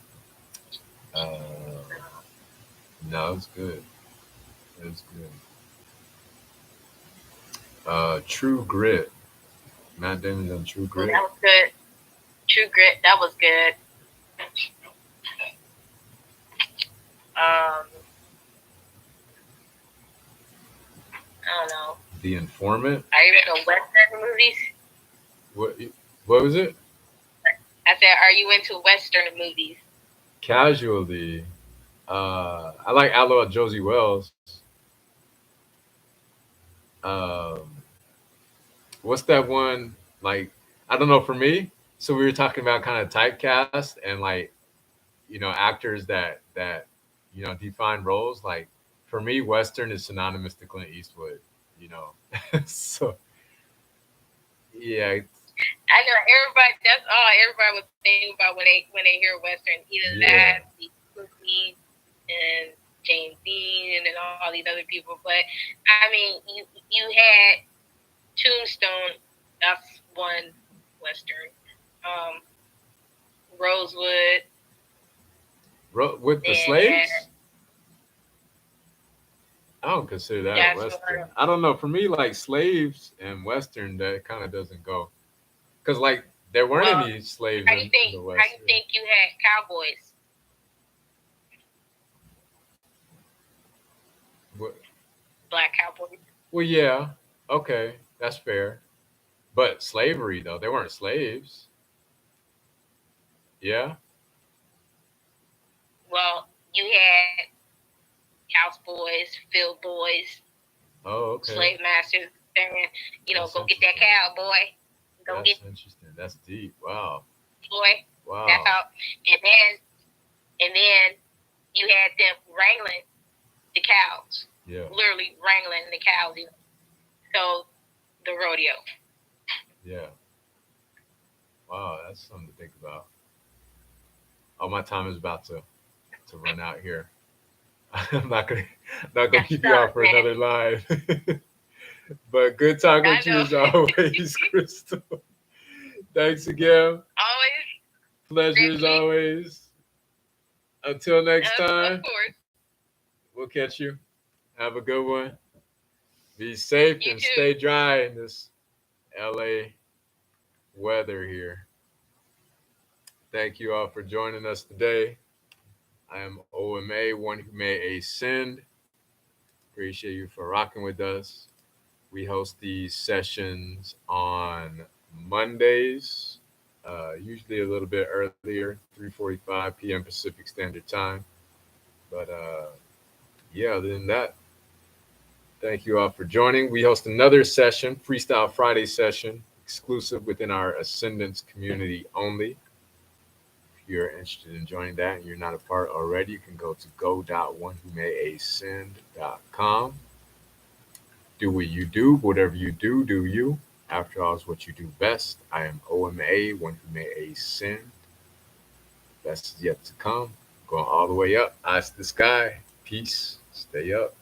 S1: Uh, no, it's good. It's good. True Grit. Matt Damon's on True
S3: Oh,
S1: Grit.
S3: that was good. True Grit, that was good. Um, I don't know.
S1: The Informant.
S3: Are you into Western movies?
S1: What? What was it?
S3: I said, are you into Western movies?
S1: Casually. I like Outlaw Josie Wells. Um, what's that one? Like, I don't know. For me, so we were talking about kind of typecast and like actors that define roles. Like for me, Western is synonymous to Clint Eastwood. You know, so yeah,
S3: I know everybody. That's all everybody was thinking about when they hear Western. Either
S1: yeah,
S3: that, the Cookie, and James Dean, and all these other people. But I mean, you had Tombstone. That's one Western. Um, Rosewood.
S1: with the
S3: Then you
S1: slaves.
S3: had
S1: I don't consider that a
S3: that's
S1: Western.
S3: one.
S1: I don't know. For me, like slaves and Western, that kind of doesn't go. Because like there weren't
S3: Well,
S1: any slaves
S3: how you
S1: in
S3: think?
S1: the
S3: How you
S1: Western.
S3: think you had cowboys,
S1: What-
S3: black cowboys?
S1: Well, yeah, okay, that's fair. But slavery though, they weren't slaves. Yeah.
S3: Well, you had houseboys, field boys,
S1: Oh, okay.
S3: slave masters saying,
S1: That's
S3: go get that
S1: interesting.
S3: cow, boy. Go
S1: That's
S3: get
S1: interesting. That's deep. Wow.
S3: boy. That's
S1: Wow.
S3: how. And then you had them wrangling the cows,
S1: Yeah.
S3: literally wrangling the cows. So the rodeo.
S1: Yeah. Wow. That's something to think about. Oh, my time is about to run out here. I'm not gonna
S3: That's
S1: keep you out
S3: stuff,
S1: for
S3: man.
S1: another live. But good talking
S3: I
S1: with you
S3: know.
S1: as always, Crystal. Thanks again.
S3: Always.
S1: Pleasure
S3: Thank
S1: as
S3: you.
S1: always. Until next
S3: Of
S1: time,
S3: course.
S1: we'll catch you. Have a good one. Be safe
S3: You
S1: and
S3: too.
S1: stay dry in this LA weather here. Thank you all for joining us today. I am OMA, one who may ascend. Appreciate you for rocking with us. We host these sessions on Mondays, usually a little bit earlier, 3:45 p.m. Pacific Standard Time. But yeah, other than that, thank you all for joining. We host another session, Freestyle Friday session, exclusive within our Ascendance community only. If you're interested in joining that and you're not a part already, you can go to go.onewhomayascend.com. Do what you do, whatever you do you. After all, is what you do best. I am OMA, one who may ascend. Best is yet to come. Going all the way up. Eyes to the sky. Peace. Stay up.